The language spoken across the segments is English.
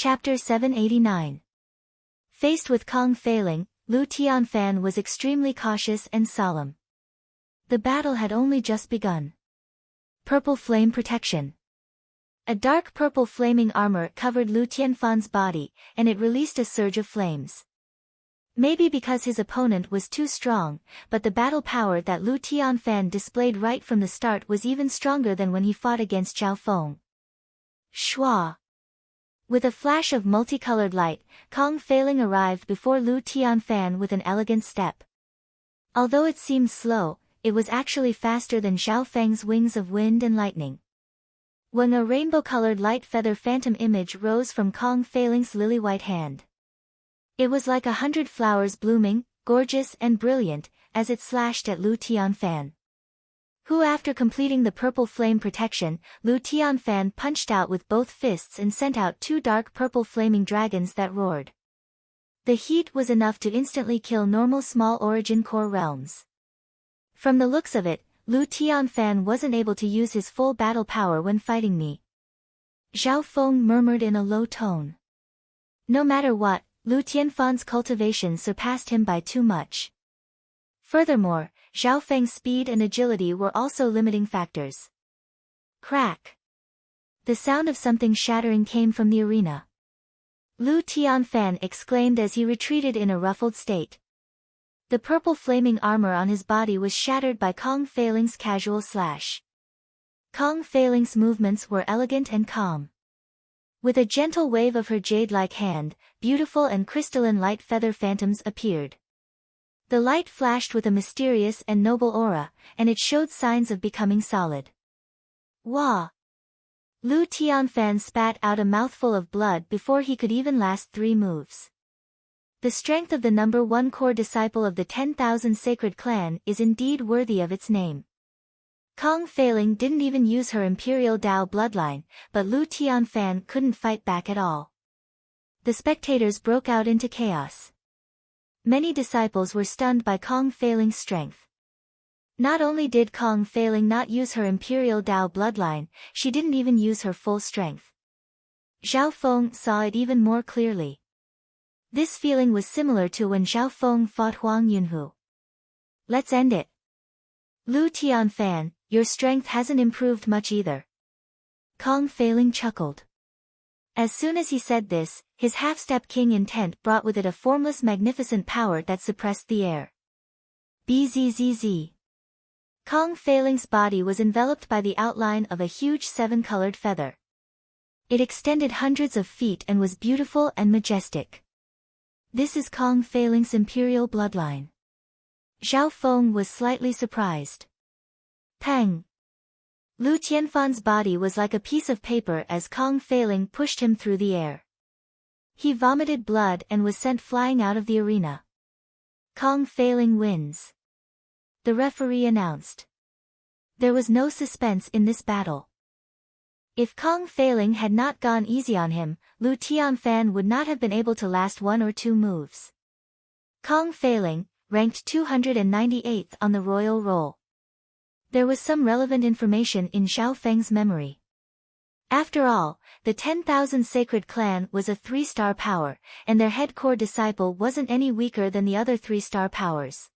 Chapter 789. Faced with Kong failing, Lu Tianfan was extremely cautious and solemn. The battle had only just begun. Purple Flame Protection. A dark purple flaming armor covered Lu Tianfan's body, and it released a surge of flames. Maybe because his opponent was too strong, but the battle power that Lu Tianfan displayed right from the start was even stronger than when he fought against Zhao Feng. Shua. With a flash of multicolored light, Kong failing arrived before Lu Tianfan with an elegant step. Although it seemed slow, it was actually faster than Zhao Feng's wings of wind and lightning. When a rainbow-colored light feather phantom image rose from Kong failing's lily-white hand. It was like 100 flowers blooming, gorgeous and brilliant, as it slashed at Lu Tianfan. Who after completing the purple flame protection, Lu Tianfan punched out with both fists and sent out 2 dark purple flaming dragons that roared. The heat was enough to instantly kill normal small origin core realms. From the looks of it, Lu Tianfan wasn't able to use his full battle power when fighting me. Zhao Feng murmured in a low tone. No matter what, Lu Tianfan's cultivation surpassed him by too much. Furthermore, Zhao Feng's speed and agility were also limiting factors. Crack! The sound of something shattering came from the arena. Lu Tianfan exclaimed as he retreated in a ruffled state. The purple flaming armor on his body was shattered by Kong failing's casual slash. Kong failing's movements were elegant and calm. With a gentle wave of her jade-like hand, beautiful and crystalline light feather phantoms appeared. The light flashed with a mysterious and noble aura, and it showed signs of becoming solid. Wah! Lu Tianfan spat out a mouthful of blood before he could even last 3 moves. The strength of the number 1 core disciple of the 10,000 sacred clan is indeed worthy of its name. Kong failing didn't even use her Imperial Dao bloodline, but Lu Tianfan couldn't fight back at all. The spectators broke out into chaos. Many disciples were stunned by Kong failing's strength. Not only did Kong failing not use her Imperial Dao bloodline, she didn't even use her full strength. Zhao Feng saw it even more clearly. This feeling was similar to when Zhao Feng fought Huang Yunhu. Let's end it. Lu Tianfan, your strength hasn't improved much either. Kong failing chuckled. As soon as he said this, his half-step king intent brought with it a formless magnificent power that suppressed the air. Bzzz. Kong failing's body was enveloped by the outline of a huge 7-colored feather. It extended hundreds of feet and was beautiful and majestic. This is Kong failing's imperial bloodline. Zhao Feng was slightly surprised. Pang! Lu Tianfan's body was like a piece of paper as Kong failing pushed him through the air. He vomited blood and was sent flying out of the arena. Kong failing wins. The referee announced. There was no suspense in this battle. If Kong failing had not gone easy on him, Lu Tianfan would not have been able to last 1 or 2 moves. Kong failing, ranked 298th on the royal roll. There was some relevant information in Zhao Feng's memory. After all, the 10,000 sacred clan was a 3-star power, and their head core disciple wasn't any weaker than the other 3-star powers.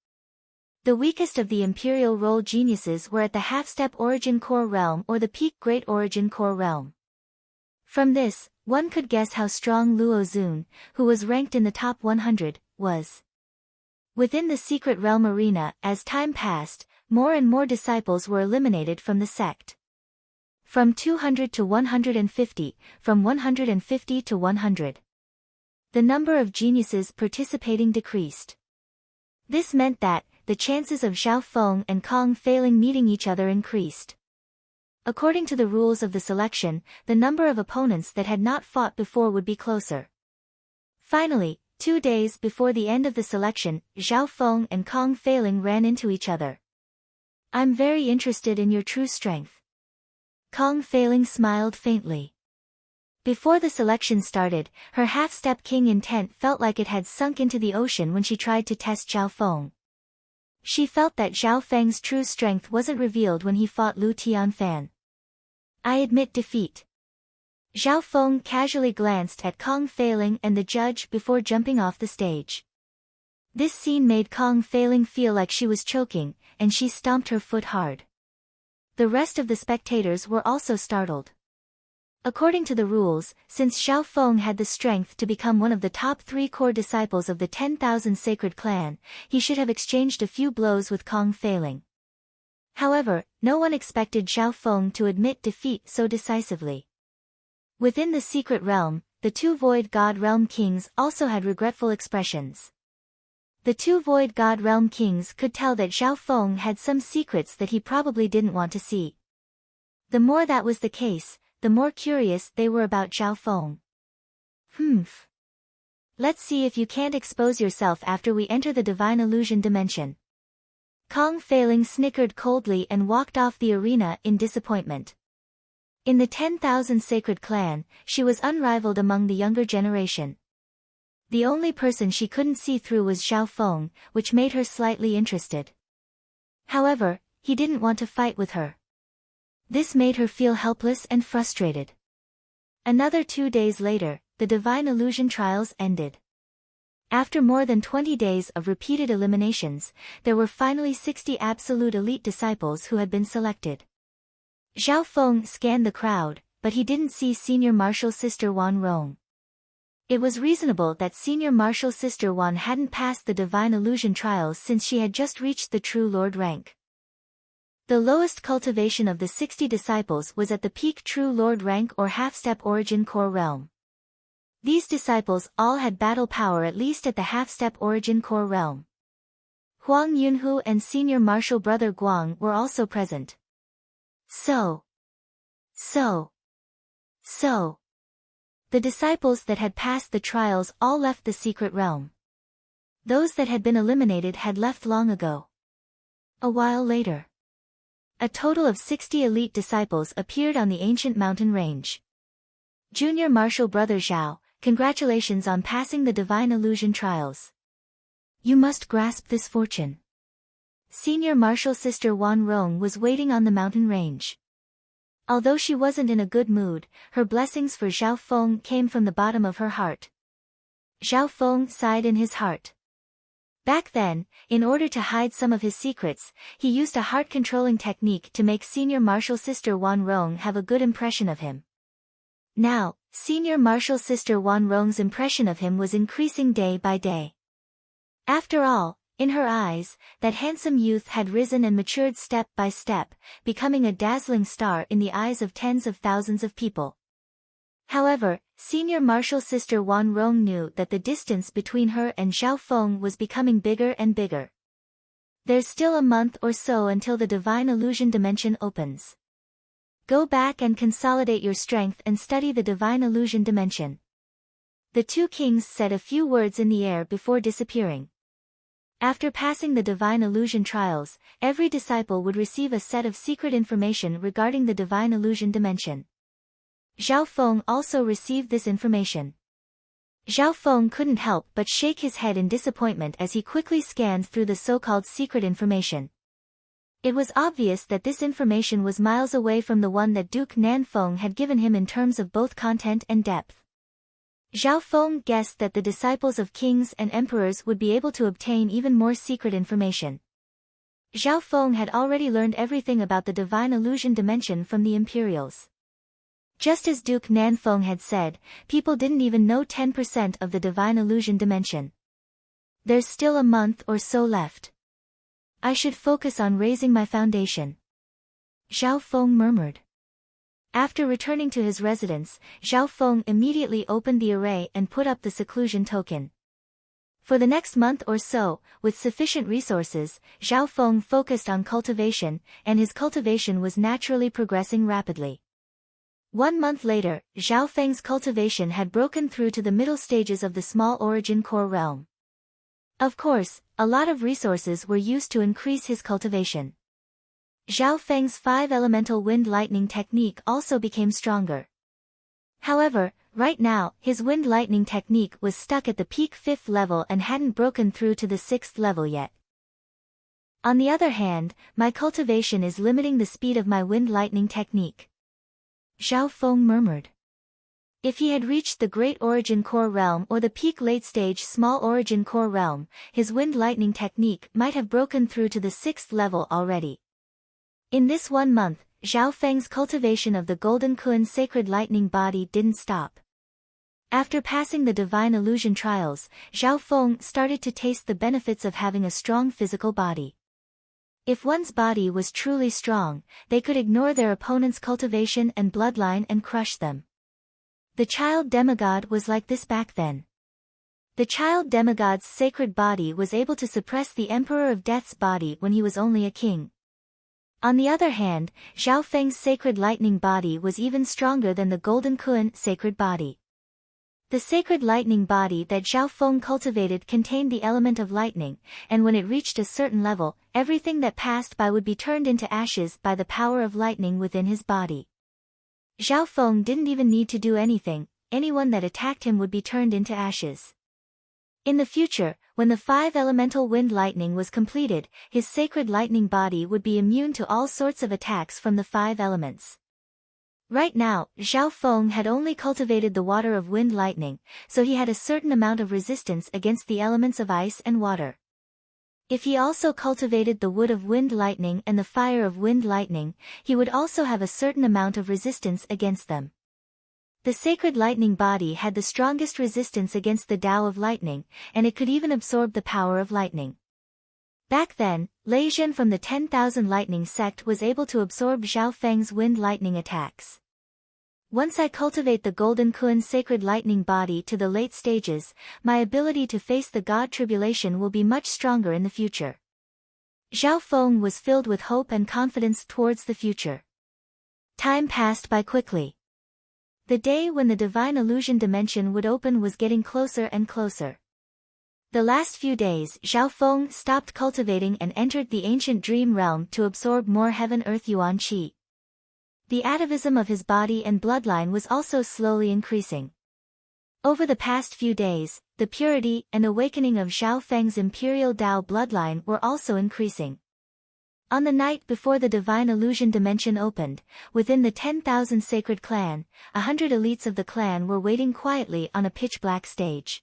The weakest of the imperial role geniuses were at the half-step origin core realm or the peak great origin core realm. From this, one could guess how strong Luo Zun, who was ranked in the top 100, was. Within the secret realm arena, as time passed, more and more disciples were eliminated from the sect. From 200 to 150, from 150 to 100. The number of geniuses participating decreased. This meant that, the chances of Zhao Feng and Kong failing meeting each other increased. According to the rules of the selection, the number of opponents that had not fought before would be closer. Finally, 2 days before the end of the selection, Zhao Feng and Kong failing ran into each other. I'm very interested in your true strength. Kong failing smiled faintly. Before the selection started, her half-step king intent felt like it had sunk into the ocean when she tried to test Zhao Feng. She felt that Zhao Feng's true strength wasn't revealed when he fought Lu Tianfan. I admit defeat. Zhao Feng casually glanced at Kong Feiling and the judge before jumping off the stage. This scene made Kong Feiling feel like she was choking, and she stomped her foot hard. The rest of the spectators were also startled. According to the rules, since Zhao Feng had the strength to become one of the top 3 core disciples of the 10,000 Sacred Clan, he should have exchanged a few blows with Kong Feiling. However, no one expected Zhao Feng to admit defeat so decisively. Within the secret realm, the 2 Void God Realm Kings also had regretful expressions. The 2 Void God Realm Kings could tell that Zhao Feng had some secrets that he probably didn't want to see. The more that was the case, the more curious they were about Zhao Feng. Let's see if you can't expose yourself after we enter the Divine Illusion dimension. Kong Feiling snickered coldly and walked off the arena in disappointment. In the 10,000 Sacred Clan, she was unrivaled among the younger generation. The only person she couldn't see through was Zhao Feng, which made her slightly interested. However, he didn't want to fight with her. This made her feel helpless and frustrated. Another 2 days later, the Divine Illusion trials ended. After more than 20 days of repeated eliminations, there were finally 60 absolute elite disciples who had been selected. Zhao Feng scanned the crowd, but he didn't see Senior Martial Sister Wan Rong. It was reasonable that Senior Martial Sister Wan hadn't passed the Divine Illusion trials since she had just reached the True Lord rank. The lowest cultivation of the 60 disciples was at the peak True Lord rank or half-step origin core realm. These disciples all had battle power at least at the half-step origin core realm. Huang Yunhu and Senior Martial Brother Guang were also present. So. The disciples that had passed the trials all left the secret realm. Those that had been eliminated had left long ago. A while later, a total of 60 elite disciples appeared on the ancient mountain range. Junior Martial Brother Zhao, congratulations on passing the Divine Illusion trials. You must grasp this fortune. Senior Martial Sister Wan Rong was waiting on the mountain range. Although she wasn't in a good mood, her blessings for Zhao Feng came from the bottom of her heart. Zhao Feng sighed in his heart. Back then, in order to hide some of his secrets, he used a heart-controlling technique to make Senior Martial Sister Wan Rong have a good impression of him. Now, Senior Martial Sister Wan Rong's impression of him was increasing day by day. After all, in her eyes, that handsome youth had risen and matured step by step, becoming a dazzling star in the eyes of tens of thousands of people. However, Senior Martial Sister Wan Rong knew that the distance between her and Zhao Feng was becoming bigger and bigger. There's still a month or so until the Divine Illusion dimension opens. Go back and consolidate your strength and study the Divine Illusion dimension. The 2 kings said a few words in the air before disappearing. After passing the Divine Illusion trials, every disciple would receive a set of secret information regarding the Divine Illusion dimension. Zhao Feng also received this information. Zhao Feng couldn't help but shake his head in disappointment as he quickly scanned through the so-called secret information. It was obvious that this information was miles away from the one that Duke Nanfeng had given him in terms of both content and depth. Zhao Feng guessed that the disciples of kings and emperors would be able to obtain even more secret information. Zhao Feng had already learned everything about the Divine Illusion dimension from the Imperials. Just as Duke Nanfeng had said, people didn't even know 10% of the Divine Illusion dimension. There's still a month or so left. I should focus on raising my foundation. Zhao Feng murmured. After returning to his residence, Zhao Feng immediately opened the array and put up the seclusion token. For the next month or so, with sufficient resources, Zhao Feng focused on cultivation, and his cultivation was naturally progressing rapidly. 1 month later, Zhao Feng's cultivation had broken through to the middle stages of the small origin core realm. Of course, a lot of resources were used to increase his cultivation. Zhao Feng's 5 elemental wind lightning technique also became stronger. However, right now, his wind lightning technique was stuck at the peak 5th level and hadn't broken through to the 6th level yet. On the other hand, my cultivation is limiting the speed of my wind lightning technique. Zhao Feng murmured. If he had reached the Great Origin Core Realm or the peak late-stage Small Origin Core Realm, his wind lightning technique might have broken through to the 6th level already. In this 1 month, Zhao Feng's cultivation of the Golden Kun sacred lightning body didn't stop. After passing the divine illusion trials, Zhao Feng started to taste the benefits of having a strong physical body. If one's body was truly strong, they could ignore their opponent's cultivation and bloodline and crush them. The child demigod was like this back then. The child demigod's sacred body was able to suppress the Emperor of Death's body when he was only a king. On the other hand, Zhao Feng's sacred lightning body was even stronger than the Golden Kun sacred body. The sacred lightning body that Zhao Feng cultivated contained the element of lightning, and when it reached a certain level, everything that passed by would be turned into ashes by the power of lightning within his body. Zhao Feng didn't even need to do anything, anyone that attacked him would be turned into ashes. In the future, when the 5 elemental wind lightning was completed, his sacred lightning body would be immune to all sorts of attacks from the 5 elements. Right now, Zhao Feng had only cultivated the water of wind lightning, so he had a certain amount of resistance against the elements of ice and water. If he also cultivated the wood of wind lightning and the fire of wind lightning, he would also have a certain amount of resistance against them. The sacred lightning body had the strongest resistance against the Tao of lightning, and it could even absorb the power of lightning. Back then, Lei Zhen from the 10,000 Lightning sect was able to absorb Zhao Feng's wind lightning attacks. Once I cultivate the Golden Kun sacred lightning body to the late stages, my ability to face the God tribulation will be much stronger in the future. Zhao Feng was filled with hope and confidence towards the future. Time passed by quickly. The day when the divine illusion dimension would open was getting closer and closer. The last few days, Zhao Feng stopped cultivating and entered the ancient dream realm to absorb more heaven-earth yuan qi. The atavism of his body and bloodline was also slowly increasing. Over the past few days, the purity and awakening of Zhao Feng's imperial Dao bloodline were also increasing. On the night before the divine illusion dimension opened, within the 10,000 sacred clan, 100 elites of the clan were waiting quietly on a pitch-black stage.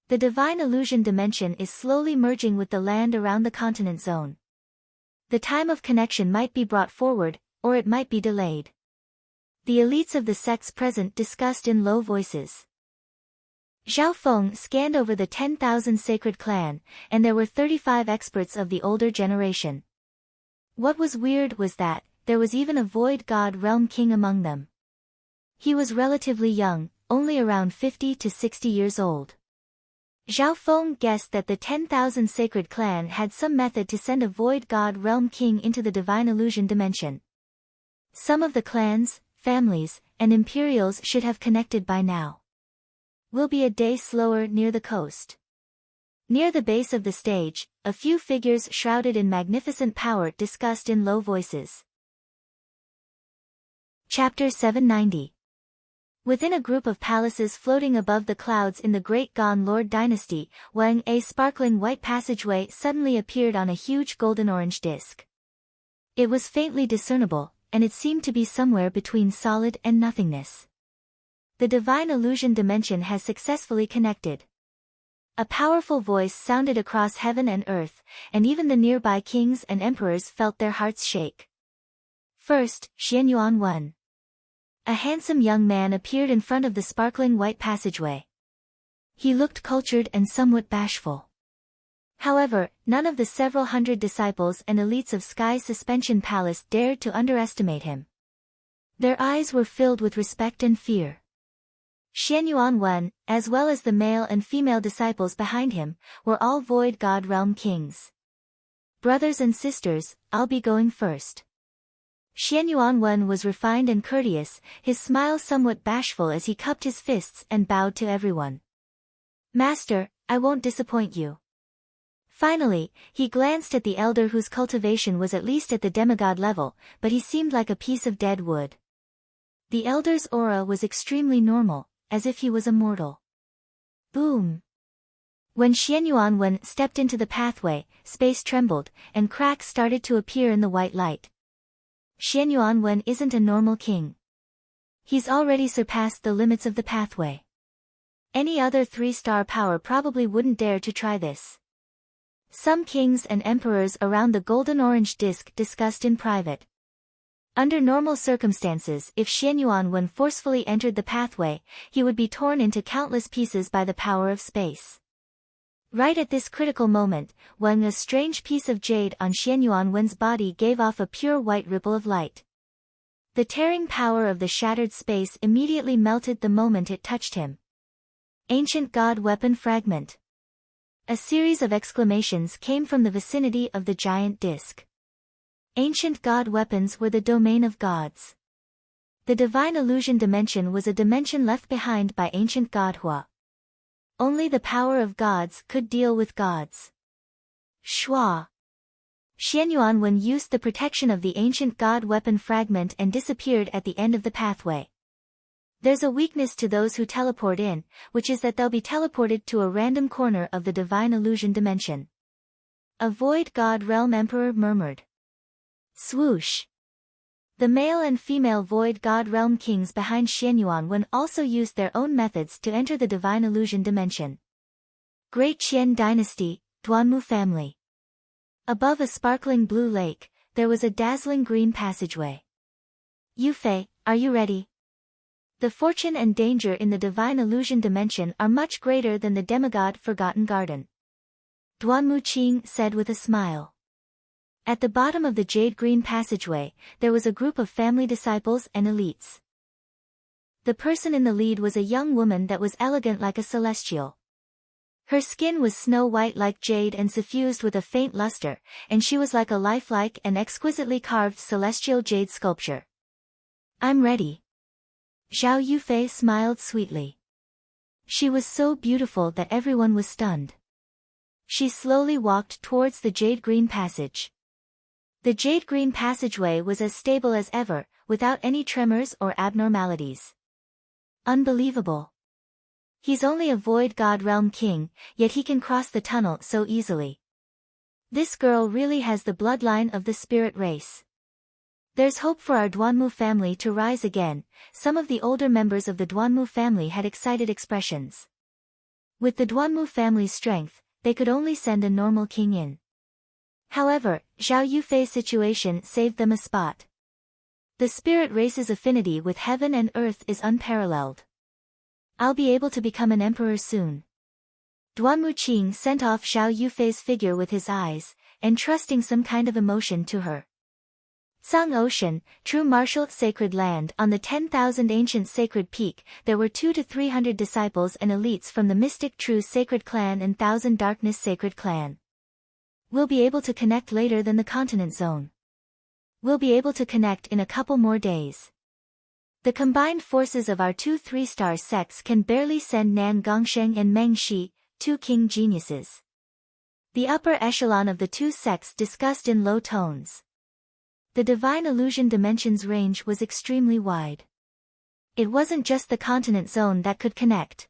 The divine illusion dimension is slowly merging with the land around the continent zone. The time of connection might be brought forward, or it might be delayed. The elites of the sects present discussed in low voices. Zhao Feng scanned over the 10,000 sacred clan, and there were 35 experts of the older generation. What was weird was that, there was even a void god realm king among them. He was relatively young, only around 50 to 60 years old. Zhao Feng guessed that the 10,000 sacred clan had some method to send a void god realm king into the divine illusion dimension. Some of the clans, families, and imperials should have connected by now. Will be a day slower near the coast. Near the base of the stage, a few figures shrouded in magnificent power discussed in low voices. Chapter 790. Within a group of palaces floating above the clouds in the Great Gon Lord dynasty, a sparkling white passageway suddenly appeared on a huge golden-orange disk. It was faintly discernible, and it seemed to be somewhere between solid and nothingness. The divine illusion dimension has successfully connected. A powerful voice sounded across heaven and earth, and even the nearby kings and emperors felt their hearts shake. First, Xianyuan Wen. A handsome young man appeared in front of the sparkling white passageway. He looked cultured and somewhat bashful. However, none of the several hundred disciples and elites of Sky's Suspension Palace dared to underestimate him. Their eyes were filled with respect and fear. Xianyuan Wen, as well as the male and female disciples behind him, were all void god realm kings. Brothers and sisters, I'll be going first. Xianyuan Wen was refined and courteous, his smile somewhat bashful as he cupped his fists and bowed to everyone. Master, I won't disappoint you. Finally, he glanced at the elder whose cultivation was at least at the demigod level, but he seemed like a piece of dead wood. The elder's aura was extremely normal, as if he was immortal. Boom! When Xianyuan Wen stepped into the pathway, space trembled, and cracks started to appear in the white light. Xianyuan Wen isn't a normal king. He's already surpassed the limits of the pathway. Any other 3-star power probably wouldn't dare to try this. Some kings and emperors around the golden orange disk discussed in private. Under normal circumstances, if Xianyuan Wen forcefully entered the pathway, he would be torn into countless pieces by the power of space. Right at this critical moment, when a strange piece of jade on Xianyuan Wen's body gave off a pure white ripple of light. The tearing power of the shattered space immediately melted the moment it touched him. Ancient God Weapon Fragment. A series of exclamations came from the vicinity of the giant disk. Ancient God weapons were the domain of gods. The divine illusion dimension was a dimension left behind by ancient God Hua. Only the power of gods could deal with gods. Shua. Xianyuan Wen used the protection of the ancient God weapon fragment and disappeared at the end of the pathway. There's a weakness to those who teleport in, which is that they'll be teleported to a random corner of the divine illusion dimension. A void god realm emperor murmured. Swoosh. The male and female void god realm kings behind Xianyuan Wen also used their own methods to enter the divine illusion dimension. Great Qian Dynasty, Duanmu family. Above a sparkling blue lake, there was a dazzling green passageway. Yufei, are you ready? The fortune and danger in the divine illusion dimension are much greater than the demigod Forgotten Garden. Duanmu Qing said with a smile. At the bottom of the jade-green passageway, there was a group of family disciples and elites. The person in the lead was a young woman that was elegant like a celestial. Her skin was snow-white like jade and suffused with a faint luster, and she was like a lifelike and exquisitely carved celestial jade sculpture. I'm ready. Zhao Yufei smiled sweetly. She was so beautiful that everyone was stunned. She slowly walked towards the jade-green passage. The jade-green passageway was as stable as ever, without any tremors or abnormalities. Unbelievable. He's only a void god realm king, yet he can cross the tunnel so easily. This girl really has the bloodline of the spirit race. There's hope for our Duanmu family to rise again. Some of the older members of the Duanmu family had excited expressions. With the Duanmu family's strength, they could only send a normal king in. However, Zhao Yufei's situation saved them a spot. The spirit race's affinity with heaven and earth is unparalleled. I'll be able to become an emperor soon. Duanmu Qing sent off Zhao Yufei's figure with his eyes, entrusting some kind of emotion to her. Tsang Ocean, true martial sacred land. On the 10,000 ancient sacred peak, there were 200 to 300 disciples and elites from the mystic true sacred clan and Thousand Darkness sacred clan. We'll be able to connect later than the continent zone. We'll be able to connect in a couple more days. The combined forces of our 2 3-star sects can barely send Nan Gongsheng and Meng Shi, 2 king geniuses. The upper echelon of the 2 sects discussed in low tones. The divine illusion dimension's range was extremely wide. It wasn't just the continent zone that could connect.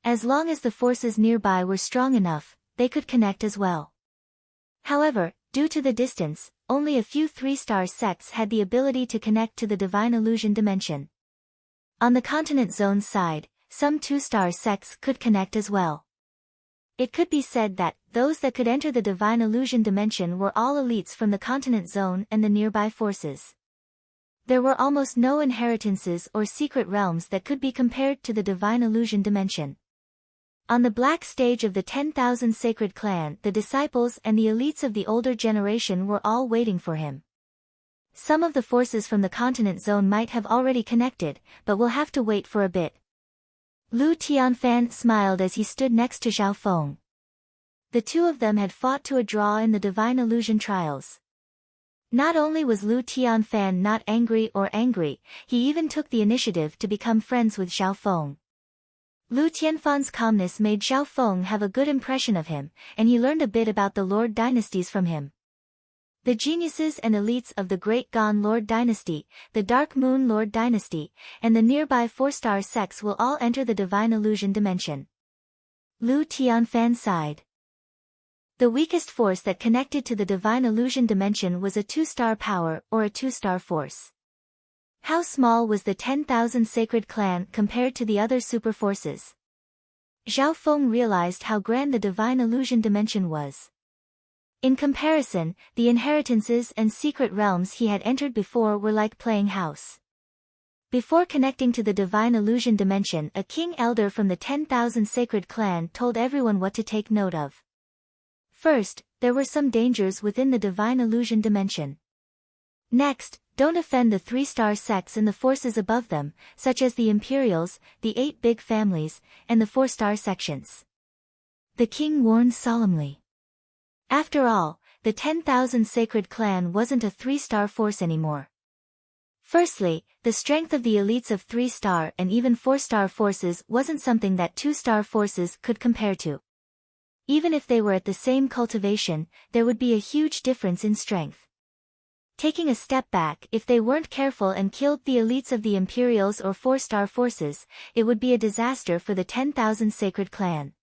As long as the forces nearby were strong enough, they could connect as well. However, due to the distance, only a few 3-star sects had the ability to connect to the divine illusion dimension. On the continent zone's side, some 2-star sects could connect as well. It could be said that those that could enter the divine illusion dimension were all elites from the continent zone and the nearby forces. There were almost no inheritances or secret realms that could be compared to the divine illusion dimension. On the black stage of the 10,000 sacred clan, the disciples and the elites of the older generation were all waiting for him. Some of the forces from the continent zone might have already connected, but we'll have to wait for a bit. Lu Tianfan smiled as he stood next to Zhao Feng. The two of them had fought to a draw in the divine illusion trials. Not only was Lu Tianfan not angry, he even took the initiative to become friends with Zhao Feng. Lu Tianfan's calmness made Zhao Feng have a good impression of him, and he learned a bit about the Lord dynasties from him. The geniuses and elites of the Great Gan Lord dynasty, the Dark Moon Lord dynasty, and the nearby 4-star sects will all enter the divine illusion dimension. Lu Tianfan sighed. The weakest force that connected to the divine illusion dimension was a 2-star power or a 2-star force. How small was the 10,000 sacred clan compared to the other super forces? Zhao Feng realized how grand the divine illusion dimension was. In comparison, the inheritances and secret realms he had entered before were like playing house. Before connecting to the divine illusion dimension, a king elder from the 10,000 sacred clan told everyone what to take note of. First, there were some dangers within the divine illusion dimension. Next, don't offend the 3-star sects and the forces above them, such as the Imperials, the 8 big families, and the 4-star sections. The king warned solemnly. After all, the 10,000 sacred clan wasn't a 3-star force anymore. Firstly, the strength of the elites of 3-star and even 4-star forces wasn't something that 2-star forces could compare to. Even if they were at the same cultivation, there would be a huge difference in strength. Taking a step back, if they weren't careful and killed the elites of the Imperials or 4-star forces, it would be a disaster for the 10,000 sacred clan.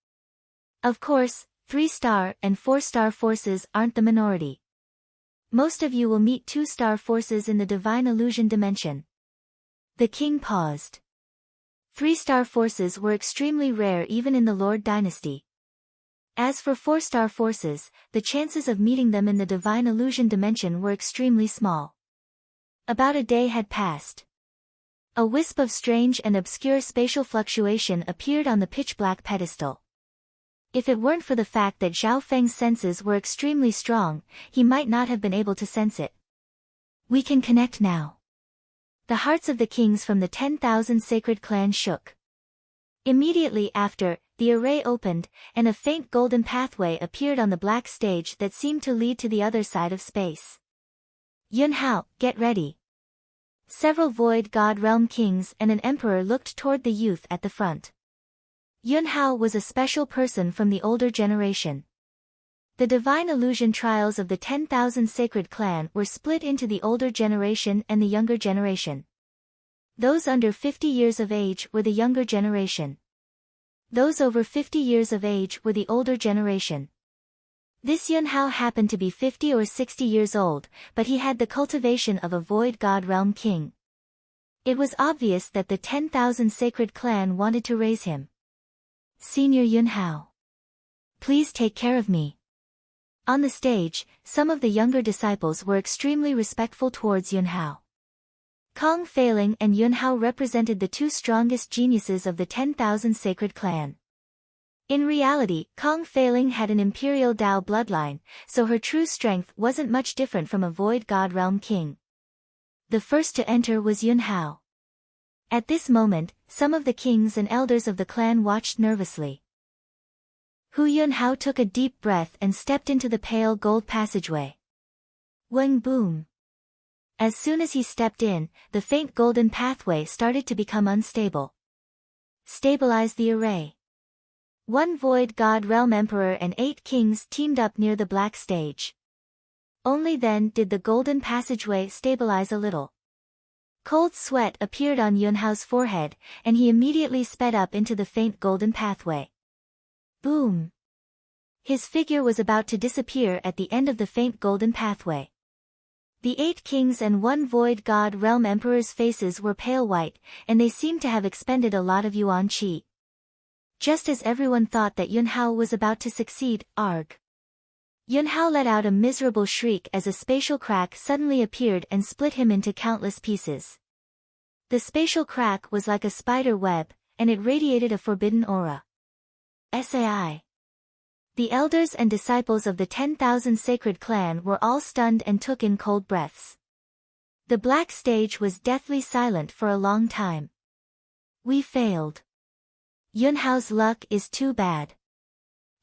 Of course, 3-star and 4-star forces aren't the minority. Most of you will meet 2-star forces in the divine illusion dimension. The king paused. 3-star forces were extremely rare even in the Lord dynasty. As for 4-star forces, the chances of meeting them in the divine illusion dimension were extremely small. About a day had passed. A wisp of strange and obscure spatial fluctuation appeared on the pitch-black pedestal. If it weren't for the fact that Zhao Feng's senses were extremely strong, he might not have been able to sense it. We can connect now. The hearts of the kings from the 10,000 sacred clan shook. Immediately after, the array opened, and a faint golden pathway appeared on the black stage that seemed to lead to the other side of space. Yun Hao, get ready. Several Void God Realm kings and an emperor looked toward the youth at the front. Yun Hao was a special person from the older generation. The divine illusion trials of the 10,000 sacred clan were split into the older generation and the younger generation. Those under 50 years of age were the younger generation. Those over 50 years of age were the older generation. This Yun Hao happened to be 50 or 60 years old, but he had the cultivation of a Void God Realm king. It was obvious that the 10,000 sacred clan wanted to raise him. Senior Yun Hao. Please take care of me. On the stage, some of the younger disciples were extremely respectful towards Yun Hao. Kong Feiling and Yun Hao represented the 2 strongest geniuses of the 10,000 sacred clan. In reality, Kong Feiling had an imperial Dao bloodline, so her true strength wasn't much different from a Void God Realm king. The first to enter was Yun Hao. At this moment, some of the kings and elders of the clan watched nervously. Yun Hao took a deep breath and stepped into the pale gold passageway. Weng boom. As soon as he stepped in, the faint golden pathway started to become unstable. Stabilize the array. 1 Void God Realm Emperor and 8 kings teamed up near the black stage. Only then did the golden passageway stabilize a little. Cold sweat appeared on Yun Hao's forehead, and he immediately sped up into the faint golden pathway. Boom! His figure was about to disappear at the end of the faint golden pathway. The 8 kings and 1 Void God Realm Emperor's faces were pale white, and they seemed to have expended a lot of yuan qi. Just as everyone thought that Yun Hao was about to succeed, arg! Yun Hao let out a miserable shriek as a spatial crack suddenly appeared and split him into countless pieces. The spatial crack was like a spider web, and it radiated a forbidden aura. Sai. The elders and disciples of the 10,000 sacred clan were all stunned and took in cold breaths. The black stage was deathly silent for a long time. We failed. Yun Hao's luck is too bad.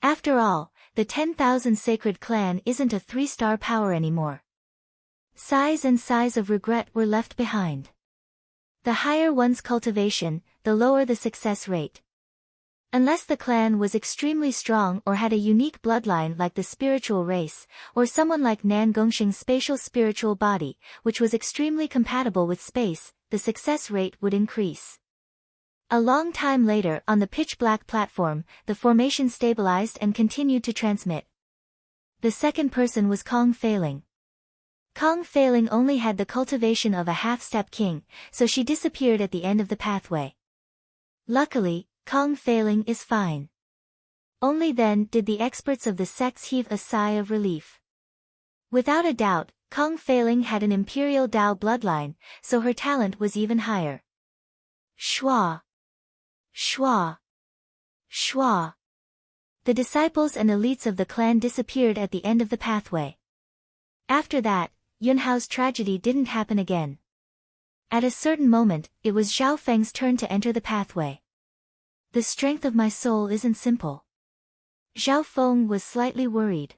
After all, the 10,000 sacred clan isn't a 3-star power anymore. Sighs and sighs of regret were left behind. The higher one's cultivation, the lower the success rate. Unless the clan was extremely strong or had a unique bloodline like the spiritual race, or someone like Nan Gongxing's spatial spiritual body, which was extremely compatible with space, the success rate would increase. A long time later on the pitch-black platform, the formation stabilized and continued to transmit. The second person was Kong Feiling. Kong Feiling only had the cultivation of a half-step king, so she disappeared at the end of the pathway. Luckily, Kong Feiling is fine. Only then did the experts of the sects heave a sigh of relief. Without a doubt, Kong Feiling had an imperial Dao bloodline, so her talent was even higher. Schwa! Schwa! Schwa! The disciples and elites of the clan disappeared at the end of the pathway. After that, Yunhao's tragedy didn't happen again. At a certain moment, it was Zhao Feng's turn to enter the pathway. The strength of my soul isn't simple. Zhao Feng was slightly worried.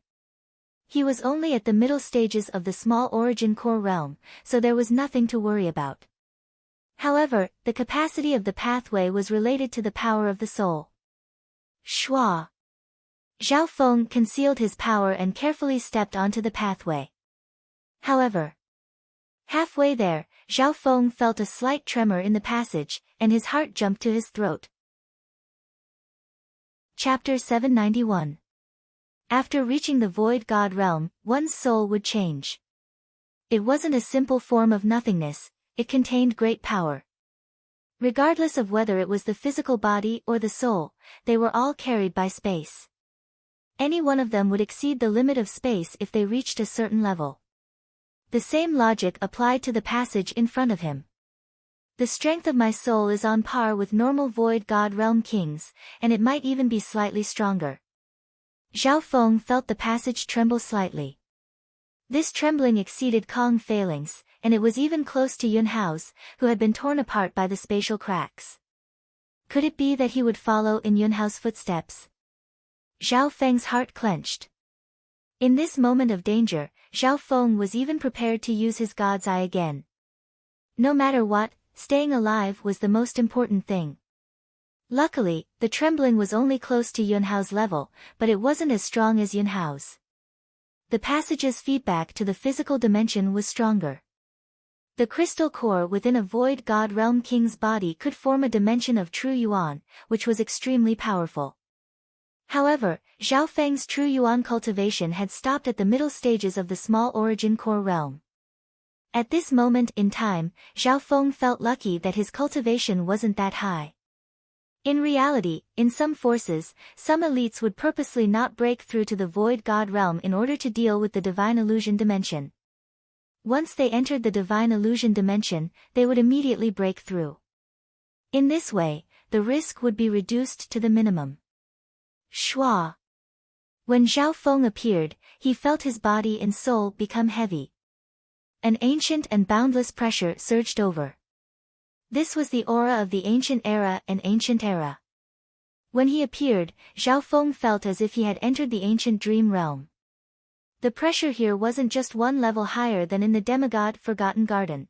He was only at the middle stages of the small origin core realm, so there was nothing to worry about. However, the capacity of the pathway was related to the power of the soul. Schwa! Zhao Feng concealed his power and carefully stepped onto the pathway. However, halfway there, Zhao Feng felt a slight tremor in the passage, and his heart jumped to his throat. Chapter 791. After reaching the Void God realm, one's soul would change. It wasn't a simple form of nothingness, it contained great power. Regardless of whether it was the physical body or the soul, they were all carried by space. Any one of them would exceed the limit of space if they reached a certain level. The same logic applied to the passage in front of him. The strength of my soul is on par with normal Void God realm kings, and it might even be slightly stronger. Zhao Feng felt the passage tremble slightly. This trembling exceeded Kong Feiling's, and it was even close to Yunhao's, who had been torn apart by the spatial cracks. Could it be that he would follow in Yunhao's footsteps? Zhao Feng's heart clenched. In this moment of danger, Zhao Feng was even prepared to use his God's Eye again. No matter what, staying alive was the most important thing. Luckily, the trembling was only close to Yunhao's level, but it wasn't as strong as Yunhao's. The passage's feedback to the physical dimension was stronger. The crystal core within a Void God realm king's body could form a dimension of true yuan, which was extremely powerful. However, Zhao Feng's true yuan cultivation had stopped at the middle stages of the small origin core realm. At this moment in time, Zhao Feng felt lucky that his cultivation wasn't that high. In reality, in some forces, some elites would purposely not break through to the Void God realm in order to deal with the Divine Illusion dimension. Once they entered the Divine Illusion dimension, they would immediately break through. In this way, the risk would be reduced to the minimum. Schwa! When Zhao Feng appeared, he felt his body and soul become heavy. An ancient and boundless pressure surged over. This was the aura of the ancient era and ancient era. When he appeared, Zhao Feng felt as if he had entered the ancient dream realm. The pressure here wasn't just one level higher than in the demigod Forgotten Garden.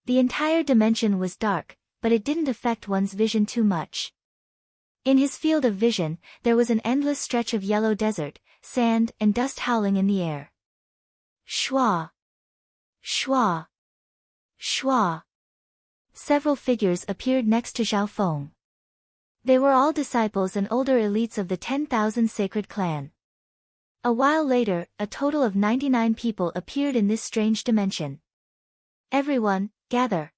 The entire dimension was dark, but it didn't affect one's vision too much. In his field of vision, there was an endless stretch of yellow desert, sand and dust howling in the air. Schwa! Schwa! Schwa! Several figures appeared next to Zhao Feng. They were all disciples and older elites of the 10,000 Sacred Clan. A while later, a total of 99 people appeared in this strange dimension. Everyone, gather.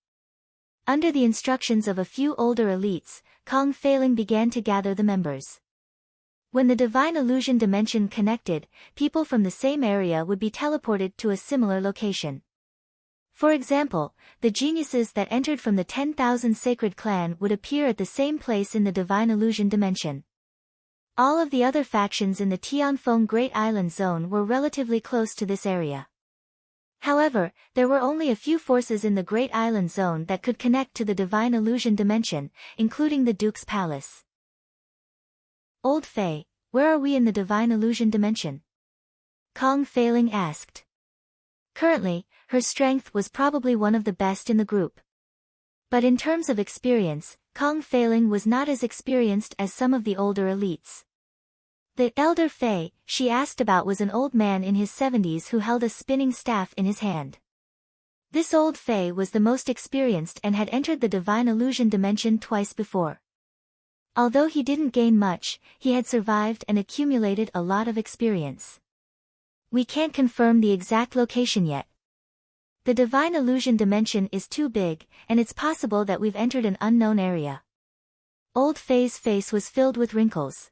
Under the instructions of a few older elites, Kong Feiling began to gather the members. When the Divine Illusion dimension connected, people from the same area would be teleported to a similar location. For example, the geniuses that entered from the 10,000 Sacred Clan would appear at the same place in the Divine Illusion dimension. All of the other factions in the Tianfeng Great Island Zone were relatively close to this area. However, there were only a few forces in the Great Island Zone that could connect to the Divine Illusion dimension, including the Duke's Palace. Old Fei, where are we in the Divine Illusion dimension? Kong Feiling asked. Currently, her strength was probably one of the best in the group. But in terms of experience, Kong Feiling was not as experienced as some of the older elites. The elder Fei she asked about was an old man in his 70s who held a spinning staff in his hand. This old Fei was the most experienced and had entered the Divine Illusion dimension twice before. Although he didn't gain much, he had survived and accumulated a lot of experience. We can't confirm the exact location yet, The divine illusion dimension is too big, and it's possible that we've entered an unknown area. Old Fei's face was filled with wrinkles.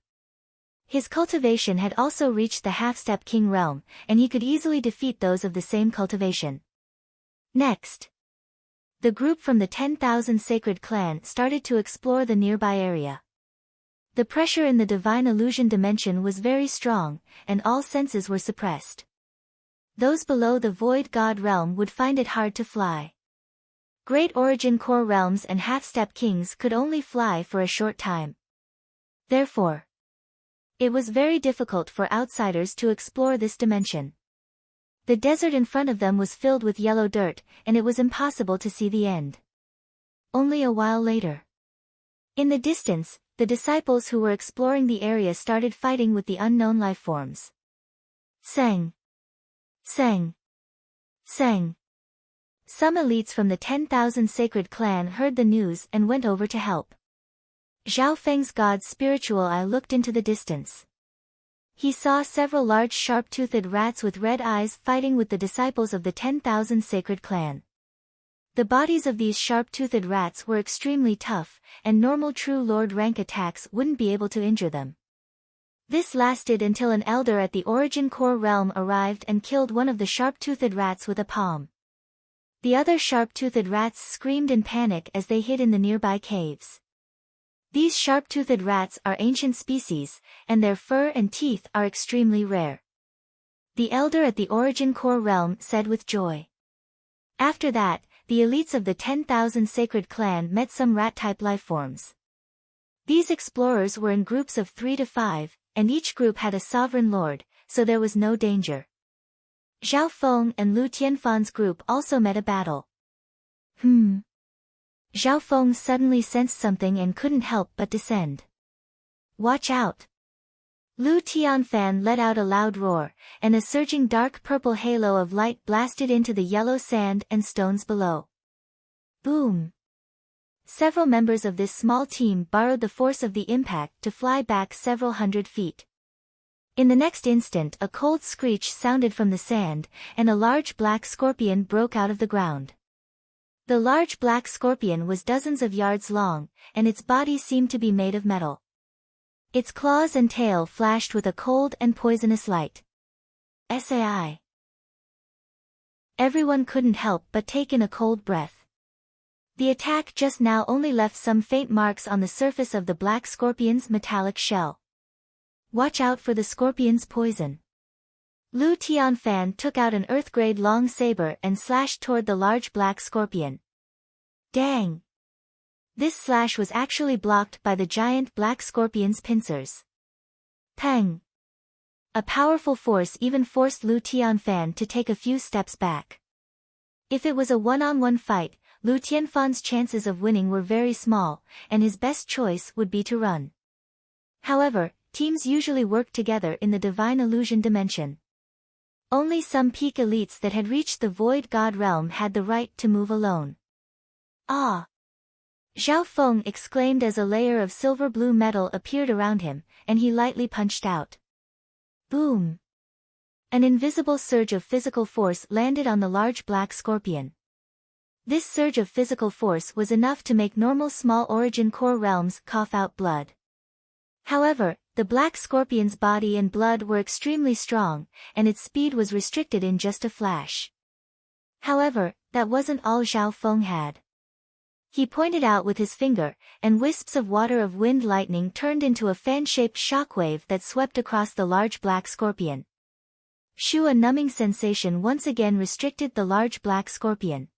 His cultivation had also reached the half-step king realm, and he could easily defeat those of the same cultivation. Next, the group from the 10,000 Sacred Clan started to explore the nearby area. The pressure in the divine illusion dimension was very strong, and all senses were suppressed. Those below the Void God realm would find it hard to fly. Great Origin Core realms and half-step kings could only fly for a short time. Therefore, it was very difficult for outsiders to explore this dimension. The desert in front of them was filled with yellow dirt, and it was impossible to see the end. Only a while later, in the distance, the disciples who were exploring the area started fighting with the unknown lifeforms. Sang! Sang! Sang! Some elites from the 10,000 Sacred Clan heard the news and went over to help. Zhao Feng's god's spiritual eye looked into the distance. He saw several large sharp-toothed rats with red eyes fighting with the disciples of the 10,000 Sacred Clan. The bodies of these sharp-toothed rats were extremely tough, and normal true Lord rank attacks wouldn't be able to injure them. This lasted until an elder at the Origin Core realm arrived and killed one of the sharp-toothed rats with a palm. The other sharp-toothed rats screamed in panic as they hid in the nearby caves. These sharp-toothed rats are ancient species, and their fur and teeth are extremely rare. The elder at the Origin Core realm said with joy. After that, the elites of the 10,000 Sacred Clan met some rat-type lifeforms. These explorers were in groups of 3 to 5, and each group had a sovereign lord, so there was no danger. Zhao Feng and Lu Tianfan's group also met a battle. Zhao Feng suddenly sensed something and couldn't help but descend. Watch out! Lu Tianfan let out a loud roar, and a surging dark purple halo of light blasted into the yellow sand and stones below. Boom! Several members of this small team borrowed the force of the impact to fly back several hundred feet. In the next instant a cold screech sounded from the sand, and a large black scorpion broke out of the ground. The large black scorpion was dozens of yards long, and its body seemed to be made of metal. Its claws and tail flashed with a cold and poisonous light. Sai! Everyone couldn't help but take in a cold breath. The attack just now only left some faint marks on the surface of the black scorpion's metallic shell. Watch out for the scorpion's poison. Lu Tianfan took out an earth-grade long saber and slashed toward the large black scorpion. Dang! This slash was actually blocked by the giant black scorpion's pincers. Peng! A powerful force even forced Lu Tianfan to take a few steps back. If it was a one-on-one fight, Lu Tianfan's chances of winning were very small, and his best choice would be to run. However, teams usually work together in the divine illusion dimension. Only some peak elites that had reached the Void God realm had the right to move alone. Ah! Zhao Feng exclaimed as a layer of silver-blue metal appeared around him, and he lightly punched out. Boom! An invisible surge of physical force landed on the large black scorpion. This surge of physical force was enough to make normal small Origin Core realms cough out blood. However, the black scorpion's body and blood were extremely strong, and its speed was restricted in just a flash. However, that wasn't all Zhao Feng had. He pointed out with his finger, and wisps of water of wind lightning turned into a fan-shaped shockwave that swept across the large black scorpion. Shoo! A numbing sensation once again restricted the large black scorpion.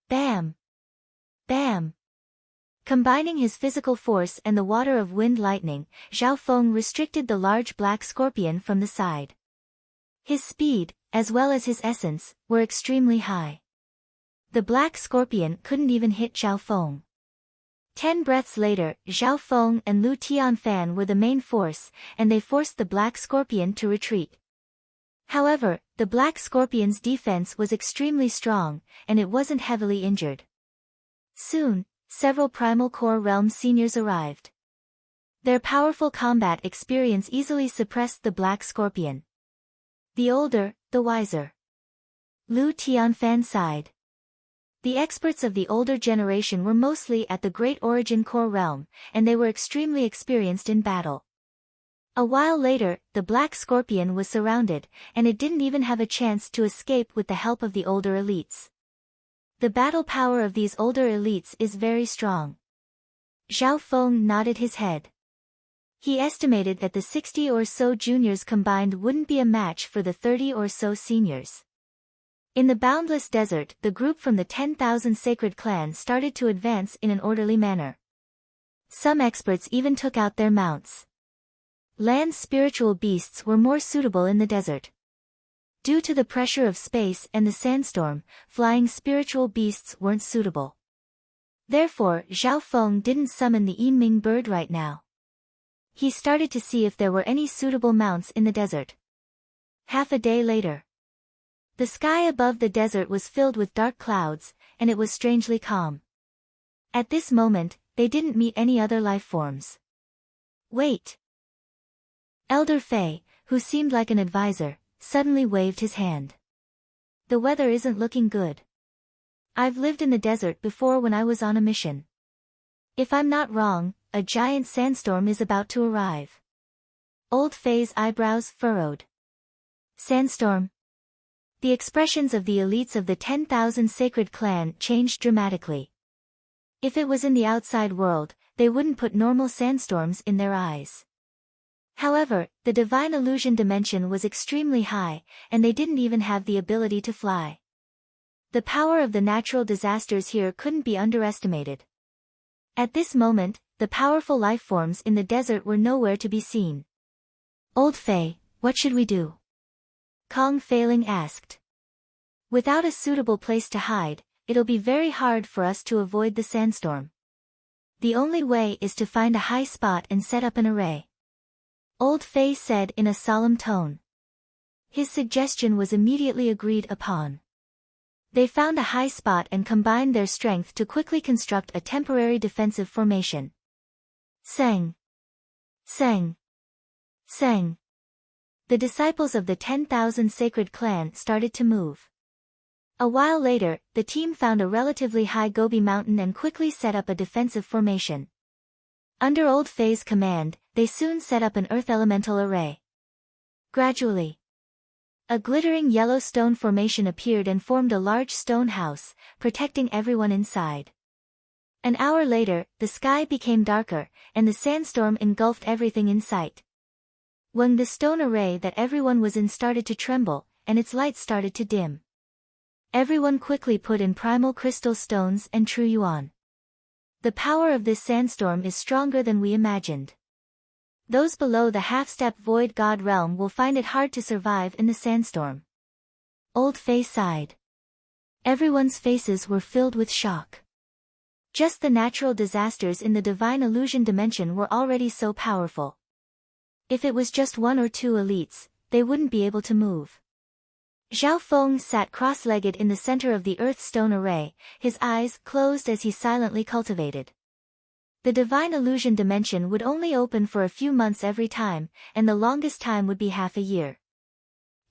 Bam! Bam! Combining his physical force and the water of wind lightning, Zhao Feng restricted the large black scorpion from the side. His speed, as well as his essence, were extremely high. The black scorpion couldn't even hit Zhao Feng. 10 breaths later, Zhao Feng and Lu Tianfan were the main force, and they forced the black scorpion to retreat. However, the black scorpion's defense was extremely strong, and it wasn't heavily injured. Soon, several Primal Core Realm seniors arrived. Their powerful combat experience easily suppressed the black scorpion. The older, the wiser. Lu Tianfan sighed. The experts of the older generation were mostly at the Great Origin Core realm, and they were extremely experienced in battle. A while later, the Black Scorpion was surrounded, and it didn't even have a chance to escape with the help of the older elites. The battle power of these older elites is very strong. Zhao Feng nodded his head. He estimated that the 60 or so juniors combined wouldn't be a match for the 30 or so seniors. In the boundless desert, the group from the 10,000 sacred clan started to advance in an orderly manner. Some experts even took out their mounts. Land spiritual beasts were more suitable in the desert. Due to the pressure of space and the sandstorm, flying spiritual beasts weren't suitable. Therefore, Zhao Feng didn't summon the Yinming bird right now. He started to see if there were any suitable mounts in the desert. Half a day later. The sky above the desert was filled with dark clouds, and it was strangely calm. At this moment, they didn't meet any other life forms. Wait! Elder Fei, who seemed like an advisor, suddenly waved his hand. The weather isn't looking good. I've lived in the desert before when I was on a mission. If I'm not wrong, a giant sandstorm is about to arrive. Old Fei's eyebrows furrowed. Sandstorm? The expressions of the elites of the 10,000 sacred clan changed dramatically. If it was in the outside world, they wouldn't put normal sandstorms in their eyes. However, the divine illusion dimension was extremely high, and they didn't even have the ability to fly. The power of the natural disasters here couldn't be underestimated. At this moment, the powerful life forms in the desert were nowhere to be seen. Old Fei, what should we do? Kong Feiling asked. Without a suitable place to hide, it'll be very hard for us to avoid the sandstorm. The only way is to find a high spot and set up an array. Old Fei said in a solemn tone. His suggestion was immediately agreed upon. They found a high spot and combined their strength to quickly construct a temporary defensive formation. Sang! Sang! Sang! The disciples of the 10,000 sacred clan started to move. A while later, the team found a relatively high Gobi mountain and quickly set up a defensive formation. Under Old Fei's command, they soon set up an earth elemental array. Gradually, a glittering yellow stone formation appeared and formed a large stone house, protecting everyone inside. An hour later, the sky became darker, and the sandstorm engulfed everything in sight. When the stone array that everyone was in started to tremble, and its light started to dim. Everyone quickly put in primal crystal stones and true yuan. The power of this sandstorm is stronger than we imagined. Those below the half-step void god realm will find it hard to survive in the sandstorm. Old Fei sighed. Everyone's faces were filled with shock. Just the natural disasters in the divine illusion dimension were already so powerful. If it was just one or two elites, they wouldn't be able to move. Zhao Feng sat cross-legged in the center of the earth stone array, his eyes closed as he silently cultivated. The divine illusion dimension would only open for a few months every time, and the longest time would be half a year.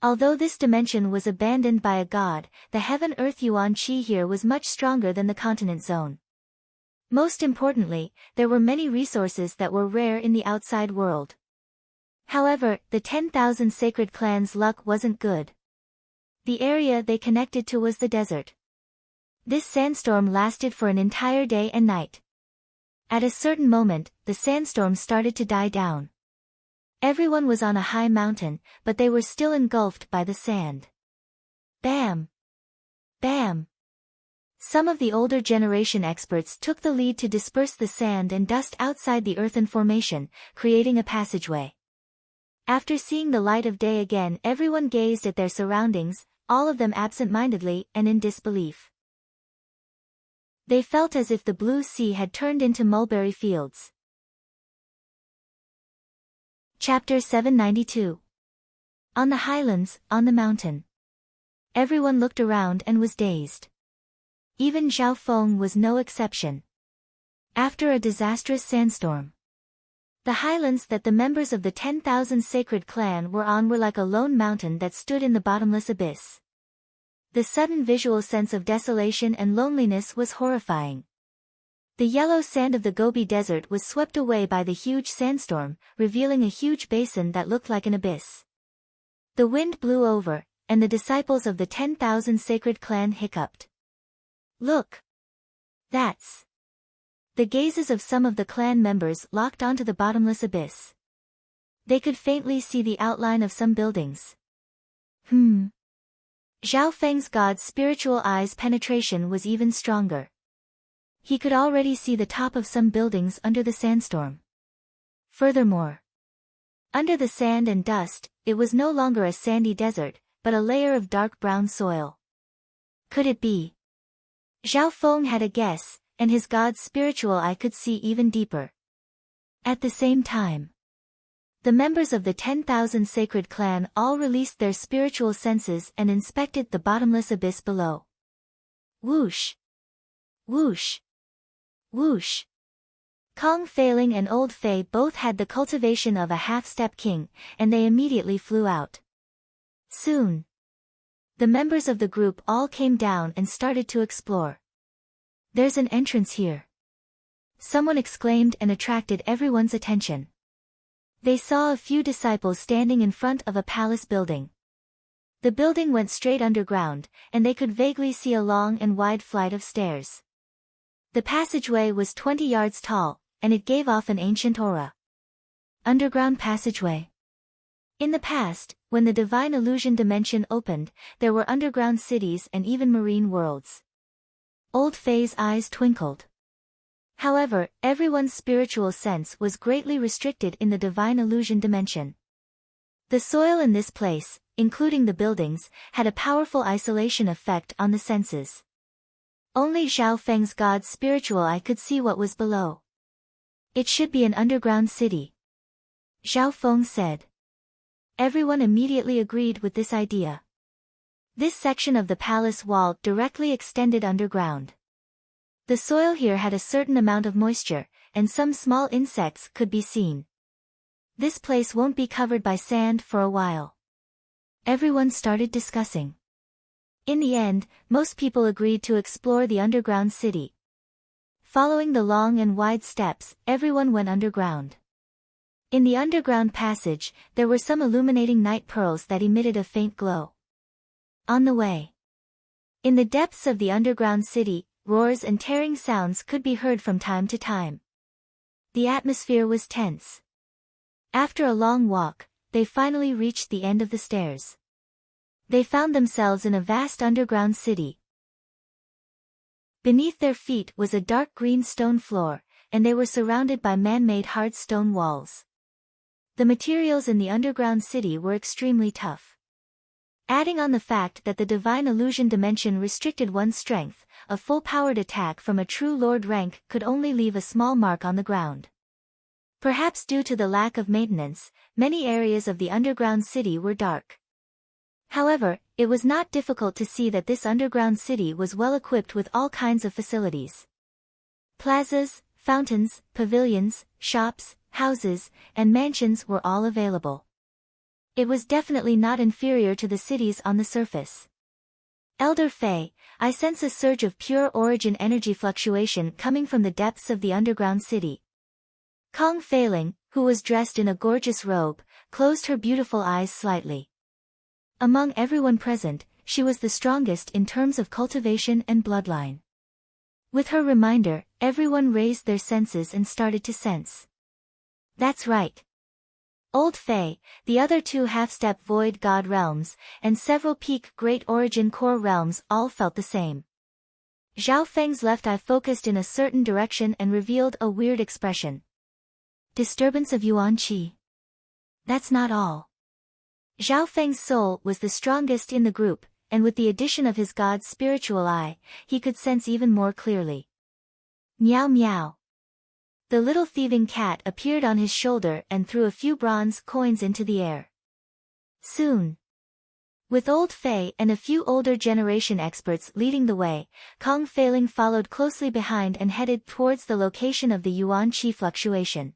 Although this dimension was abandoned by a god, the heaven-earth yuan qi here was much stronger than the continent zone. Most importantly, there were many resources that were rare in the outside world. However, the 10,000 sacred clans' luck wasn't good. The area they connected to was the desert. This sandstorm lasted for an entire day and night. At a certain moment, the sandstorm started to die down. Everyone was on a high mountain, but they were still engulfed by the sand. Bam! Bam! Some of the older generation experts took the lead to disperse the sand and dust outside the earthen formation, creating a passageway. After seeing the light of day again, everyone gazed at their surroundings, all of them absent-mindedly and in disbelief. They felt as if the blue sea had turned into mulberry fields. Chapter 792. On the highlands, on the mountain. Everyone looked around and was dazed. Even Zhao Feng was no exception. After a disastrous sandstorm, the highlands that the members of the 10,000 sacred clan were on were like a lone mountain that stood in the bottomless abyss. The sudden visual sense of desolation and loneliness was horrifying. The yellow sand of the Gobi Desert was swept away by the huge sandstorm, revealing a huge basin that looked like an abyss. The wind blew over, and the disciples of the 10,000 sacred clan hiccuped. "Look! That's..." The gazes of some of the clan members locked onto the bottomless abyss. They could faintly see the outline of some buildings. Zhao Feng's god's spiritual eye's penetration was even stronger. He could already see the top of some buildings under the sandstorm. Furthermore, under the sand and dust, it was no longer a sandy desert, but a layer of dark brown soil. Could it be? Zhao Feng had a guess, and his god's spiritual eye could see even deeper. At the same time, the members of the 10,000 sacred clan all released their spiritual senses and inspected the bottomless abyss below. Whoosh! Whoosh! Whoosh! Kong Feiling and Old Fei both had the cultivation of a half-step king, and they immediately flew out. Soon, the members of the group all came down and started to explore. "There's an entrance here," someone exclaimed and attracted everyone's attention. They saw a few disciples standing in front of a palace building. The building went straight underground, and they could vaguely see a long and wide flight of stairs. The passageway was 20 yards tall, and it gave off an ancient aura. Underground passageway. In the past, when the divine illusion dimension opened, there were underground cities and even marine worlds. Old Fei's eyes twinkled. However, everyone's spiritual sense was greatly restricted in the divine illusion dimension. The soil in this place, including the buildings, had a powerful isolation effect on the senses. Only Zhao Feng's god's spiritual eye could see what was below. "It should be an underground city," Zhao Feng said. Everyone immediately agreed with this idea. This section of the palace wall directly extended underground. The soil here had a certain amount of moisture, and some small insects could be seen. "This place won't be covered by sand for a while." Everyone started discussing. In the end, most people agreed to explore the underground city. Following the long and wide steps, everyone went underground. In the underground passage, there were some illuminating night pearls that emitted a faint glow. On the way, in the depths of the underground city, roars and tearing sounds could be heard from time to time. The atmosphere was tense. After a long walk, they finally reached the end of the stairs. They found themselves in a vast underground city. Beneath their feet was a dark green stone floor, and they were surrounded by man-made hard stone walls. The materials in the underground city were extremely tough. Adding on the fact that the divine illusion dimension restricted one's strength, a full-powered attack from a true lord rank could only leave a small mark on the ground. Perhaps due to the lack of maintenance, many areas of the underground city were dark. However, it was not difficult to see that this underground city was well equipped with all kinds of facilities. Plazas, fountains, pavilions, shops, houses, and mansions were all available. It was definitely not inferior to the cities on the surface. "Elder Fei, I sense a surge of pure origin energy fluctuation coming from the depths of the underground city." Kong Feiling, who was dressed in a gorgeous robe, closed her beautiful eyes slightly. Among everyone present, she was the strongest in terms of cultivation and bloodline. With her reminder, everyone raised their senses and started to sense. That's right. Old Fei, the other two half-step void god realms, and several peak great origin core realms all felt the same. Zhao Feng's left eye focused in a certain direction and revealed a weird expression. Disturbance of Yuan Qi. That's not all. Zhao Feng's soul was the strongest in the group, and with the addition of his god's spiritual eye, he could sense even more clearly. Meow meow. The little thieving cat appeared on his shoulder and threw a few bronze coins into the air. Soon, with Old Fei and a few older generation experts leading the way, Kong Feiling followed closely behind and headed towards the location of the Yuan Qi fluctuation.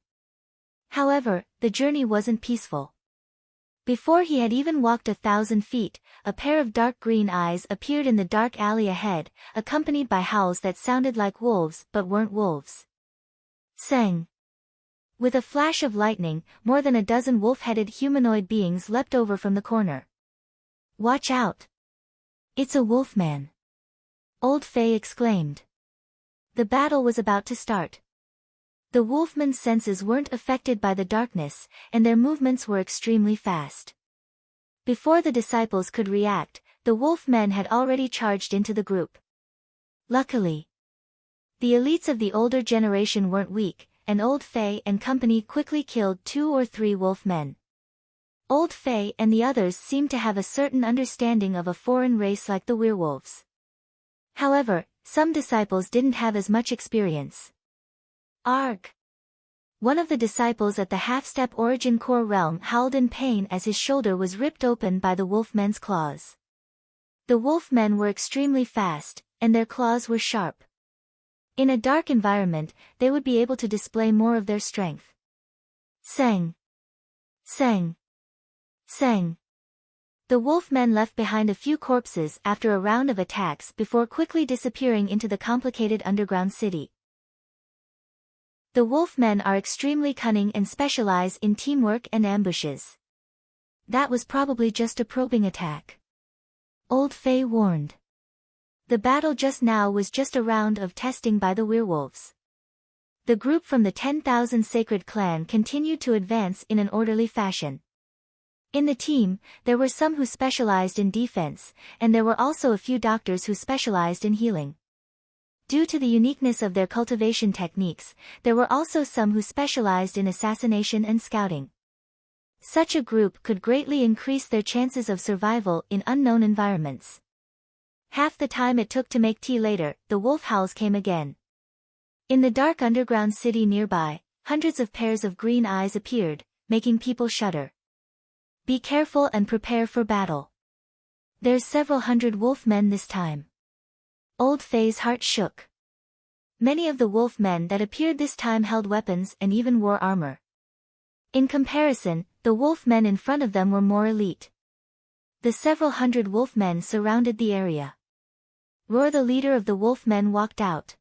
However, the journey wasn't peaceful. Before he had even walked 1,000 feet, a pair of dark green eyes appeared in the dark alley ahead, accompanied by howls that sounded like wolves but weren't wolves. Sang. With a flash of lightning, more than a dozen wolf-headed humanoid beings leapt over from the corner. "Watch out! It's a wolfman!" Old Fei exclaimed. The battle was about to start. The wolfman's senses weren't affected by the darkness, and their movements were extremely fast. Before the disciples could react, the wolfmen had already charged into the group. Luckily, the elites of the older generation weren't weak, and Old Fei and company quickly killed 2 or 3 wolfmen. Old Fei and the others seemed to have a certain understanding of a foreign race like the werewolves. However, some disciples didn't have as much experience. Arg! One of the disciples at the half-step origin core realm howled in pain as his shoulder was ripped open by the wolfmen's claws. The wolfmen were extremely fast, and their claws were sharp. In a dark environment, they would be able to display more of their strength. Sang! Sang! Sang! The wolfmen left behind a few corpses after a round of attacks before quickly disappearing into the complicated underground city. The wolfmen are extremely cunning and specialize in teamwork and ambushes. That was probably just a probing attack. Old Fei warned. The battle just now was just a round of testing by the werewolves. The group from the 10,000 Sacred Clan continued to advance in an orderly fashion. In the team, there were some who specialized in defense, and there were also a few doctors who specialized in healing. Due to the uniqueness of their cultivation techniques, there were also some who specialized in assassination and scouting. Such a group could greatly increase their chances of survival in unknown environments. Half the time it took to make tea later, the wolf howls came again. In the dark underground city nearby, hundreds of pairs of green eyes appeared, making people shudder. Be careful and prepare for battle. There's several hundred wolfmen this time. Old Fei's heart shook. Many of the wolfmen that appeared this time held weapons and even wore armor. In comparison, the wolfmen in front of them were more elite. The several hundred wolfmen surrounded the area. Roar, the leader of the wolfmen, walked out.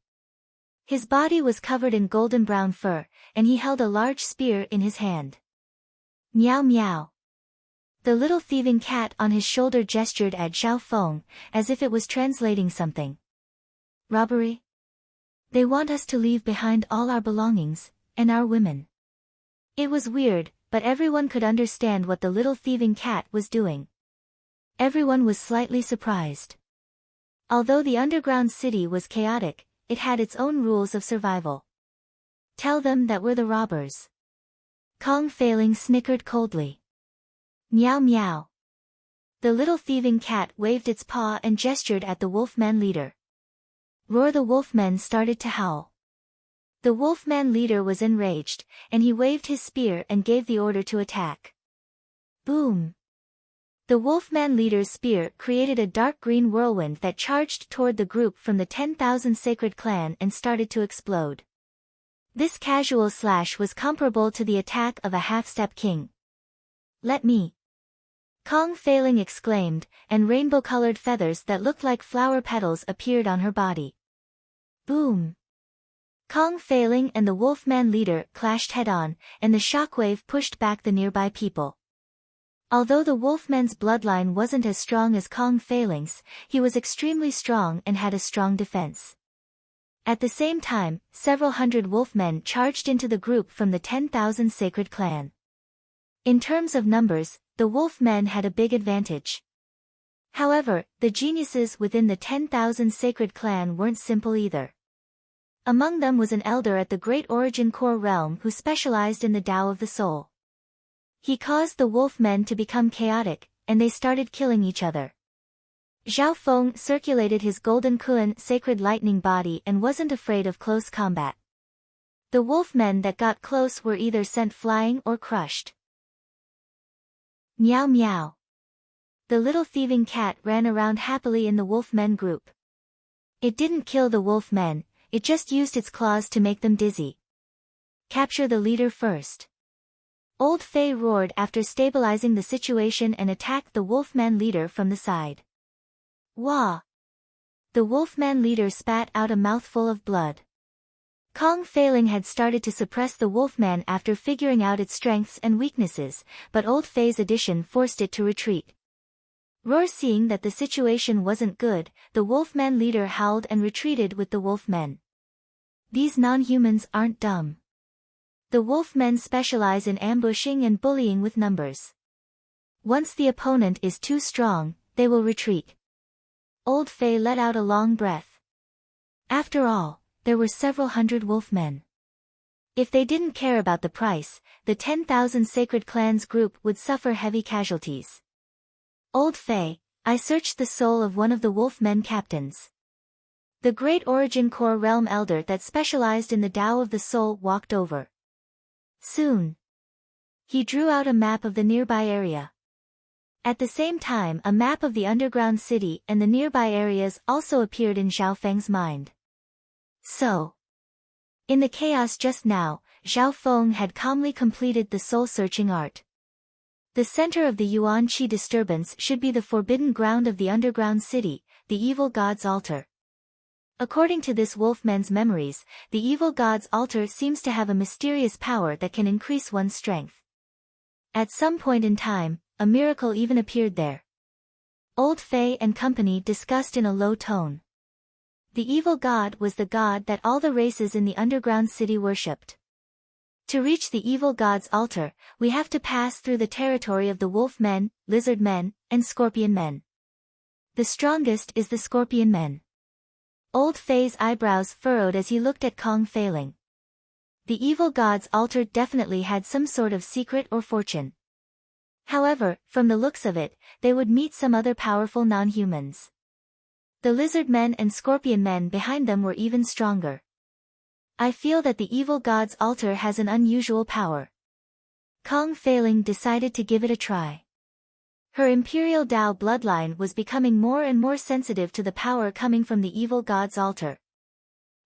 His body was covered in golden brown fur, and he held a large spear in his hand. Meow meow. The little thieving cat on his shoulder gestured at Xiao Feng, as if it was translating something. Robbery? They want us to leave behind all our belongings, and our women. It was weird, but everyone could understand what the little thieving cat was doing. Everyone was slightly surprised. Although the underground city was chaotic, it had its own rules of survival. Tell them that we're the robbers. Kong Failing snickered coldly. Meow meow. The little thieving cat waved its paw and gestured at the wolfman leader. Roar, the wolfmen started to howl. The wolfman leader was enraged, and he waved his spear and gave the order to attack. Boom! The wolfman leader's spear created a dark green whirlwind that charged toward the group from the 10,000 Sacred Clan and started to explode. This casual slash was comparable to the attack of a half-step king. Let me! Kong Failing exclaimed, and rainbow-colored feathers that looked like flower petals appeared on her body. Boom! Kong Failing and the wolfman leader clashed head-on, and the shockwave pushed back the nearby people. Although the wolfman's bloodline wasn't as strong as Kong Failing's, he was extremely strong and had a strong defense. At the same time, several hundred wolfmen charged into the group from the 10,000 Sacred Clan. In terms of numbers, the wolfmen had a big advantage. However, the geniuses within the 10,000 Sacred Clan weren't simple either. Among them was an elder at the Great Origin Core realm who specialized in the Tao of the Soul. He caused the wolfmen to become chaotic, and they started killing each other. Xiao Feng circulated his golden Kuan sacred lightning body and wasn't afraid of close combat. The wolfmen that got close were either sent flying or crushed. Meow meow. The little thieving cat ran around happily in the wolfmen group. It didn't kill the wolfmen, it just used its claws to make them dizzy. Capture the leader first. Old Fei roared after stabilizing the situation and attacked the Wolfman leader from the side. Wah! The Wolfman leader spat out a mouthful of blood. Kong Feiling had started to suppress the Wolfman after figuring out its strengths and weaknesses, but Old Fei's addition forced it to retreat. Roar seeing that the situation wasn't good, the Wolfman leader howled and retreated with the Wolfmen. These non-humans aren't dumb. The Wolfmen specialize in ambushing and bullying with numbers. Once the opponent is too strong, they will retreat. Old Fei let out a long breath. After all, there were several hundred Wolfmen. If they didn't care about the price, the 10,000 Sacred Clans group would suffer heavy casualties. Old Fei, I searched the soul of one of the Wolfmen captains. The Great Origin Core Realm Elder that specialized in the Tao of the Soul walked over. Soon, he drew out a map of the nearby area. At the same time, a map of the underground city and the nearby areas also appeared in Zhao Feng's mind. So, in the chaos just now, Zhao Feng had calmly completed the soul-searching art. The center of the Yuan Qi disturbance should be the forbidden ground of the underground city, the evil god's altar. According to this Wolfman's memories, the evil god's altar seems to have a mysterious power that can increase one's strength. At some point in time, a miracle even appeared there. Old Fei and company discussed in a low tone. The evil god was the god that all the races in the underground city worshipped. To reach the evil god's altar, we have to pass through the territory of the wolf men, lizard men, and scorpion men. The strongest is the scorpion men. Old Fei's eyebrows furrowed as he looked at Kong Feiling. The evil god's altar definitely had some sort of secret or fortune. However, from the looks of it, they would meet some other powerful non-humans. The lizard men and scorpion men behind them were even stronger. I feel that the evil god's altar has an unusual power. Kong Feiling decided to give it a try. Her Imperial Tao bloodline was becoming more and more sensitive to the power coming from the evil god's altar.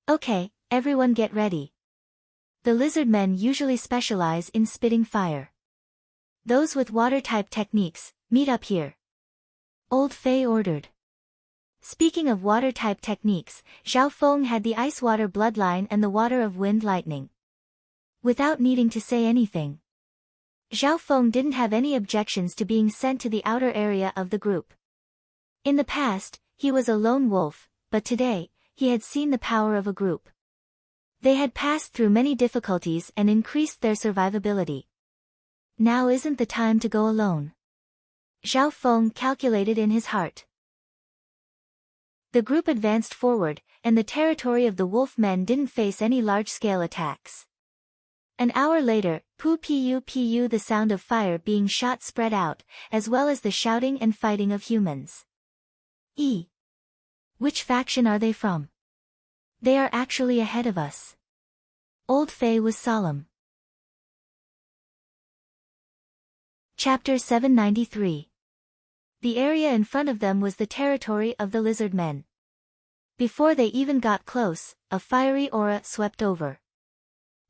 Okay, everyone get ready. The lizard men usually specialize in spitting fire. Those with water-type techniques, meet up here. Old Fei ordered. Speaking of water-type techniques, Zhao Feng had the ice water bloodline and the water of wind lightning. Without needing to say anything, Zhao Feng didn't have any objections to being sent to the outer area of the group. In the past, he was a lone wolf, but today, he had seen the power of a group. They had passed through many difficulties and increased their survivability. Now isn't the time to go alone. Zhao Feng calculated in his heart. The group advanced forward, and the territory of the wolf men didn't face any large-scale attacks. An hour later, pu the sound of fire being shot spread out, as well as the shouting and fighting of humans. Which faction are they from? They are actually ahead of us. Old Fei was solemn. Chapter 793. The area in front of them was the territory of the lizard men. Before they even got close, a fiery aura swept over.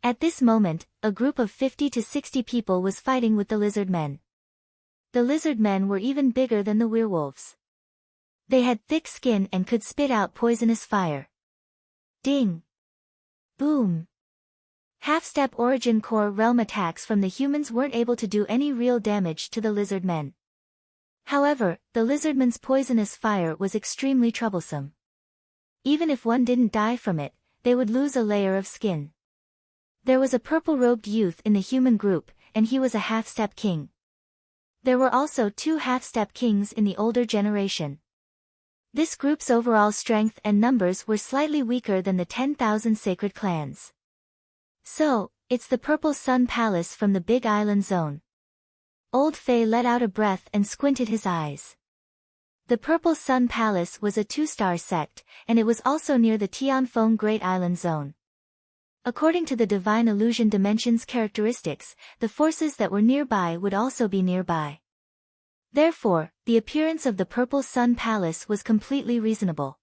At this moment, a group of 50 to 60 people was fighting with the lizard men. The lizard men were even bigger than the werewolves. They had thick skin and could spit out poisonous fire. Ding! Boom! Half-step origin core realm attacks from the humans weren't able to do any real damage to the lizard men. However, the lizardmen's poisonous fire was extremely troublesome. Even if one didn't die from it, they would lose a layer of skin. There was a purple-robed youth in the human group, and he was a half-step king. There were also 2 half-step kings in the older generation. This group's overall strength and numbers were slightly weaker than the 10,000 sacred clans. So, it's the Purple Sun Palace from the Big Island Zone. Old Fei let out a breath and squinted his eyes. The Purple Sun Palace was a 2-star sect, and it was also near the Tianfeng Great Island Zone. According to the Divine Illusion Dimension's characteristics, the forces that were nearby would also be nearby. Therefore, the appearance of the Purple Sun Palace was completely reasonable.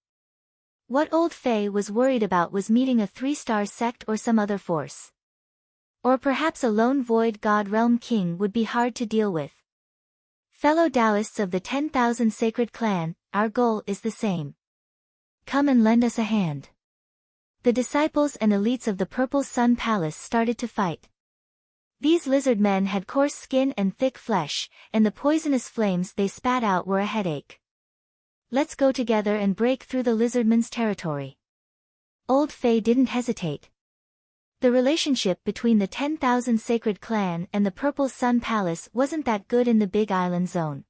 What Old Fei was worried about was meeting a 3-star sect or some other force. Or perhaps a lone void god realm king would be hard to deal with. Fellow Taoists of the 10,000 Sacred Clan, our goal is the same. Come and lend us a hand. The disciples and elites of the Purple Sun Palace started to fight. These lizard men had coarse skin and thick flesh, and the poisonous flames they spat out were a headache. Let's go together and break through the lizardmen's territory. Old Faye didn't hesitate. The relationship between the 10,000 Sacred Clan and the Purple Sun Palace wasn't that good in the Big Island Zone.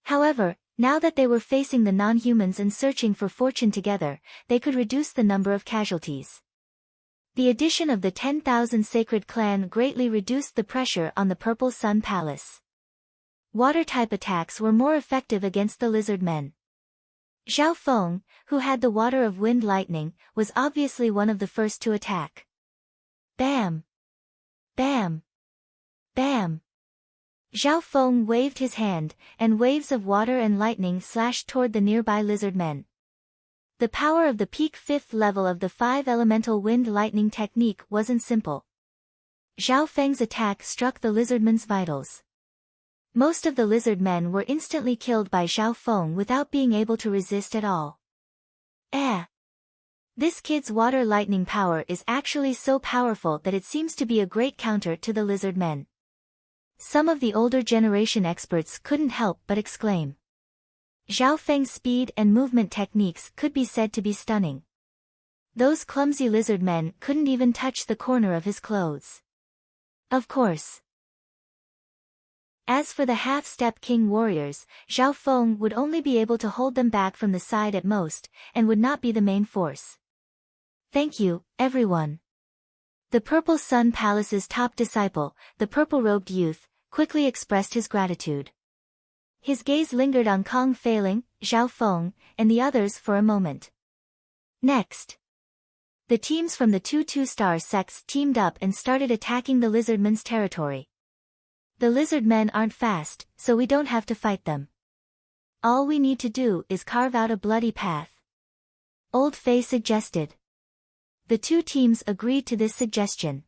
However, now that they were facing the non-humans and searching for fortune together, they could reduce the number of casualties. The addition of the 10,000 Sacred Clan greatly reduced the pressure on the Purple Sun Palace. Water-type attacks were more effective against the lizard men. Zhao Feng, who had the Water of Wind Lightning, was obviously one of the first to attack. Bam! Bam! Bam! Zhao Feng waved his hand, and waves of water and lightning slashed toward the nearby lizard men. The power of the peak 5th level of the 5 elemental wind lightning technique wasn't simple. Zhao Feng's attack struck the lizardmen's vitals. Most of the lizard men were instantly killed by Zhao Feng without being able to resist at all. This kid's water lightning power is actually so powerful that it seems to be a great counter to the lizard men. Some of the older generation experts couldn't help but exclaim. Zhao Feng's speed and movement techniques could be said to be stunning. Those clumsy lizard men couldn't even touch the corner of his clothes. Of course. As for the half-step king warriors, Zhao Feng would only be able to hold them back from the side at most, and would not be the main force. Thank you, everyone. The Purple Sun Palace's top disciple, the purple-robed youth, quickly expressed his gratitude. His gaze lingered on Kong Feiling, Zhao Feng, and the others for a moment. Next, the teams from the two two-star sects teamed up and started attacking the lizardmen's territory. The lizard men aren't fast, so we don't have to fight them. All we need to do is carve out a bloody path. Old Faye suggested. The two teams agreed to this suggestion.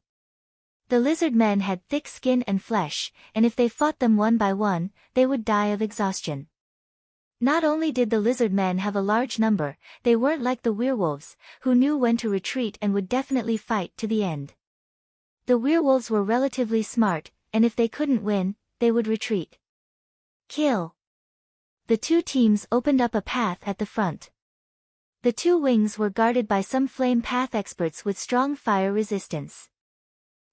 The lizard men had thick skin and flesh, and if they fought them one by one, they would die of exhaustion. Not only did the lizard men have a large number, they weren't like the werewolves, who knew when to retreat and would definitely fight to the end. The werewolves were relatively smart, and if they couldn't win, they would retreat. Kill. The two teams opened up a path at the front. The two wings were guarded by some flame path experts with strong fire resistance.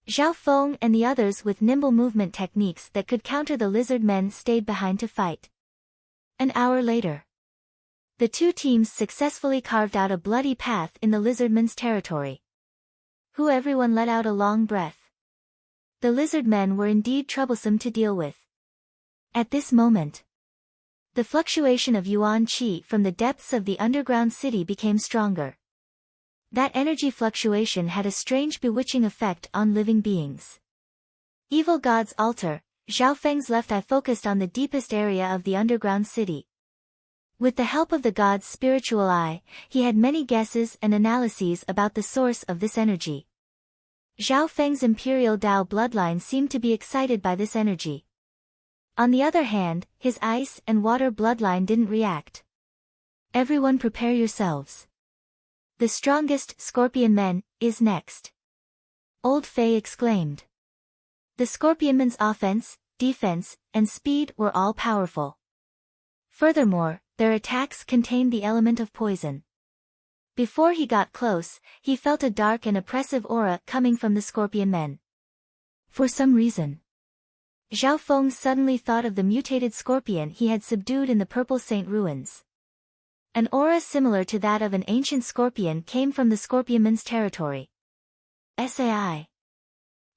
Zhao Feng and the others with nimble movement techniques that could counter the lizard men stayed behind to fight. An hour later, the two teams successfully carved out a bloody path in the lizardmen's territory. Everyone let out a long breath. The lizard men were indeed troublesome to deal with. At this moment, the fluctuation of Yuan Qi from the depths of the underground city became stronger. That energy fluctuation had a strange bewitching effect on living beings. Evil God's altar, Zhao Feng's left eye focused on the deepest area of the underground city. With the help of the god's spiritual eye, he had many guesses and analyses about the source of this energy. Zhao Feng's Imperial Dao bloodline seemed to be excited by this energy. On the other hand, his ice and water bloodline didn't react. Everyone prepare yourselves. The strongest Scorpion Men is next. Old Faye exclaimed. The Scorpion Men's offense, defense, and speed were all powerful. Furthermore, their attacks contained the element of poison. Before he got close, he felt a dark and oppressive aura coming from the Scorpion Men. For some reason, Zhao Feng suddenly thought of the mutated scorpion he had subdued in the Purple Saint ruins. An aura similar to that of an ancient scorpion came from the Scorpionman's territory. Sai.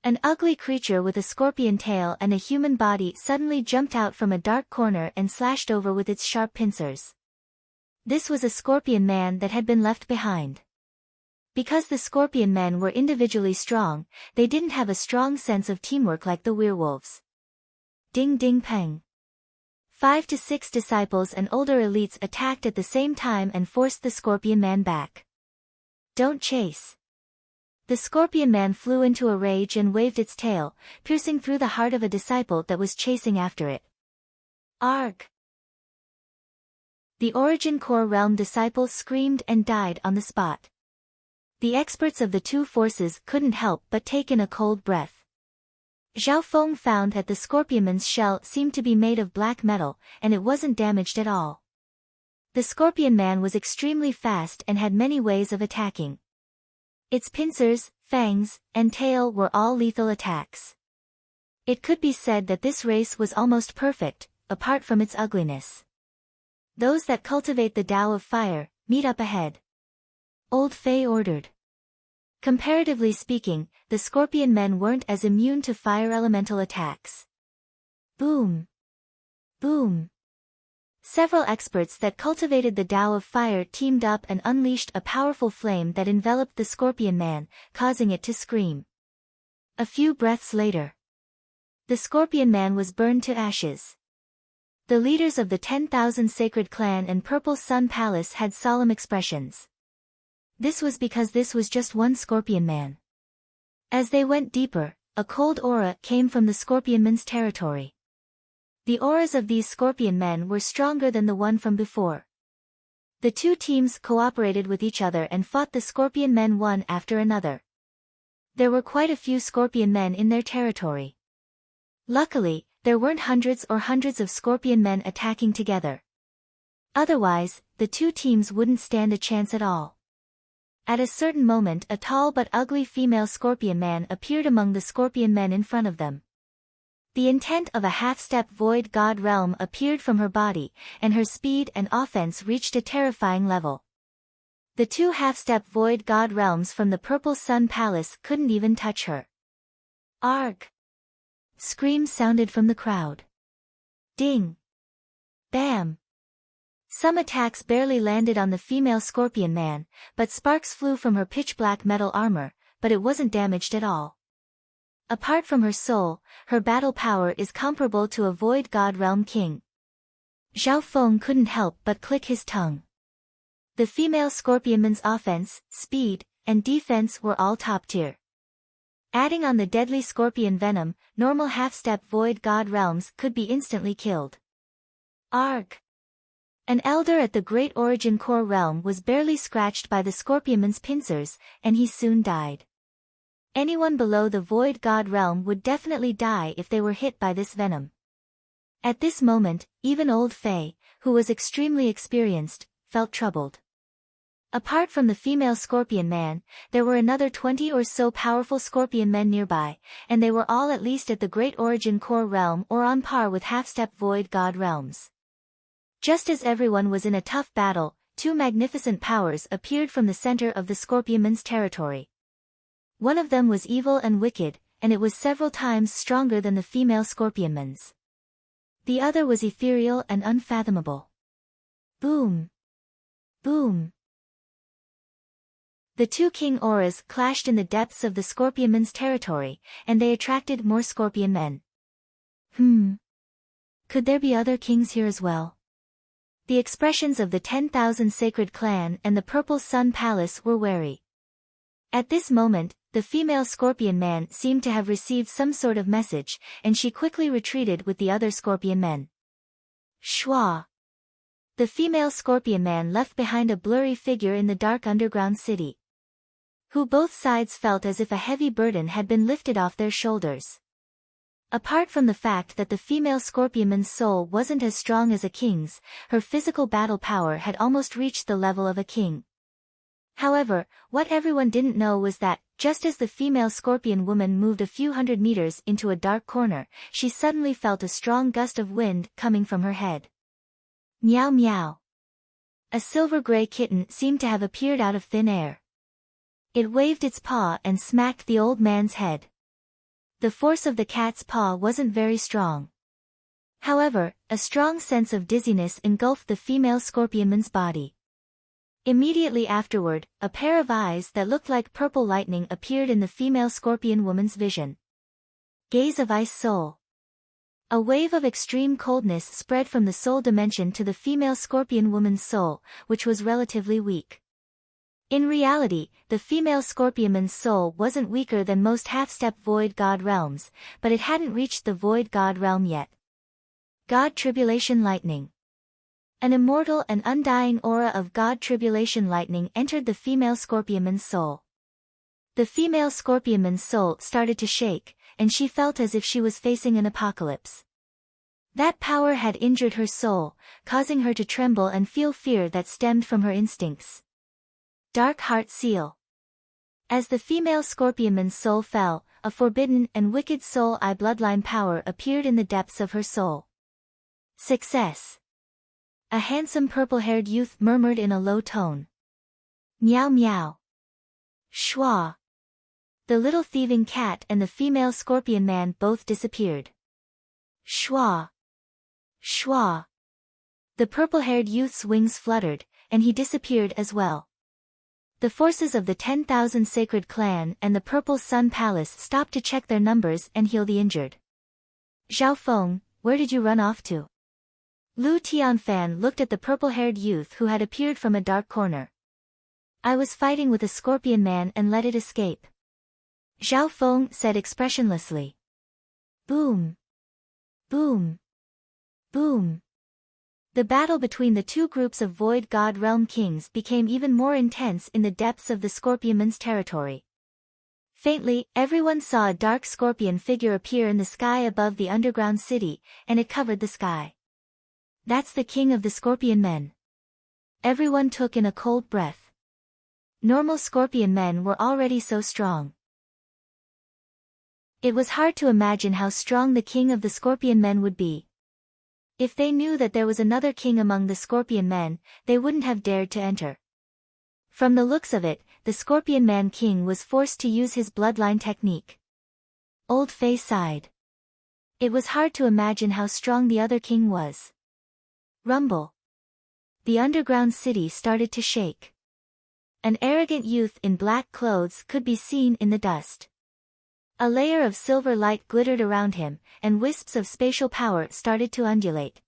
An ugly creature with a scorpion tail and a human body suddenly jumped out from a dark corner and slashed over with its sharp pincers. This was a Scorpion Man that had been left behind. Because the Scorpion Men were individually strong, they didn't have a strong sense of teamwork like the werewolves. Ding ding peng. 5 to 6 disciples and older elites attacked at the same time and forced the Scorpion Man back. Don't chase. The scorpion man flew into a rage and waved its tail, piercing through the heart of a disciple that was chasing after it. Arg! The Origin Core Realm disciple screamed and died on the spot. The experts of the two forces couldn't help but take in a cold breath. Zhao Feng found that the scorpionman's shell seemed to be made of black metal, and it wasn't damaged at all. The scorpion man was extremely fast and had many ways of attacking. Its pincers, fangs, and tail were all lethal attacks. It could be said that this race was almost perfect, apart from its ugliness. Those that cultivate the Tao of Fire, meet up ahead. Old Fei ordered. Comparatively speaking, the scorpion men weren't as immune to fire elemental attacks. Boom! Boom! Several experts that cultivated the Tao of Fire teamed up and unleashed a powerful flame that enveloped the scorpion man, causing it to scream. A few breaths later, the scorpion man was burned to ashes. The leaders of the 10,000 Sacred Clan and Purple Sun Palace had solemn expressions. This was because this was just one scorpion man. As they went deeper, a cold aura came from the scorpionman's territory. The auras of these scorpion men were stronger than the one from before. The two teams cooperated with each other and fought the scorpion men one after another. There were quite a few scorpion men in their territory. Luckily, there weren't hundreds of scorpion men attacking together. Otherwise, the two teams wouldn't stand a chance at all. At a certain moment, a tall but ugly female scorpion man appeared among the scorpion men in front of them. The intent of a half-step void god realm appeared from her body, and her speed and offense reached a terrifying level. The two half-step void god realms from the Purple Sun Palace couldn't even touch her. Arg! Screams sounded from the crowd. Ding! Bam! Some attacks barely landed on the female scorpion man, but sparks flew from her pitch-black metal armor, but it wasn't damaged at all. Apart from her soul, her battle power is comparable to a void god realm king. Zhao Feng couldn't help but click his tongue. The female scorpionman's offense, speed, and defense were all top tier. Adding on the deadly scorpion venom, normal half-step void god realms could be instantly killed. Arg! An elder at the Great Origin Core realm was barely scratched by the scorpionman's pincers, and he soon died. Anyone below the void god realm would definitely die if they were hit by this venom. At this moment, even old Fei, who was extremely experienced, felt troubled. Apart from the female scorpion man, there were another 20 or so powerful scorpion men nearby, and they were all at least at the Great Origin Core realm or on par with half-step void god realms. Just as everyone was in a tough battle, two magnificent powers appeared from the center of the scorpionman's territory. One of them was evil and wicked, and it was several times stronger than the female scorpionman's. The other was ethereal and unfathomable. Boom! Boom! The two king auras clashed in the depths of the scorpionman's territory, and they attracted more scorpion men. Could there be other kings here as well? The expressions of the 10,000 Sacred Clan and the Purple Sun Palace were wary. At this moment, the female scorpion man seemed to have received some sort of message, and she quickly retreated with the other scorpion men. Schwa! The female scorpion man left behind a blurry figure in the dark underground city, who both sides felt as if a heavy burden had been lifted off their shoulders. Apart from the fact that the female scorpionman's soul wasn't as strong as a king's, her physical battle power had almost reached the level of a king. However, what everyone didn't know was that, just as the female scorpion woman moved a few hundred meters into a dark corner, she suddenly felt a strong gust of wind coming from her head. Meow meow. A silver-gray kitten seemed to have appeared out of thin air. It waved its paw and smacked the old man's head. The force of the cat's paw wasn't very strong. However, a strong sense of dizziness engulfed the female scorpionman's body. Immediately afterward, a pair of eyes that looked like purple lightning appeared in the female scorpion woman's vision. Gaze of Ice Soul. A wave of extreme coldness spread from the soul dimension to the female scorpion woman's soul, which was relatively weak. In reality, the female scorpionman's soul wasn't weaker than most half-step void god realms, but it hadn't reached the void god realm yet. God Tribulation Lightning. An immortal and undying aura of God Tribulation Lightning entered the female scorpionman's soul. The female scorpionman's soul started to shake, and she felt as if she was facing an apocalypse. That power had injured her soul, causing her to tremble and feel fear that stemmed from her instincts. Dark Heart Seal. As the female scorpionman's soul fell, a forbidden and wicked soul eye bloodline power appeared in the depths of her soul. Success. A handsome purple-haired youth murmured in a low tone. Meow meow. Schwa. The little thieving cat and the female scorpion man both disappeared. Schwa. Schwa. The purple-haired youth's wings fluttered, and he disappeared as well. The forces of the 10,000 Sacred Clan and the Purple Sun Palace stopped to check their numbers and heal the injured. Zhao Feng, where did you run off to? Lu Tianfan looked at the purple-haired youth who had appeared from a dark corner. I was fighting with a scorpion man and let it escape. Zhao Feng said expressionlessly. Boom. Boom. Boom. The battle between the two groups of Void God Realm Kings became even more intense in the depths of the Scorpionman's territory. Faintly, everyone saw a dark scorpion figure appear in the sky above the underground city, and it covered the sky. That's the king of the scorpion men. Everyone took in a cold breath. Normal scorpion men were already so strong. It was hard to imagine how strong the king of the scorpion men would be. If they knew that there was another king among the scorpion men, they wouldn't have dared to enter. From the looks of it, the scorpion man king was forced to use his bloodline technique. Old Fei sighed. It was hard to imagine how strong the other king was. Rumble. The underground city started to shake. An arrogant youth in black clothes could be seen in the dust. A layer of silver light glittered around him, and wisps of spatial power started to undulate.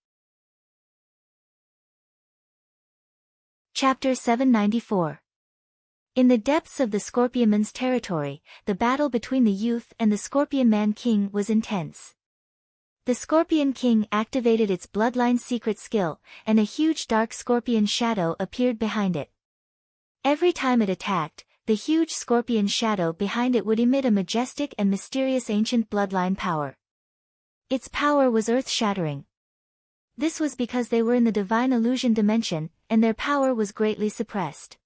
Chapter 794. In the depths of the Scorpionman's territory, the battle between the youth and the Scorpion Man King was intense. The Scorpion King activated its bloodline secret skill, and a huge dark scorpion shadow appeared behind it. Every time it attacked, the huge scorpion shadow behind it would emit a majestic and mysterious ancient bloodline power. Its power was earth-shattering. This was because they were in the divine illusion dimension, and their power was greatly suppressed.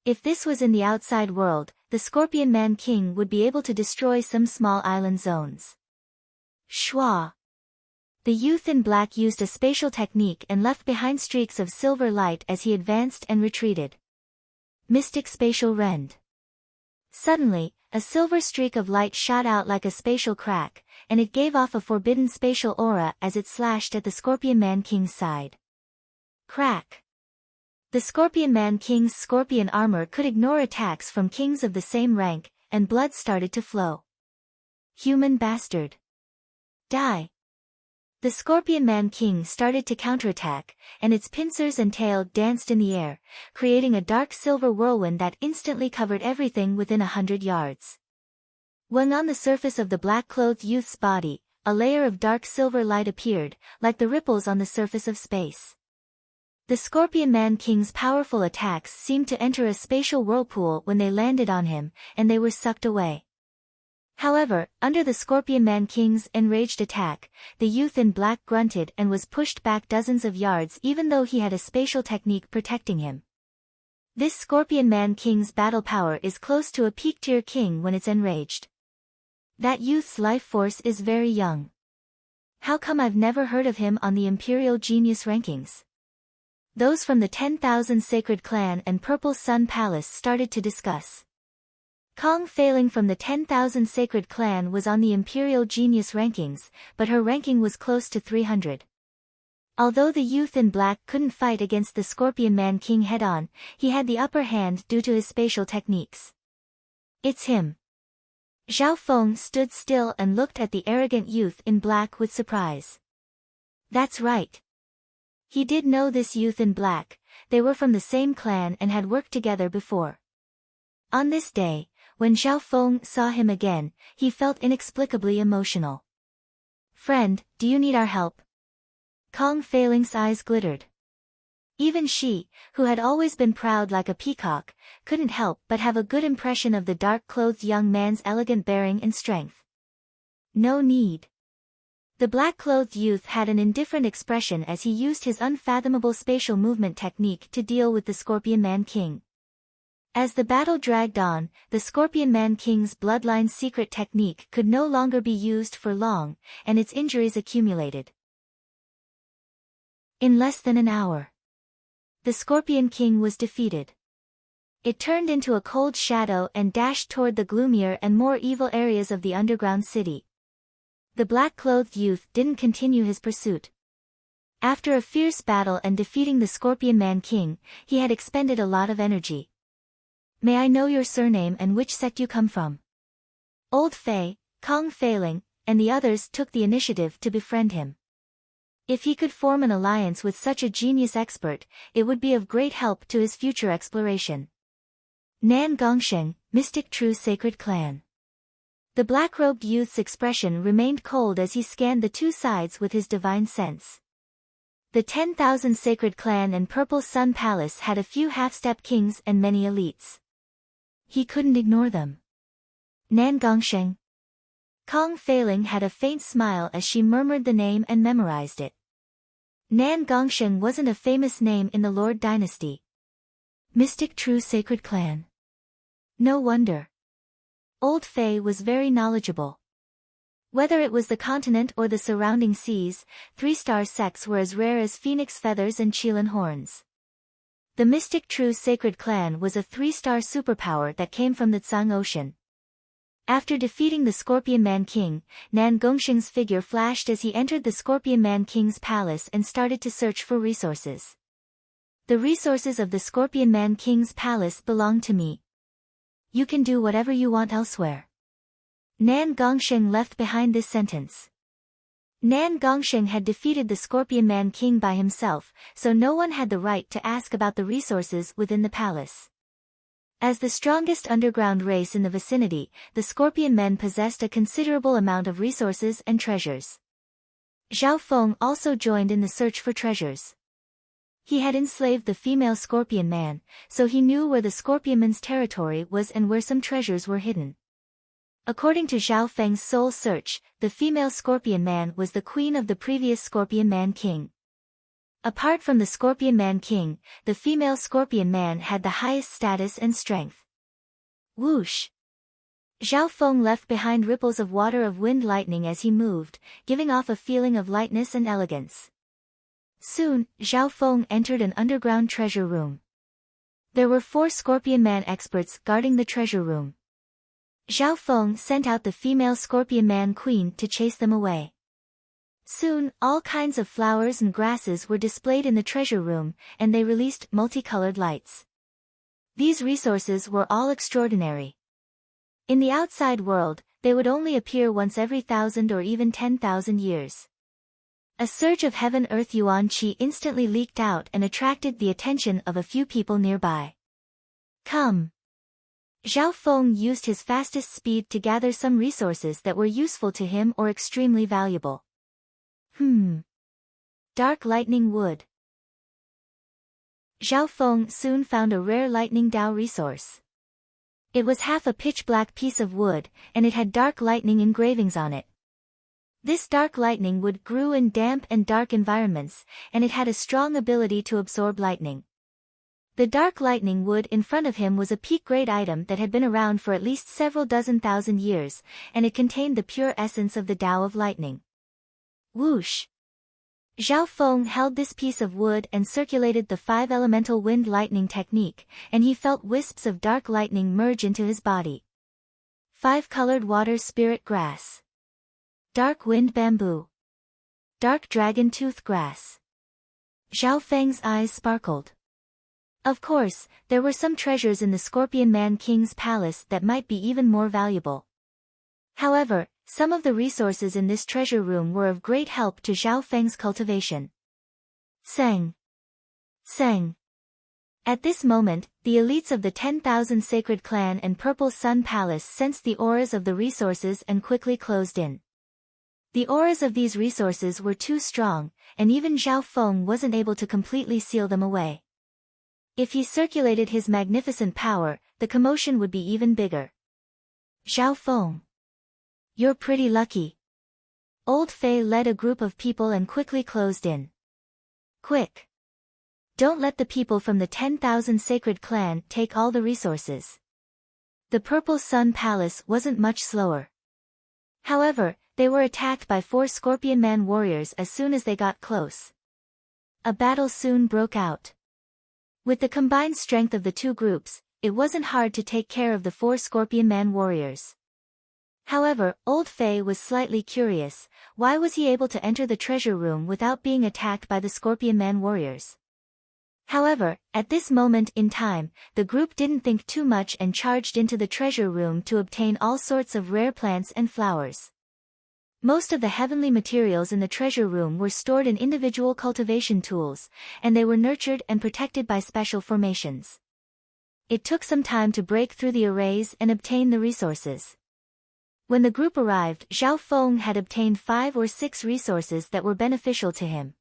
If this was in the outside world, the Scorpion Man King would be able to destroy some small island zones. Schwa. The youth in black used a spatial technique and left behind streaks of silver light as he advanced and retreated. Mystic Spatial Rend. Suddenly, a silver streak of light shot out like a spatial crack, and it gave off a forbidden spatial aura as it slashed at the Scorpion Man King's side. Crack. The Scorpion Man King's scorpion armor could ignore attacks from kings of the same rank, and blood started to flow. Human bastard. Die. The Scorpion Man King started to counterattack, and its pincers and tail danced in the air, creating a dark silver whirlwind that instantly covered everything within 100 yards. When on the surface of the black-clothed youth's body, a layer of dark silver light appeared, like the ripples on the surface of space. The Scorpion Man King's powerful attacks seemed to enter a spatial whirlpool when they landed on him, and they were sucked away. However, under the Scorpion Man King's enraged attack, the youth in black grunted and was pushed back dozens of yards even though he had a spatial technique protecting him. This Scorpion Man King's battle power is close to a peak-tier king when it's enraged. That youth's life force is very young. How come I've never heard of him on the Imperial Genius rankings? Those from the 10,000 Sacred Clan and Purple Sun Palace started to discuss. Kong Failing from the 10,000 Sacred Clan was on the Imperial Genius rankings, but her ranking was close to 300. Although the youth in black couldn't fight against the Scorpion Man King head-on, he had the upper hand due to his spatial techniques. It's him. Zhao Feng stood still and looked at the arrogant youth in black with surprise. That's right. He did know this youth in black, they were from the same clan and had worked together before. On this day, when Zhao Feng saw him again, he felt inexplicably emotional. "Friend, do you need our help?" Kong Feiling's eyes glittered. Even she, who had always been proud like a peacock, couldn't help but have a good impression of the dark-clothed young man's elegant bearing and strength. "No need." The black-clothed youth had an indifferent expression as he used his unfathomable spatial movement technique to deal with the Scorpion Man King. As the battle dragged on, the Scorpion Man King's bloodline's secret technique could no longer be used for long, and its injuries accumulated. In less than an hour, the Scorpion King was defeated. It turned into a cold shadow and dashed toward the gloomier and more evil areas of the underground city. The black-clothed youth didn't continue his pursuit. After a fierce battle and defeating the Scorpion Man King, he had expended a lot of energy. "May I know your surname and which sect you come from?" Old Fei, Kong Feiling, and the others took the initiative to befriend him. If he could form an alliance with such a genius expert, it would be of great help to his future exploration. Nan Gongsheng, Mystic True Sacred Clan. The black-robed youth's expression remained cold as he scanned the two sides with his divine sense. The 10,000 Sacred Clan and Purple Sun Palace had a few half-step kings and many elites. He couldn't ignore them. Nan Gongsheng. Kong Feiling had a faint smile as she murmured the name and memorized it. Nan Gongsheng wasn't a famous name in the Lord Dynasty. Mystic True Sacred Clan. No wonder. Old Fei was very knowledgeable. Whether it was the continent or the surrounding seas, three-star sects were as rare as phoenix feathers and qilin horns. The Mystic True Sacred Clan was a three-star superpower that came from the Tsang Ocean. After defeating the Scorpion Man King, Nan Gongsheng's figure flashed as he entered the Scorpion Man King's palace and started to search for resources. "The resources of the Scorpion Man King's palace belong to me. You can do whatever you want elsewhere." Nan Gongsheng left behind this sentence. Nan Gongsheng had defeated the Scorpion Man King by himself, so no one had the right to ask about the resources within the palace. As the strongest underground race in the vicinity, the Scorpion Men possessed a considerable amount of resources and treasures. Zhao Feng also joined in the search for treasures. He had enslaved the female Scorpion Man, so he knew where the Scorpion Man's territory was and where some treasures were hidden. According to Zhao Feng's soul search, the female Scorpion Man was the queen of the previous Scorpion Man King. Apart from the Scorpion Man King, the female Scorpion Man had the highest status and strength. Whoosh! Zhao Feng left behind ripples of water of wind lightning as he moved, giving off a feeling of lightness and elegance. Soon, Zhao Feng entered an underground treasure room. There were 4 Scorpion Man experts guarding the treasure room. Zhao Feng sent out the female Scorpion Man Queen to chase them away. Soon, all kinds of flowers and grasses were displayed in the treasure room, and they released multicolored lights. These resources were all extraordinary. In the outside world, they would only appear once every 1,000 or even 10,000 years. A surge of heaven-earth yuan qi instantly leaked out and attracted the attention of a few people nearby. "Come." Zhao Feng used his fastest speed to gather some resources that were useful to him or extremely valuable. Dark lightning wood. Zhao Feng soon found a rare lightning Dao resource. It was half a pitch-black piece of wood, and it had dark lightning engravings on it. This dark lightning wood grew in damp and dark environments, and it had a strong ability to absorb lightning. The dark lightning wood in front of him was a peak-grade item that had been around for at least several dozen thousand years, and it contained the pure essence of the Tao of lightning. Whoosh! Zhao Feng held this piece of wood and circulated the 5-elemental wind lightning technique, and he felt wisps of dark lightning merge into his body. 5-colored water spirit grass. Dark wind bamboo. Dark dragon tooth grass. Zhao Feng's eyes sparkled. Of course, there were some treasures in the Scorpion Man King's palace that might be even more valuable. However, some of the resources in this treasure room were of great help to Zhao Feng's cultivation. Seng. Seng. At this moment, the elites of the 10,000 Sacred Clan and Purple Sun Palace sensed the auras of the resources and quickly closed in. The auras of these resources were too strong, and even Zhao Feng wasn't able to completely seal them away. If he circulated his magnificent power, the commotion would be even bigger. Zhao Feng. You're pretty lucky. Old Fei led a group of people and quickly closed in. Quick! Don't let the people from the 10,000 Sacred Clan take all the resources. The Purple Sun Palace wasn't much slower. However, they were attacked by 4 Scorpion Man warriors as soon as they got close. A battle soon broke out. With the combined strength of the two groups, it wasn't hard to take care of the 4 Scorpion Man warriors. However, Old Fei was slightly curious. Why was he able to enter the treasure room without being attacked by the Scorpion Man warriors? However, at this moment in time, the group didn't think too much and charged into the treasure room to obtain all sorts of rare plants and flowers. Most of the heavenly materials in the treasure room were stored in individual cultivation tools, and they were nurtured and protected by special formations. It took some time to break through the arrays and obtain the resources. When the group arrived, Zhao Feng had obtained 5 or 6 resources that were beneficial to him.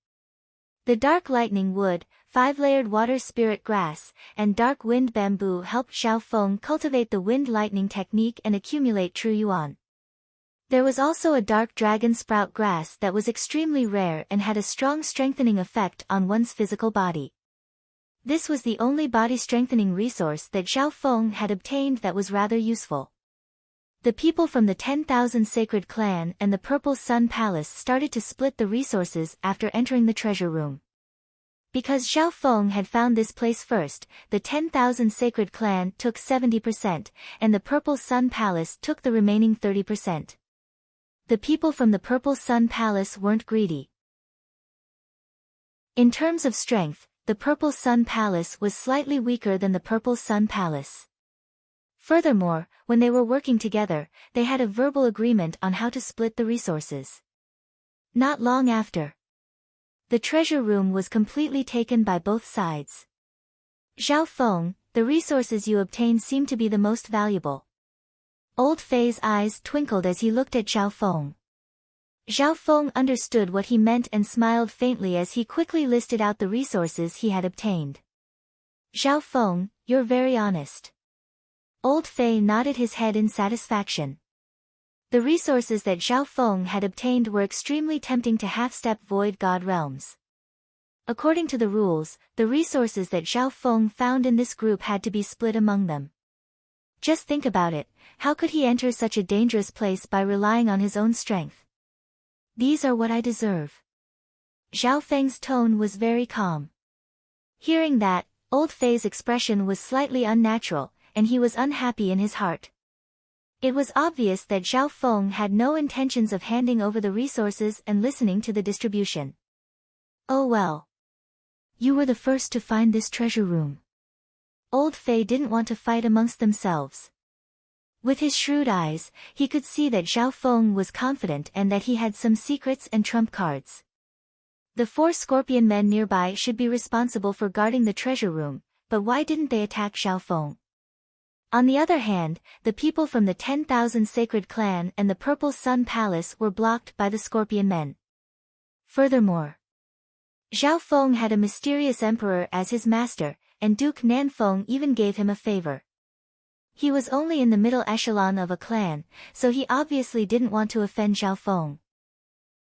The dark lightning wood, 5-layered water spirit grass, and dark wind bamboo helped Zhao Feng cultivate the wind lightning technique and accumulate true yuan. There was also a dark dragon sprout grass that was extremely rare and had a strong strengthening effect on one's physical body. This was the only body strengthening resource that Zhao Feng had obtained that was rather useful. The people from the 10,000 Sacred Clan and the Purple Sun Palace started to split the resources after entering the treasure room. Because Zhao Feng had found this place first, the 10,000 Sacred Clan took 70%, and the Purple Sun Palace took the remaining 30%. The people from the Purple Sun Palace weren't greedy. In terms of strength, the Purple Sun Palace was slightly weaker than the Purple Sun Palace. Furthermore, when they were working together, they had a verbal agreement on how to split the resources. Not long after, the treasure room was completely taken by both sides. Zhao Feng, the resources you obtained seem to be the most valuable. Old Fei's eyes twinkled as he looked at Zhao Feng. Zhao Feng understood what he meant and smiled faintly as he quickly listed out the resources he had obtained. Zhao Feng, you're very honest. Old Fei nodded his head in satisfaction. The resources that Zhao Feng had obtained were extremely tempting to half-step void god realms. According to the rules, the resources that Zhao Feng found in this group had to be split among them. Just think about it, how could he enter such a dangerous place by relying on his own strength? These are what I deserve. Zhao Feng's tone was very calm. Hearing that, Old Fei's expression was slightly unnatural, and he was unhappy in his heart. It was obvious that Zhao Feng had no intentions of handing over the resources and listening to the distribution. Oh well. You were the first to find this treasure room. Old Fei didn't want to fight amongst themselves. With his shrewd eyes, he could see that Zhao Feng was confident and that he had some secrets and trump cards. The 4 Scorpion men nearby should be responsible for guarding the treasure room, but why didn't they attack Zhao Feng? On the other hand, the people from the 10,000 Sacred Clan and the Purple Sun Palace were blocked by the Scorpion men. Furthermore, Zhao Feng had a mysterious emperor as his master, and Duke Nanfeng even gave him a favor. He was only in the middle echelon of a clan, so he obviously didn't want to offend Zhao Feng.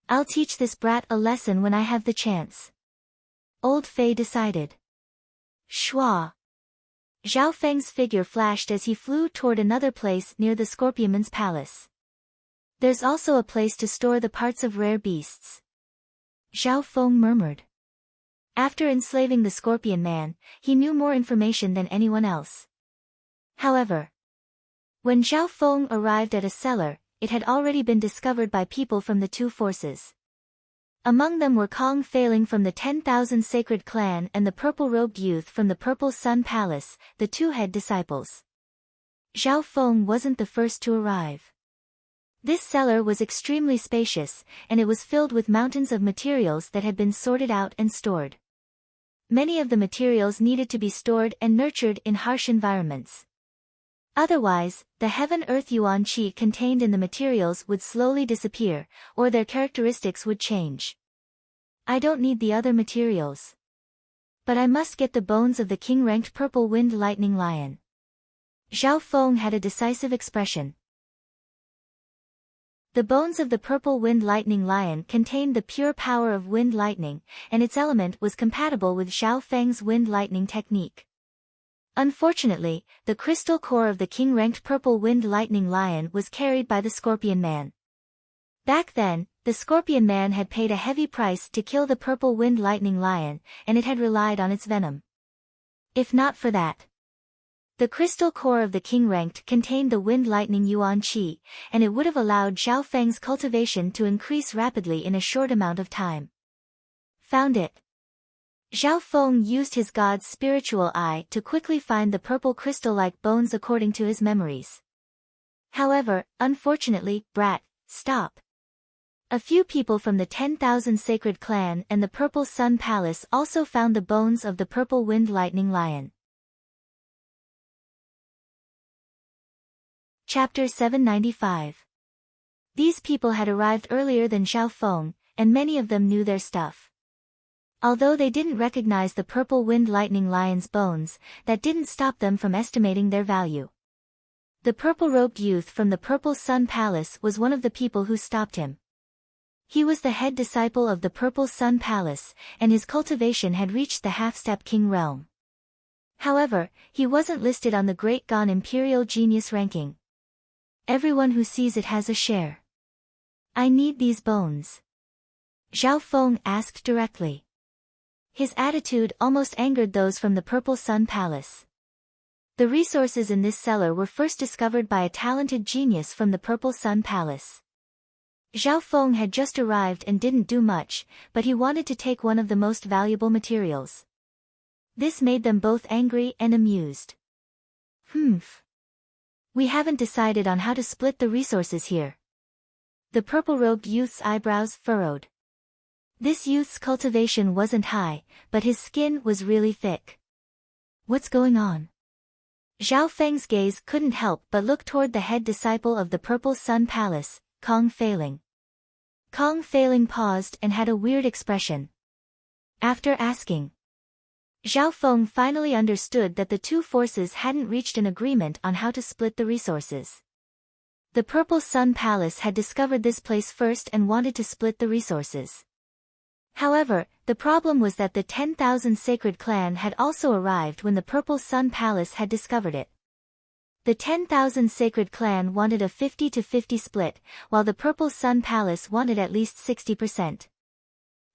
I'll teach this brat a lesson when I have the chance. Old Fei decided. Shua. Zhao Feng's figure flashed as he flew toward another place near the Scorpionman's palace. There's also a place to store the parts of rare beasts. Zhao Feng murmured. After enslaving the Scorpion Man, he knew more information than anyone else. However, when Zhao Feng arrived at a cellar, it had already been discovered by people from the 2 forces. Among them were Kong Failing from the 10,000 Sacred Clan and the purple-robed youth from the Purple Sun Palace, the 2 head disciples. Zhao Feng wasn't the first to arrive. This cellar was extremely spacious, and it was filled with mountains of materials that had been sorted out and stored. Many of the materials needed to be stored and nurtured in harsh environments. Otherwise, the heaven-earth yuan qi contained in the materials would slowly disappear, or their characteristics would change. I don't need the other materials. But I must get the bones of the king-ranked purple winged lightning lion. Zhao Feng had a decisive expression. The bones of the purple wind lightning lion contained the pure power of wind lightning, and its element was compatible with Zhao Feng's wind lightning technique. Unfortunately, the crystal core of the king-ranked purple wind lightning lion was carried by the Scorpion Man. Back then, the Scorpion Man had paid a heavy price to kill the purple wind lightning lion, and it had relied on its venom. If not for that, the crystal core of the king-ranked contained the wind lightning yuan qi, and it would have allowed Zhao Feng's cultivation to increase rapidly in a short amount of time. Found it. Zhao Feng used his god's spiritual eye to quickly find the purple crystal-like bones according to his memories. However, unfortunately, brat, stop. A few people from the 10,000 Sacred Clan and the Purple Sun Palace also found the bones of the purple wind lightning lion. Chapter 795. These people had arrived earlier than Zhao Feng, and many of them knew their stuff. Although they didn't recognize the purple wind lightning lion's bones, that didn't stop them from estimating their value. The purple-robed youth from the Purple Sun Palace was one of the people who stopped him. He was the head disciple of the Purple Sun Palace, and his cultivation had reached the half-step king realm. However, he wasn't listed on the Great Gan Imperial Genius ranking. Everyone who sees it has a share. I need these bones. Zhao Feng asked directly. His attitude almost angered those from the Purple Sun Palace. The resources in this cellar were first discovered by a talented genius from the Purple Sun Palace. Zhao Feng had just arrived and didn't do much, but he wanted to take one of the most valuable materials. This made them both angry and amused. We haven't decided on how to split the resources here. The purple-robed youth's eyebrows furrowed. This youth's cultivation wasn't high, but his skin was really thick. What's going on? Zhao Feng's gaze couldn't help but look toward the head disciple of the Purple Sun Palace, Kong Feiling. Kong Feiling paused and had a weird expression. After asking, Zhao Feng finally understood that the two forces hadn't reached an agreement on how to split the resources. The Purple Sun Palace had discovered this place first and wanted to split the resources. However, the problem was that the 10,000 Sacred Clan had also arrived when the Purple Sun Palace had discovered it. The 10,000 Sacred Clan wanted a 50-50 split, while the Purple Sun Palace wanted at least 60%.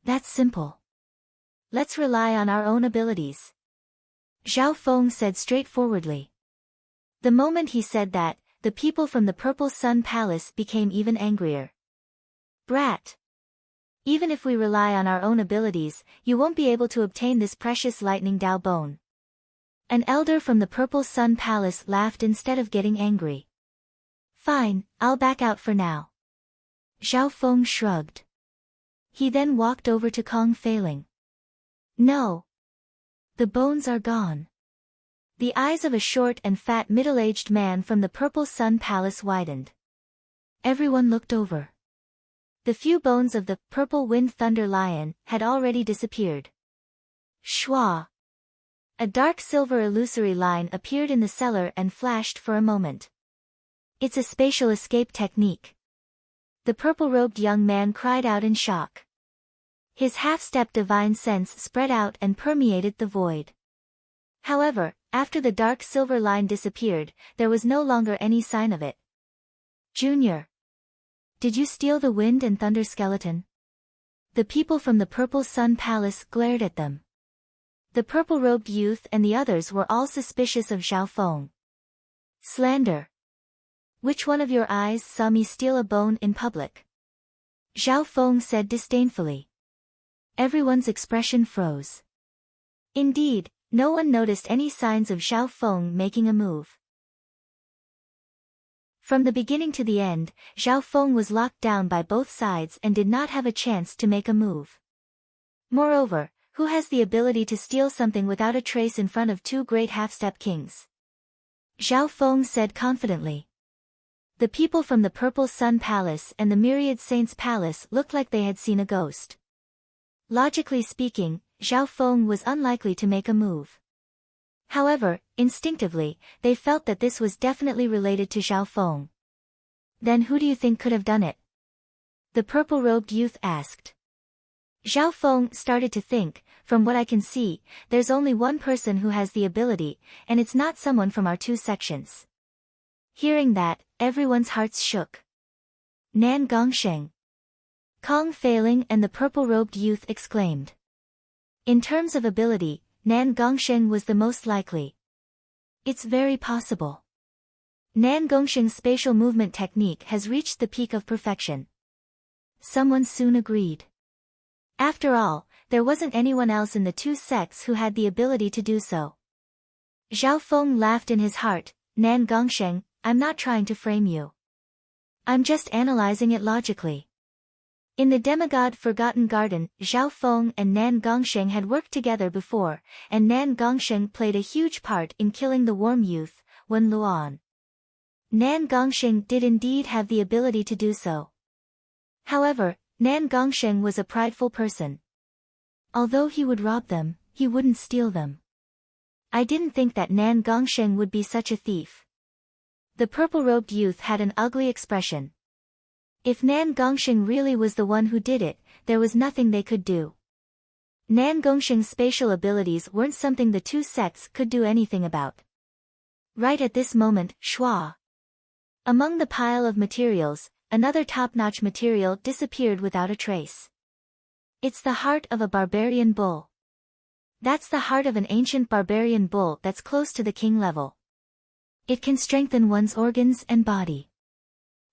That's simple. Let's rely on our own abilities. Zhao Feng said straightforwardly. The moment he said that, the people from the Purple Sun Palace became even angrier. Brat! Even if we rely on our own abilities, you won't be able to obtain this precious lightning Dao bone. An elder from the Purple Sun Palace laughed instead of getting angry. Fine, I'll back out for now. Zhao Feng shrugged. He then walked over to Kong Feiling. No. The bones are gone. The eyes of a short and fat middle-aged man from the Purple Sun Palace widened. Everyone looked over. The few bones of the Purple Wind Thunder Lion had already disappeared. Shwa! A dark silver illusory line appeared in the cellar and flashed for a moment. It's a spatial escape technique. The purple-robed young man cried out in shock. His half-step divine sense spread out and permeated the void. However, after the dark silver line disappeared, there was no longer any sign of it. Junior. Did you steal the wind and thunder skeleton? The people from the Purple Sun Palace glared at them. The purple-robed youth and the others were all suspicious of Zhao Feng. Slander. Which one of your eyes saw me steal a bone in public? Zhao Feng said disdainfully. Everyone's expression froze. Indeed, no one noticed any signs of Zhao Feng making a move. From the beginning to the end, Zhao Feng was locked down by both sides and did not have a chance to make a move. Moreover, Who has the ability to steal something without a trace in front of two great half-step kings? Zhao Feng said confidently. The people from the Purple Sun Palace and the Myriad Saints Palace looked like they had seen a ghost. Logically speaking, Zhao Feng was unlikely to make a move. However, instinctively, they felt that this was definitely related to Zhao Feng. Then who do you think could have done it? The purple-robed youth asked. Zhao Feng started to think, from what I can see, there's only one person who has the ability, and it's not someone from our two sections. Hearing that, everyone's hearts shook. Nan Gongsheng. Kong Feiling and the purple-robed youth exclaimed. In terms of ability, Nan Gongsheng was the most likely. It's very possible. Nan Gongsheng's spatial movement technique has reached the peak of perfection. Someone soon agreed. After all, there wasn't anyone else in the two sects who had the ability to do so. Zhao Feng laughed in his heart. Nan Gongsheng, I'm not trying to frame you. I'm just analyzing it logically. In the demigod Forgotten Garden, Zhao Feng and Nan Gongsheng had worked together before, and Nan Gongsheng played a huge part in killing the Worm Youth, Wen Luan. Nan Gongsheng did indeed have the ability to do so. However, Nan Gongsheng was a prideful person. Although he would rob them, he wouldn't steal them. I didn't think that Nan Gongsheng would be such a thief. The purple-robed youth had an ugly expression. If Nan Gongsheng really was the one who did it, there was nothing they could do. Nan Gongsheng's spatial abilities weren't something the two sects could do anything about. Right at this moment, Shua. Among the pile of materials, another top-notch material disappeared without a trace. It's the heart of a barbarian bull. That's the heart of an ancient barbarian bull that's close to the king level. It can strengthen one's organs and body.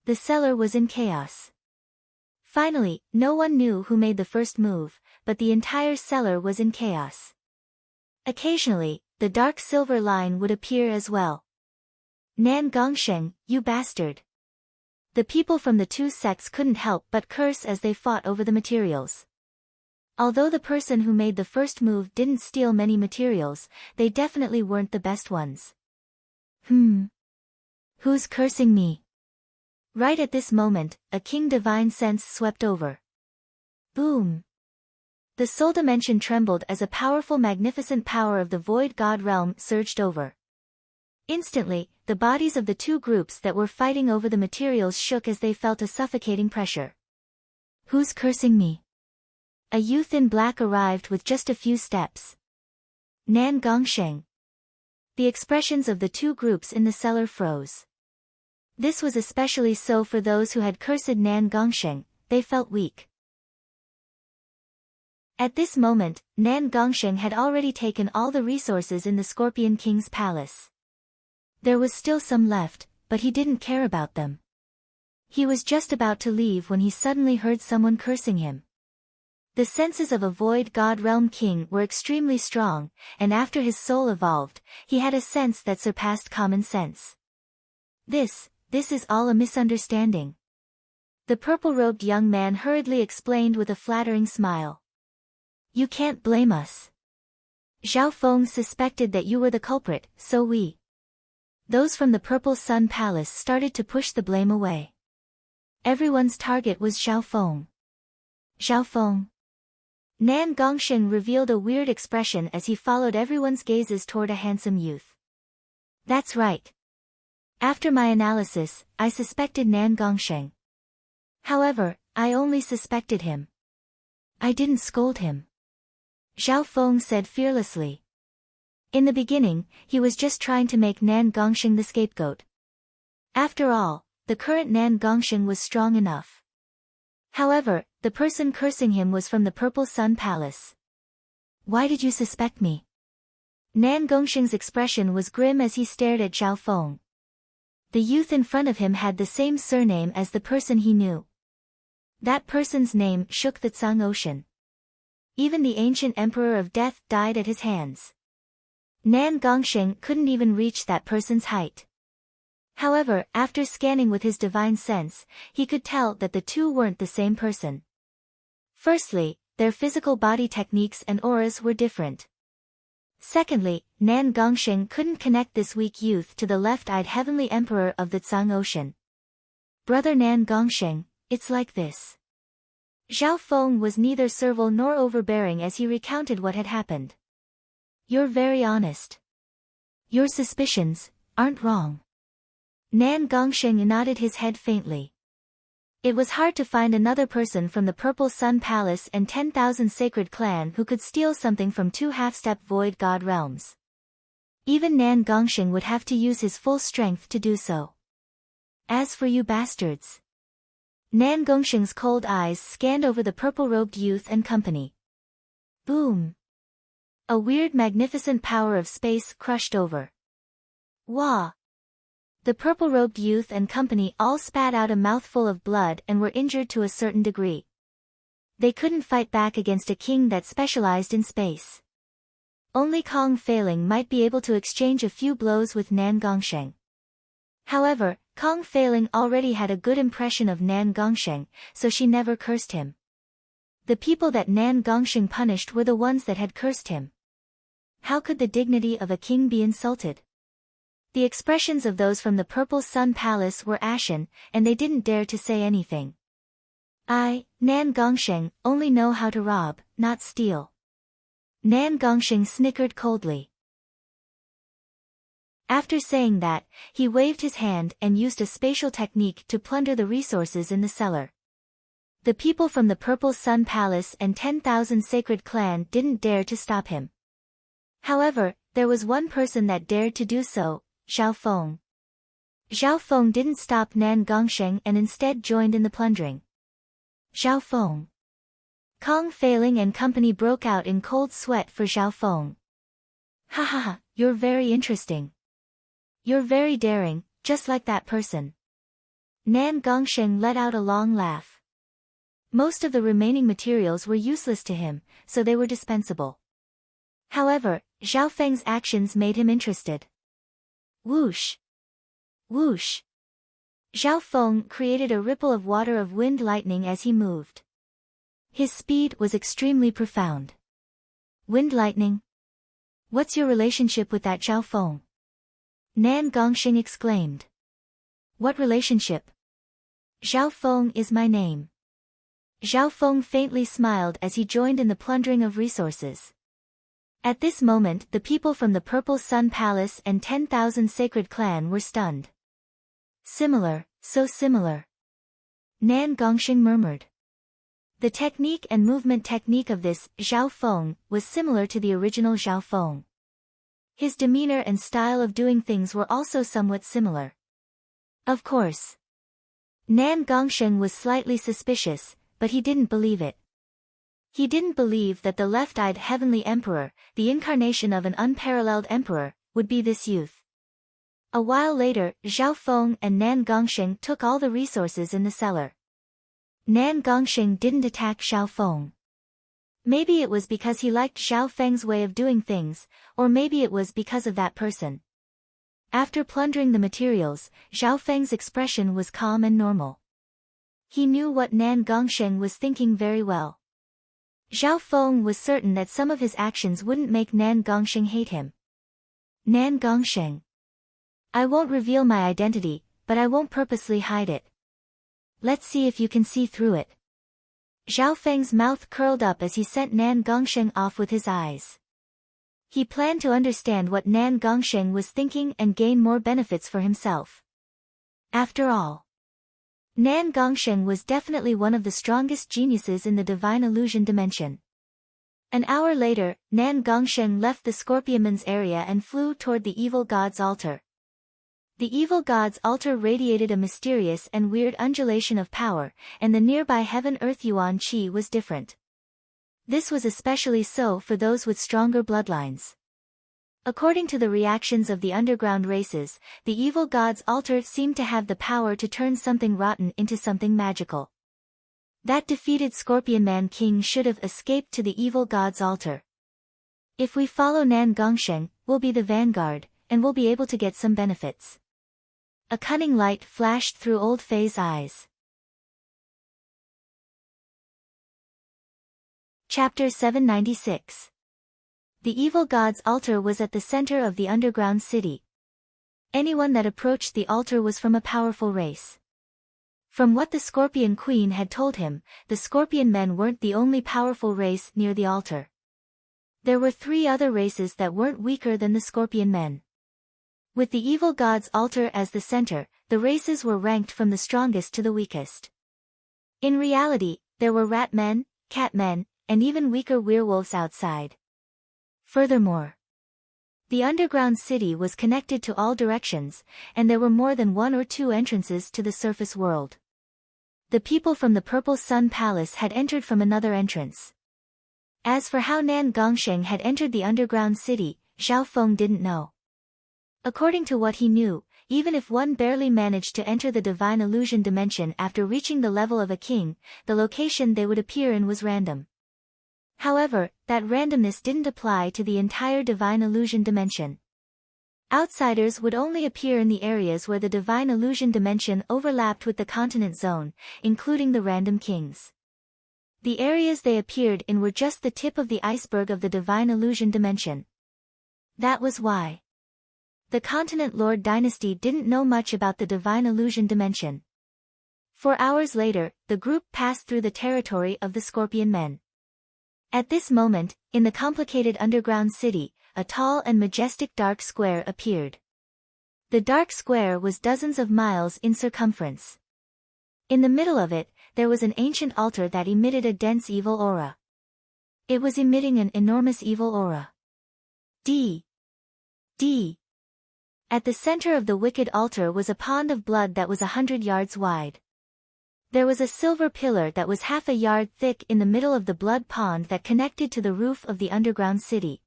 The cellar was in chaos. Finally, no one knew who made the first move, but the entire cellar was in chaos. Occasionally, the dark silver line would appear as well. Nan Gongsheng, you bastard. The people from the two sects couldn't help but curse as they fought over the materials. Although the person who made the first move didn't steal many materials, they definitely weren't the best ones. Who's cursing me? Right at this moment, a king divine sense swept over. Boom! The soul dimension trembled as a powerful magnificent power of the void god realm surged over. Instantly, the bodies of the two groups that were fighting over the materials shook as they felt a suffocating pressure. Who's cursing me? A youth in black arrived with just a few steps. Nan Gongsheng. The expressions of the two groups in the cellar froze. This was especially so for those who had cursed Nan Gongsheng. They felt weak. At this moment, Nan Gongsheng had already taken all the resources in the Scorpion King's palace. There was still some left, but he didn't care about them. He was just about to leave when he suddenly heard someone cursing him. The senses of a void god realm king were extremely strong, and after his soul evolved, he had a sense that surpassed common sense. This is all a misunderstanding. The purple-robed young man hurriedly explained with a flattering smile. You can't blame us. Zhao Feng suspected that you were the culprit, so we. Those from the Purple Sun Palace started to push the blame away. Everyone's target was Zhao Feng. Zhao Feng. Nan Gongsheng revealed a weird expression as he followed everyone's gazes toward a handsome youth. That's right. After my analysis, I suspected Nan Gongsheng. However, I only suspected him. I didn't scold him. Zhao Feng said fearlessly. In the beginning, he was just trying to make Nan Gongsheng the scapegoat. After all, the current Nan Gongsheng was strong enough. However, the person cursing him was from the Purple Sun Palace. Why did you suspect me? Nan Gongsheng's expression was grim as he stared at Zhao Feng. The youth in front of him had the same surname as the person he knew. That person's name shook the Tsang Ocean. Even the ancient Emperor of Death died at his hands. Nan Gongsheng couldn't even reach that person's height. However, after scanning with his divine sense, he could tell that the two weren't the same person. Firstly, their physical body techniques and auras were different. Secondly, Nan Gongsheng couldn't connect this weak youth to the left-eyed heavenly emperor of the Tsang Ocean. Brother Nan Gongsheng, it's like this. Zhao Feng was neither servile nor overbearing as he recounted what had happened. You're very honest. Your suspicions aren't wrong. Nan Gongsheng nodded his head faintly. It was hard to find another person from the Purple Sun Palace and 10,000 Sacred Clan who could steal something from 2 half-step Void God realms. Even Nan Gongsheng would have to use his full strength to do so. As for you bastards. Nan Gongsheng's cold eyes scanned over the purple-robed youth and company. Boom. A weird magnificent power of space crushed over. Wah! The purple-robed youth and company all spat out a mouthful of blood and were injured to a certain degree. They couldn't fight back against a king that specialized in space. Only Kong Feiling might be able to exchange a few blows with Nan Gongsheng. However, Kong Feiling already had a good impression of Nan Gongsheng, so she never cursed him. The people that Nan Gongsheng punished were the ones that had cursed him. How could the dignity of a king be insulted? The expressions of those from the Purple Sun Palace were ashen, and they didn't dare to say anything. I, Nan Gongsheng, only know how to rob, not steal. Nan Gongsheng snickered coldly. After saying that, he waved his hand and used a spatial technique to plunder the resources in the cellar. The people from the Purple Sun Palace and 10,000 Sacred Clan didn't dare to stop him. However, there was one person that dared to do so, Zhao Feng. Zhao Feng didn't stop Nan Gongsheng and instead joined in the plundering. Zhao Feng. Kong Feiling and company broke out in cold sweat for Zhao Feng. Ha ha ha, you're very interesting. You're very daring, just like that person. Nan Gongsheng let out a long laugh. Most of the remaining materials were useless to him, so they were dispensable. However, Zhao Feng's actions made him interested. Whoosh! Whoosh! Zhao Feng created a ripple of water of wind lightning as he moved. His speed was extremely profound. Wind lightning? What's your relationship with that Zhao Feng? Nan Gongsheng exclaimed. What relationship? Zhao Feng is my name. Zhao Feng faintly smiled as he joined in the plundering of resources. At this moment the people from the Purple Sun Palace and 10,000 Sacred Clan were stunned. Similar, so similar. Nan Gongsheng murmured. The technique and movement technique of this Zhao Feng was similar to the original Zhao Feng. His demeanor and style of doing things were also somewhat similar. Of course. Nan Gongsheng was slightly suspicious, but he didn't believe it. He didn't believe that the left-eyed heavenly emperor, the incarnation of an unparalleled emperor, would be this youth. A while later, Zhao Feng and Nan Gongsheng took all the resources in the cellar. Nan Gongsheng didn't attack Zhao Feng. Maybe it was because he liked Zhao Feng's way of doing things, or maybe it was because of that person. After plundering the materials, Zhao Feng's expression was calm and normal. He knew what Nan Gongsheng was thinking very well. Zhao Feng was certain that some of his actions wouldn't make Nan Gongsheng hate him. Nan Gongsheng. I won't reveal my identity, but I won't purposely hide it. Let's see if you can see through it. Zhao Feng's mouth curled up as he sent Nan Gongsheng off with his eyes. He planned to understand what Nan Gongsheng was thinking and gain more benefits for himself. After all, Nan Gongsheng was definitely one of the strongest geniuses in the divine illusion dimension. An hour later, Nan Gongsheng left the Scorpionman's area and flew toward the evil god's altar. The evil god's altar radiated a mysterious and weird undulation of power, and the nearby heaven-earth yuan qi was different. This was especially so for those with stronger bloodlines. According to the reactions of the underground races, the evil god's altar seemed to have the power to turn something rotten into something magical. That defeated Scorpionman King should have escaped to the evil god's altar. If we follow Nan Gongsheng, we'll be the vanguard, and we'll be able to get some benefits. A cunning light flashed through Old Fei's eyes. Chapter 796. The evil god's altar was at the center of the underground city. Anyone that approached the altar was from a powerful race. From what the Scorpion Queen had told him, the Scorpion men weren't the only powerful race near the altar. There were 3 other races that weren't weaker than the Scorpion men. With the evil god's altar as the center, the races were ranked from the strongest to the weakest. In reality, there were rat men, cat men, and even weaker werewolves outside. Furthermore, the underground city was connected to all directions, and there were more than 1 or 2 entrances to the surface world. The people from the Purple Sun Palace had entered from another entrance. As for how Nan Gongsheng had entered the underground city, Xiao Feng didn't know. According to what he knew, even if one barely managed to enter the divine illusion dimension after reaching the level of a king, the location they would appear in was random. However, that randomness didn't apply to the entire divine illusion dimension. Outsiders would only appear in the areas where the divine illusion dimension overlapped with the continent zone, including the random kings. The areas they appeared in were just the tip of the iceberg of the divine illusion dimension. That was why the Continent Lord dynasty didn't know much about the divine illusion dimension. 4 hours later, the group passed through the territory of the Scorpion men. At this moment, in the complicated underground city, a tall and majestic dark square appeared. The dark square was dozens of miles in circumference. In the middle of it, there was an ancient altar that emitted a dense evil aura. It was emitting an enormous evil aura. D. At the center of the wicked altar was a pond of blood that was 100 yards wide. There was a silver pillar that was half a yard thick in the middle of the blood pond that connected to the roof of the underground city.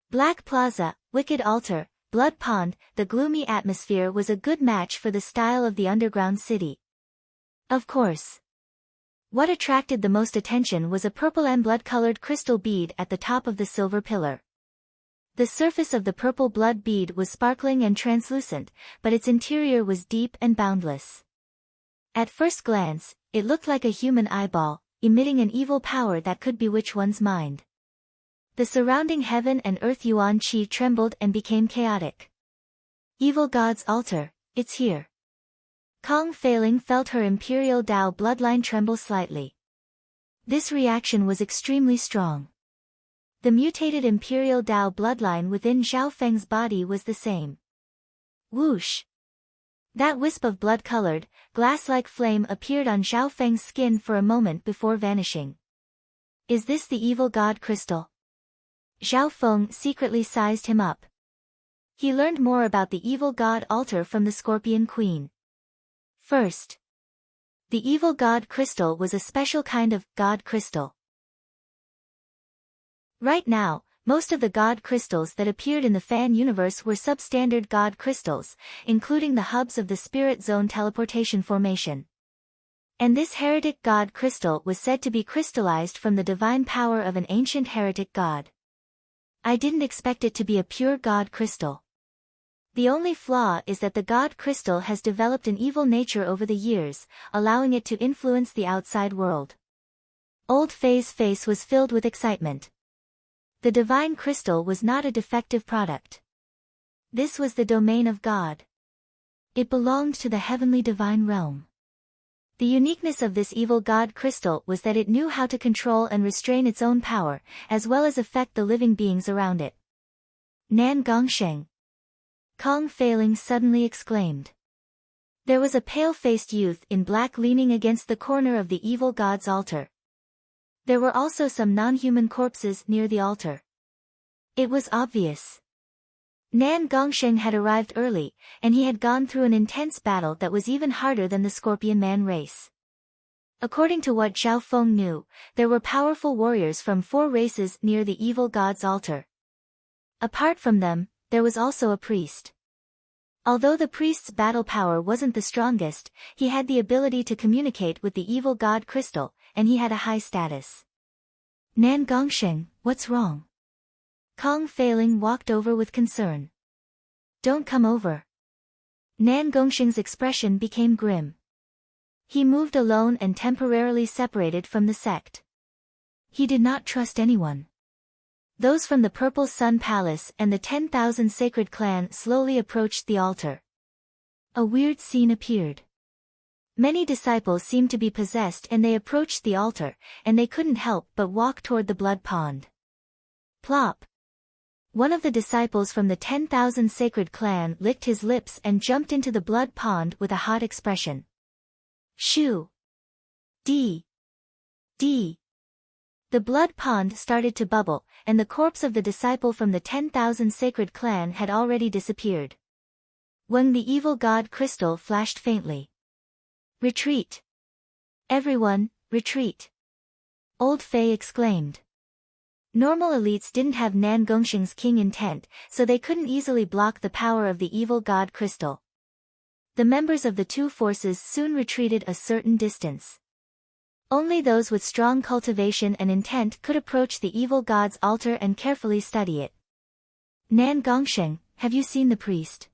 Black Plaza, wicked altar, blood pond, the gloomy atmosphere was a good match for the style of the underground city. Of course. What attracted the most attention was a purple and blood-colored crystal bead at the top of the silver pillar. The surface of the purple blood bead was sparkling and translucent, but its interior was deep and boundless. At first glance, it looked like a human eyeball, emitting an evil power that could bewitch one's mind. The surrounding heaven and earth yuan qi trembled and became chaotic. Evil God's altar, it's here. Kong Feiling felt her imperial Dao bloodline tremble slightly. This reaction was extremely strong. The mutated imperial Dao bloodline within Xiao Feng's body was the same. Whoosh! That wisp of blood-colored, glass-like flame appeared on Xiao Feng's skin for a moment before vanishing. Is this the evil god crystal? Xiao Feng secretly sized him up. He learned more about the evil god altar from the Scorpion Queen. First, the evil god crystal was a special kind of god crystal. Right now, most of the god crystals that appeared in the fan universe were substandard god crystals, including the hubs of the Spirit Zone teleportation formation. And this heretic god crystal was said to be crystallized from the divine power of an ancient heretic god. I didn't expect it to be a pure god crystal. The only flaw is that the god crystal has developed an evil nature over the years, allowing it to influence the outside world. Old Fei's face was filled with excitement. The divine crystal was not a defective product. This was the domain of God. It belonged to the heavenly divine realm. The uniqueness of this evil god crystal was that it knew how to control and restrain its own power, as well as affect the living beings around it. Nan Gongsheng. Kong Feiling suddenly exclaimed. There was a pale-faced youth in black leaning against the corner of the evil god's altar. There were also some non-human corpses near the altar. It was obvious. Nan Gongsheng had arrived early, and he had gone through an intense battle that was even harder than the Scorpion Man race. According to what Xiao Feng knew, there were powerful warriors from 4 races near the evil god's altar. Apart from them, there was also a priest. Although the priest's battle power wasn't the strongest, he had the ability to communicate with the evil god crystal, and he had a high status. Nan Gongsheng, what's wrong? Kong Feiling walked over with concern. Don't come over. Nan Gongsheng's expression became grim. He moved alone and temporarily separated from the sect. He did not trust anyone. Those from the Purple Sun Palace and the 10,000 Sacred Clan slowly approached the altar. A weird scene appeared. Many disciples seemed to be possessed and they approached the altar, and they couldn't help but walk toward the blood pond. Plop! One of the disciples from the 10,000 Sacred Clan licked his lips and jumped into the blood pond with a hot expression. Shoo! Dee! Dee! The blood pond started to bubble, and the corpse of the disciple from the 10,000 Sacred Clan had already disappeared. When the evil god crystal flashed faintly. Retreat! Everyone, retreat! Old Fei exclaimed. Normal elites didn't have Nan Gongsheng's king intent, so they couldn't easily block the power of the evil god crystal. The members of the two forces soon retreated a certain distance. Only those with strong cultivation and intent could approach the evil god's altar and carefully study it. Nan Gongsheng, have you seen the priest?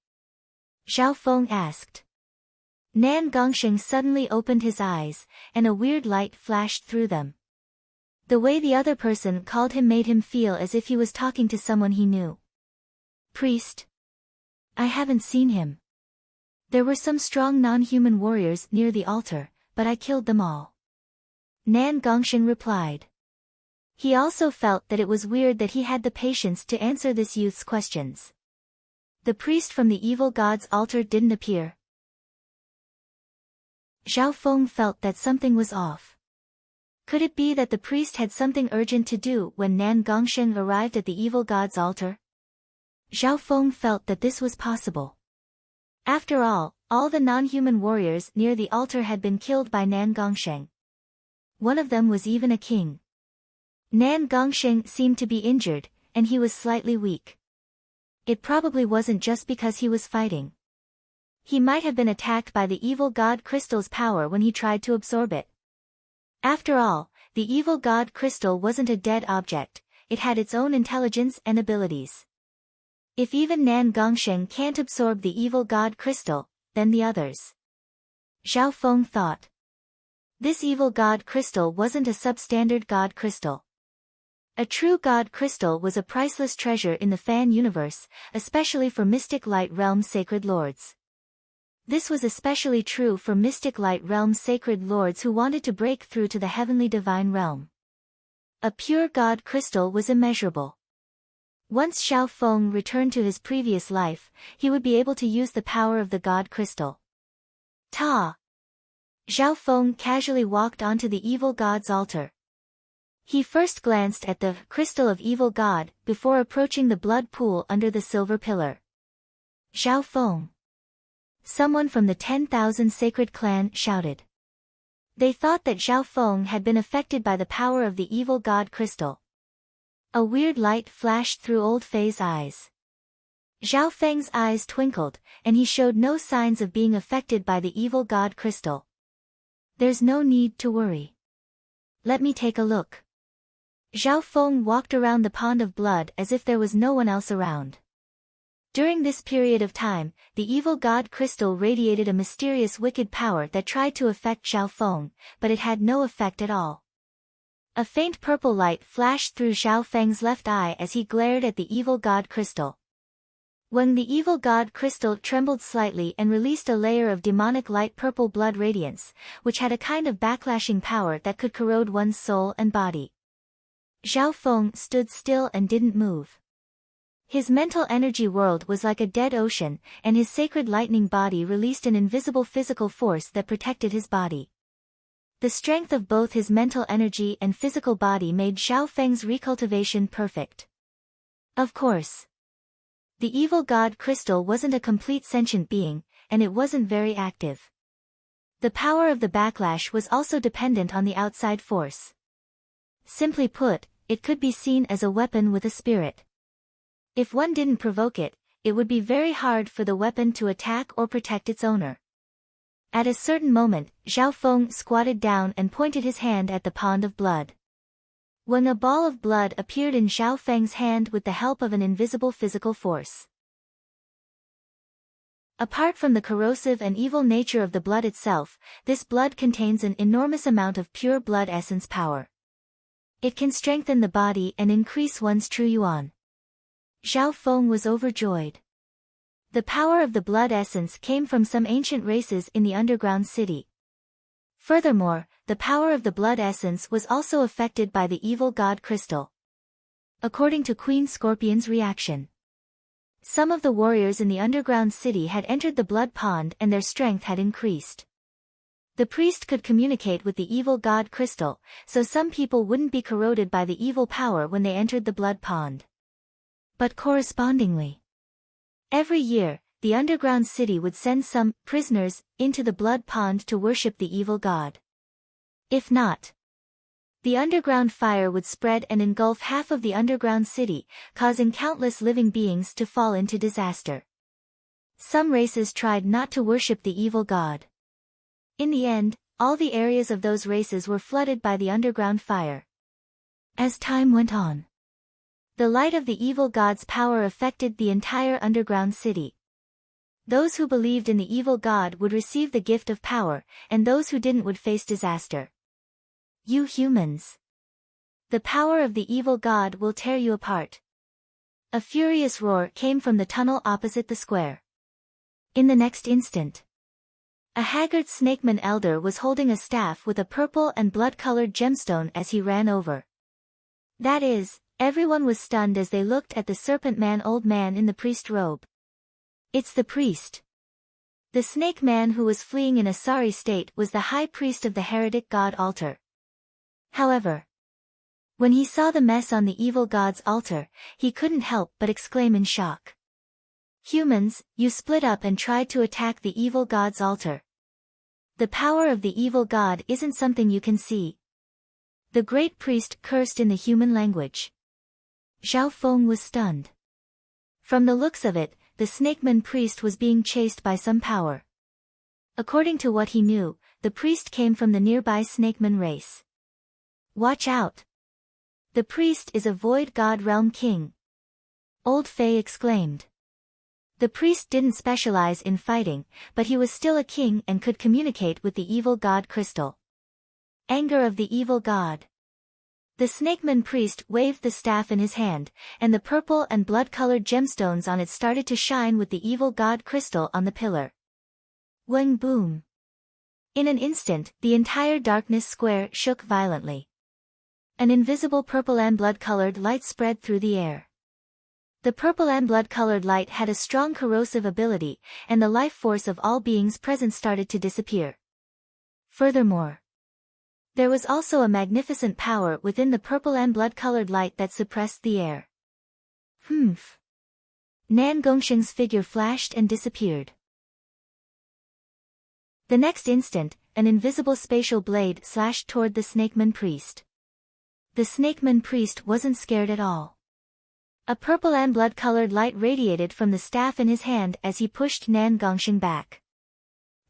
Zhao Feng asked. Nan Gongsheng suddenly opened his eyes, and a weird light flashed through them. The way the other person called him made him feel as if he was talking to someone he knew. Priest? I haven't seen him. There were some strong non-human warriors near the altar, but I killed them all. Nan Gongsheng replied. He also felt that it was weird that he had the patience to answer this youth's questions. The priest from the evil god's altar didn't appear. Zhao Feng felt that something was off. Could it be that the priest had something urgent to do when Nan Gongsheng arrived at the evil god's altar? Zhao Feng felt that this was possible. After all the non-human warriors near the altar had been killed by Nan Gongsheng. One of them was even a king. Nan Gongsheng seemed to be injured, and he was slightly weak. It probably wasn't just because he was fighting. He might have been attacked by the evil god crystal's power when he tried to absorb it. After all, the evil god crystal wasn't a dead object, it had its own intelligence and abilities. If even Nan Gongsheng can't absorb the evil god crystal, then the others. Zhao Feng thought. This evil god crystal wasn't a substandard god crystal. A true god crystal was a priceless treasure in the fan universe, especially for Mystic Light Realm sacred lords. This was especially true for Mystic Light Realm sacred lords who wanted to break through to the heavenly divine realm. A pure god crystal was immeasurable. Once Zhao Feng returned to his previous life, he would be able to use the power of the god crystal. Ta! Zhao Feng casually walked onto the evil god's altar. He first glanced at the crystal of evil god before approaching the blood pool under the silver pillar. Zhao Feng! Someone from the 10,000 Sacred Clan shouted. They thought that Zhao Feng had been affected by the power of the evil god crystal. A weird light flashed through Old Fei's eyes. Zhao Feng's eyes twinkled, and he showed no signs of being affected by the evil god crystal. There's no need to worry. Let me take a look. Zhao Feng walked around the pond of blood as if there was no one else around. During this period of time, the evil god crystal radiated a mysterious wicked power that tried to affect Zhao Feng, but it had no effect at all. A faint purple light flashed through Zhao Feng's left eye as he glared at the evil god crystal. When the evil god crystal trembled slightly and released a layer of demonic light purple blood radiance, which had a kind of backlashing power that could corrode one's soul and body. Zhao Feng stood still and didn't move. His mental energy world was like a dead ocean, and his sacred lightning body released an invisible physical force that protected his body. The strength of both his mental energy and physical body made Zhao Feng's recultivation perfect. Of course. The evil god crystal wasn't a complete sentient being, and it wasn't very active. The power of the backlash was also dependent on the outside force. Simply put, it could be seen as a weapon with a spirit. If one didn't provoke it, it would be very hard for the weapon to attack or protect its owner. At a certain moment, Zhao Feng squatted down and pointed his hand at the pond of blood. When a ball of blood appeared in Zhao Feng's hand with the help of an invisible physical force. Apart from the corrosive and evil nature of the blood itself, this blood contains an enormous amount of pure blood essence power. It can strengthen the body and increase one's true yuan. Zhao Feng was overjoyed. The power of the blood essence came from some ancient races in the underground city. Furthermore, the power of the blood essence was also affected by the evil god crystal. According to Queen Scorpion's reaction, some of the warriors in the underground city had entered the blood pond and their strength had increased. The priest could communicate with the evil god crystal, so some people wouldn't be corroded by the evil power when they entered the blood pond. But correspondingly, every year, the underground city would send some prisoners into the blood pond to worship the evil god. If not, the underground fire would spread and engulf half of the underground city, causing countless living beings to fall into disaster. Some races tried not to worship the evil god. In the end, all the areas of those races were flooded by the underground fire. As time went on, the light of the evil god's power affected the entire underground city. Those who believed in the evil god would receive the gift of power, and those who didn't would face disaster. You humans! The power of the evil god will tear you apart. A furious roar came from the tunnel opposite the square. In the next instant, a haggard snakeman elder was holding a staff with a purple and blood-colored gemstone as he ran over. That is, everyone was stunned as they looked at the serpent man old man in the priest robe. It's the priest. The snake man who was fleeing in a sorry state was the high priest of the heretic god altar. However, when he saw the mess on the evil god's altar, he couldn't help but exclaim in shock. Humans, you split up and tried to attack the evil god's altar. The power of the evil god isn't something you can see. The great priest cursed in the human language. Zhao Feng was stunned. From the looks of it, the snakeman priest was being chased by some power. According to what he knew, the priest came from the nearby snakeman race. Watch out! The priest is a void god realm king. Old Fei exclaimed. The priest didn't specialize in fighting, but he was still a king and could communicate with the evil god crystal. Anger of the evil god. The snakeman priest waved the staff in his hand, and the purple and blood-colored gemstones on it started to shine with the evil god crystal on the pillar. Weng boom! In an instant, the entire darkness square shook violently. An invisible purple and blood-colored light spread through the air. The purple and blood-colored light had a strong corrosive ability, and the life force of all beings present started to disappear. Furthermore, there was also a magnificent power within the purple and blood-colored light that suppressed the air. Humph! Nan Gongsheng's figure flashed and disappeared. The next instant, an invisible spatial blade slashed toward the snakeman priest. The snakeman priest wasn't scared at all. A purple and blood-colored light radiated from the staff in his hand as he pushed Nan Gongsheng back.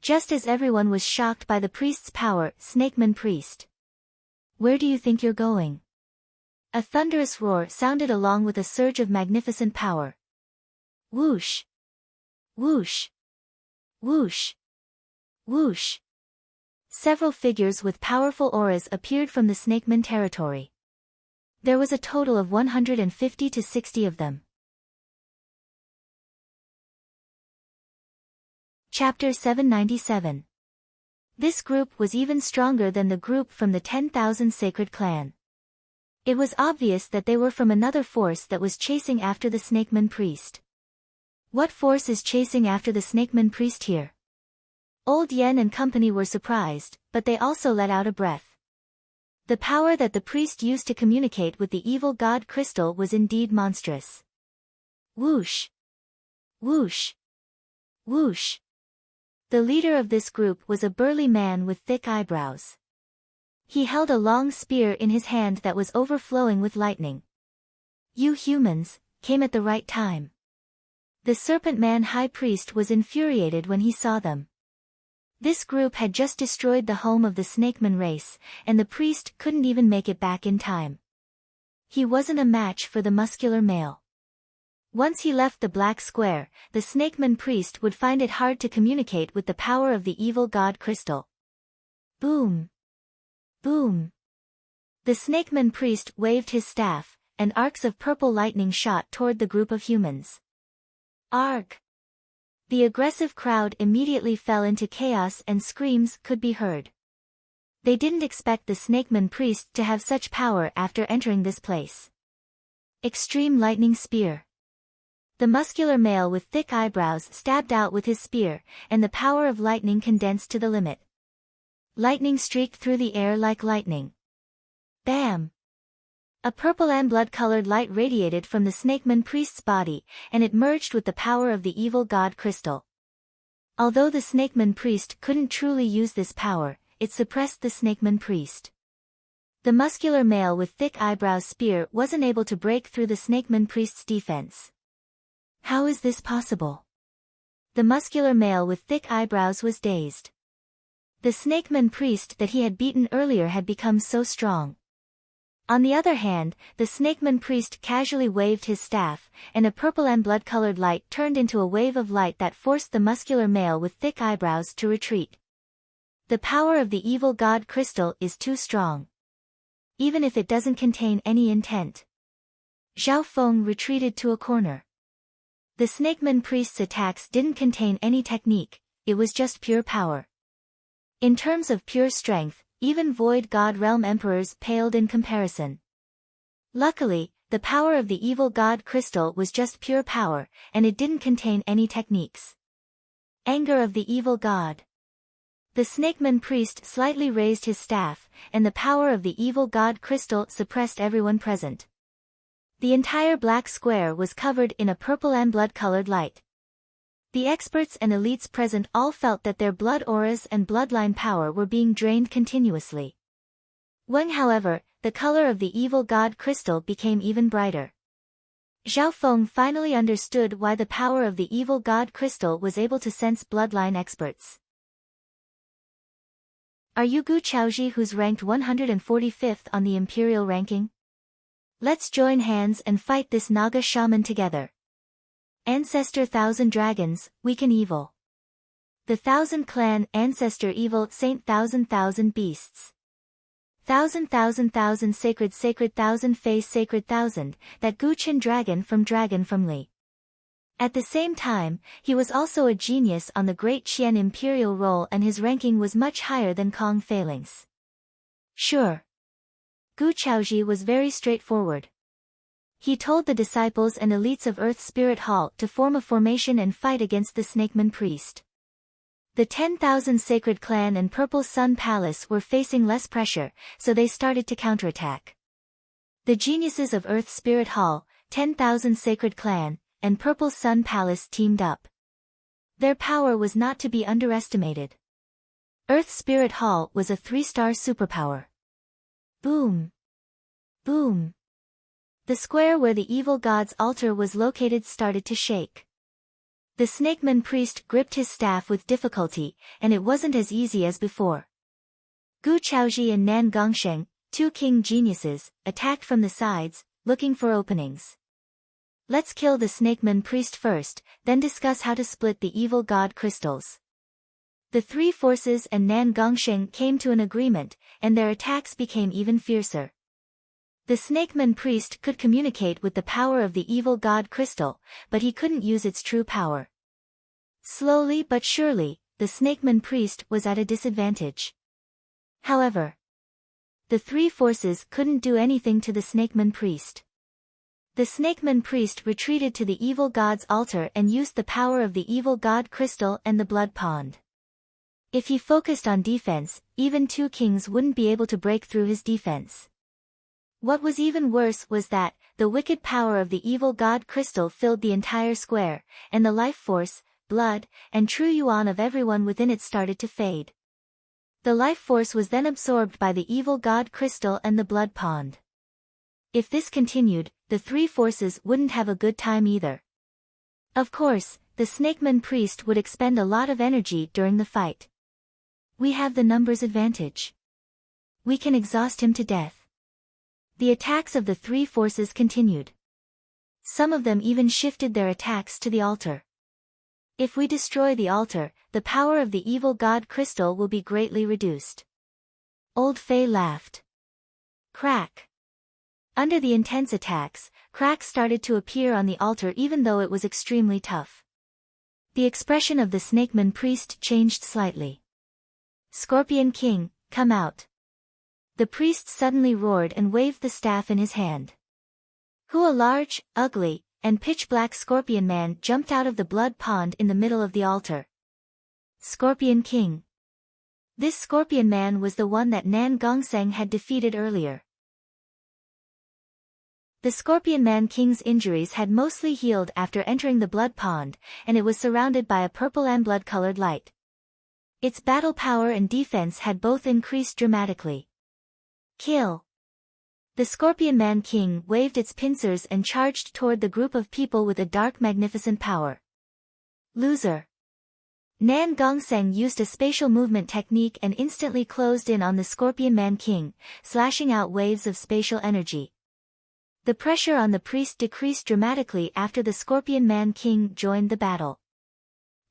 Just as everyone was shocked by the priest's power, snakeman priest. Where do you think you're going? A thunderous roar sounded along with a surge of magnificent power. Whoosh! Whoosh! Whoosh! Whoosh! Several figures with powerful auras appeared from the snakeman territory. There was a total of 150 to 60 of them. Chapter 797. This group was even stronger than the group from the 10,000 Sacred Clan. It was obvious that they were from another force that was chasing after the snakeman priest. What force is chasing after the snakeman priest here? Old Yen and company were surprised, but they also let out a breath. The power that the priest used to communicate with the evil god crystal was indeed monstrous. Whoosh! Whoosh! Whoosh! The leader of this group was a burly man with thick eyebrows. He held a long spear in his hand that was overflowing with lightning. You humans came at the right time. The Serpent Man High Priest was infuriated when he saw them. This group had just destroyed the home of the snakeman race, and the priest couldn't even make it back in time. He wasn't a match for the muscular male. Once he left the black square, the snakeman priest would find it hard to communicate with the power of the evil god crystal. Boom! Boom! The snakeman priest waved his staff, and arcs of purple lightning shot toward the group of humans. Arg! The aggressive crowd immediately fell into chaos and screams could be heard. They didn't expect the snakeman priest to have such power after entering this place. Extreme lightning spear. The muscular male with thick eyebrows stabbed out with his spear, and the power of lightning condensed to the limit. Lightning streaked through the air like lightning. Bam! A purple and blood-colored light radiated from the snakeman priest's body, and it merged with the power of the evil god crystal. Although the snakeman priest couldn't truly use this power, it suppressed the snakeman priest. The muscular male with thick eyebrows spear wasn't able to break through the snakeman priest's defense. How is this possible? The muscular male with thick eyebrows was dazed. The snakeman priest that he had beaten earlier had become so strong. On the other hand, the snakeman priest casually waved his staff, and a purple and blood-colored light turned into a wave of light that forced the muscular male with thick eyebrows to retreat. The power of the evil god crystal is too strong. Even if it doesn't contain any intent. Zhao Feng retreated to a corner. The snakeman priest's attacks didn't contain any technique, it was just pure power. In terms of pure strength, even Void God Realm Emperors paled in comparison. Luckily, the power of the evil god crystal was just pure power, and it didn't contain any techniques. Anger of the evil god. The snakeman priest slightly raised his staff, and the power of the evil god crystal suppressed everyone present. The entire black square was covered in a purple and blood-colored light. The experts and elites present all felt that their blood auras and bloodline power were being drained continuously. When, however, the color of the evil god crystal became even brighter. Zhao Feng finally understood why the power of the evil god crystal was able to sense bloodline experts. Are you Gu Chaoji, who's ranked 145th on the imperial ranking? Let's join hands and fight this Naga shaman together. Ancestor 1000 Dragons, weaken evil. The 1000 Clan, Ancestor Evil, Saint 1000 Beasts. 1000 Sacred 1000 Face Sacred 1000, that Guchen Dragon from Li. At the same time, he was also a genius on the Great Qian Imperial roll, and his ranking was much higher than Kong Feiling's. Sure. Gu Chaoji was very straightforward. He told the disciples and elites of Earth Spirit Hall to form a formation and fight against the snakeman priest. The 10,000 Sacred Clan and Purple Sun Palace were facing less pressure, so they started to counterattack. The geniuses of Earth Spirit Hall, 10,000 Sacred Clan, and Purple Sun Palace teamed up. Their power was not to be underestimated. Earth Spirit Hall was a 3-star superpower. Boom! Boom! The square where the evil god's altar was located started to shake. The snakeman priest gripped his staff with difficulty, and it wasn't as easy as before. Gu Chaoji and Nan Gongsheng, 2 king geniuses, attacked from the sides, looking for openings. Let's kill the snakeman priest first, then discuss how to split the evil god crystals. The 3 forces and Nan Gongsheng came to an agreement, and their attacks became even fiercer. The snakeman priest could communicate with the power of the evil god crystal, but he couldn't use its true power. Slowly but surely, the snakeman priest was at a disadvantage. However, the 3 forces couldn't do anything to the snakeman priest. The snakeman priest retreated to the evil god's altar and used the power of the evil god crystal and the blood pond. If he focused on defense, even 2 kings wouldn't be able to break through his defense. What was even worse was that, the wicked power of the evil god crystal filled the entire square, and the life force, blood, and true yuan of everyone within it started to fade. The life force was then absorbed by the evil god crystal and the blood pond. If this continued, the 3 forces wouldn't have a good time either. Of course, the snakeman priest would expend a lot of energy during the fight. We have the numbers advantage. We can exhaust him to death. The attacks of the 3 forces continued. Some of them even shifted their attacks to the altar. If we destroy the altar, the power of the evil god crystal will be greatly reduced. Old Fei laughed. Crack. Under the intense attacks, cracks started to appear on the altar even though it was extremely tough. The expression of the snakeman priest changed slightly. Scorpion King, come out. The priest suddenly roared and waved the staff in his hand. A large, ugly, and pitch-black scorpion man jumped out of the blood pond in the middle of the altar. Scorpion King. This scorpion man was the one that Nan Gongseng had defeated earlier. The Scorpion Man King's injuries had mostly healed after entering the blood pond, and it was surrounded by a purple and blood-colored light. Its battle power and defense had both increased dramatically. Kill! The Scorpion Man King waved its pincers and charged toward the group of people with a dark magnificent power. Loser! Nan Gongseng used a spatial movement technique and instantly closed in on the Scorpion Man King, slashing out waves of spatial energy. The pressure on the priest decreased dramatically after the Scorpion Man King joined the battle.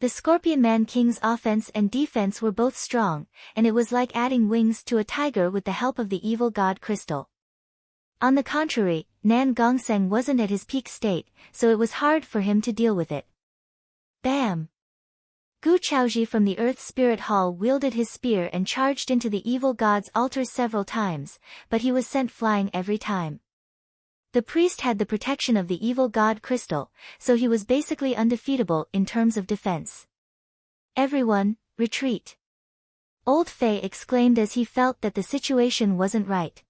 The Scorpion Man King's offense and defense were both strong, and it was like adding wings to a tiger with the help of the evil god crystal. On the contrary, Nan Gongseng wasn't at his peak state, so it was hard for him to deal with it. Bam! Gu Chaoji from the Earth Spirit Hall wielded his spear and charged into the evil god's altar several times, but he was sent flying every time. The priest had the protection of the evil god crystal, so he was basically undefeatable in terms of defense. Everyone, retreat! Old Fei exclaimed as he felt that the situation wasn't right.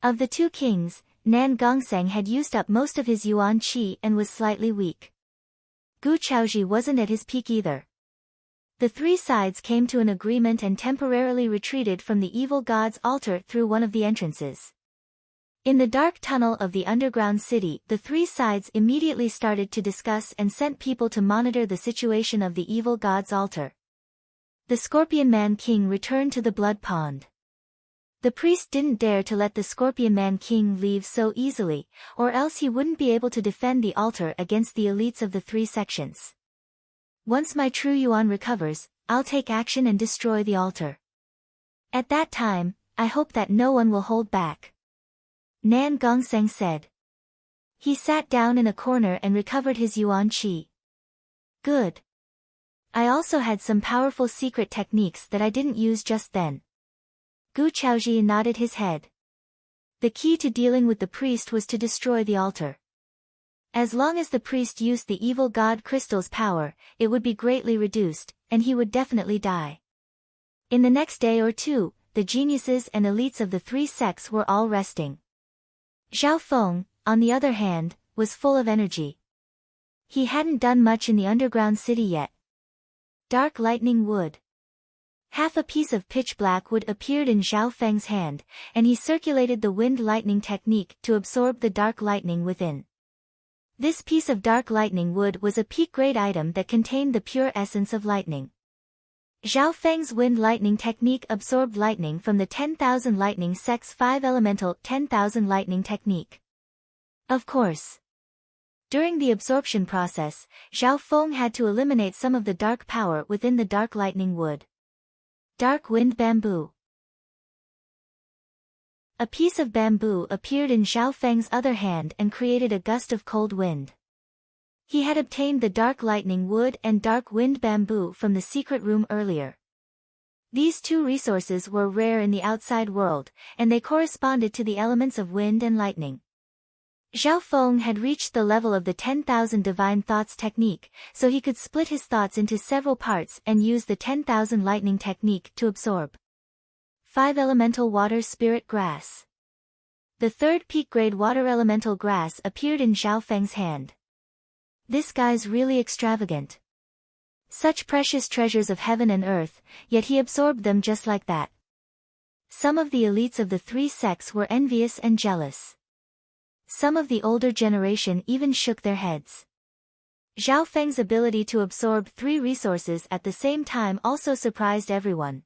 Of the two kings, Nan Gongseng had used up most of his yuan qi and was slightly weak. Gu Chaoji wasn't at his peak either. The three sides came to an agreement and temporarily retreated from the evil god's altar through one of the entrances. In the dark tunnel of the underground city, the three sides immediately started to discuss and sent people to monitor the situation of the evil god's altar. The Scorpion Man King returned to the blood pond. The priest didn't dare to let the Scorpion Man King leave so easily, or else he wouldn't be able to defend the altar against the elites of the three sections. Once my true yuan recovers, I'll take action and destroy the altar. At that time, I hope that no one will hold back. Nan Gongseng said. He sat down in a corner and recovered his yuan qi. Good. I also had some powerful secret techniques that I didn't use just then. Gu Chaoji nodded his head. The key to dealing with the priest was to destroy the altar. As long as the priest used the evil god crystal's power, it would be greatly reduced, and he would definitely die. In the next day or two, the geniuses and elites of the three sects were all resting. Zhao Feng, on the other hand, was full of energy. He hadn't done much in the underground city yet. Dark lightning wood. Half a piece of pitch black wood appeared in Zhao Feng's hand, and he circulated the wind lightning technique to absorb the dark lightning within. This piece of dark lightning wood was a peak-grade item that contained the pure essence of lightning. Zhao Feng's wind lightning technique absorbed lightning from the 10,000 lightning sect's 5-elemental 10,000 lightning technique. Of course. During the absorption process, Zhao Feng had to eliminate some of the dark power within the dark lightning wood. Dark wind bamboo. A piece of bamboo appeared in Zhao Feng's other hand and created a gust of cold wind. He had obtained the dark lightning wood and dark wind bamboo from the secret room earlier. These two resources were rare in the outside world, and they corresponded to the elements of wind and lightning. Zhao Feng had reached the level of the 10,000 divine thoughts technique, so he could split his thoughts into several parts and use the 10,000 lightning technique to absorb. 5-elemental water spirit grass. The third peak-grade water elemental grass appeared in Zhao Feng's hand. This guy's really extravagant. Such precious treasures of heaven and earth, yet he absorbed them just like that. Some of the elites of the three sects were envious and jealous. Some of the older generation even shook their heads. Zhao Feng's ability to absorb three resources at the same time also surprised everyone.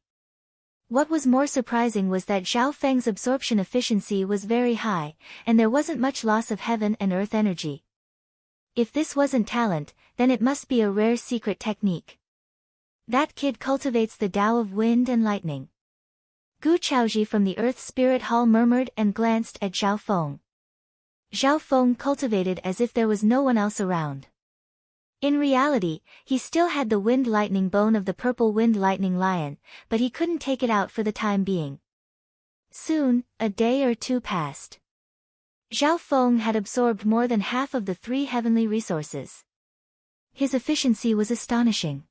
What was more surprising was that Zhao Feng's absorption efficiency was very high, and there wasn't much loss of heaven and earth energy. If this wasn't talent, then it must be a rare secret technique. That kid cultivates the Tao of wind and lightning. Gu Chaoji from the Earth Spirit Hall murmured and glanced at Zhao Feng. Zhao Feng cultivated as if there was no one else around. In reality, he still had the wind lightning bone of the purple wind lightning lion, but he couldn't take it out for the time being. Soon, a day or two passed. Zhao Feng had absorbed more than half of the 3 heavenly resources. His efficiency was astonishing.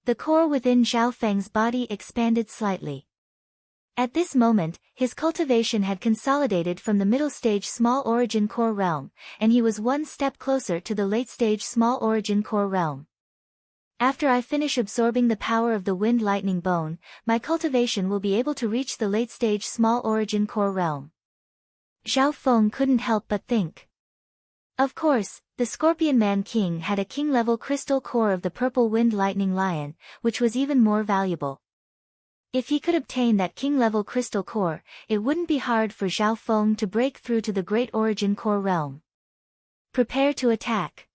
The core within Zhao Feng's body expanded slightly. At this moment, his cultivation had consolidated from the middle stage small origin core realm, and he was one step closer to the late stage small origin core realm. After I finish absorbing the power of the wind lightning bone, my cultivation will be able to reach the late stage small origin core realm. Zhao Feng couldn't help but think. Of course, the Scorpion Man King had a king-level crystal core of the purple wind lightning lion, which was even more valuable. If he could obtain that king-level crystal core, it wouldn't be hard for Zhao Feng to break through to the great origin core realm. Prepare to attack.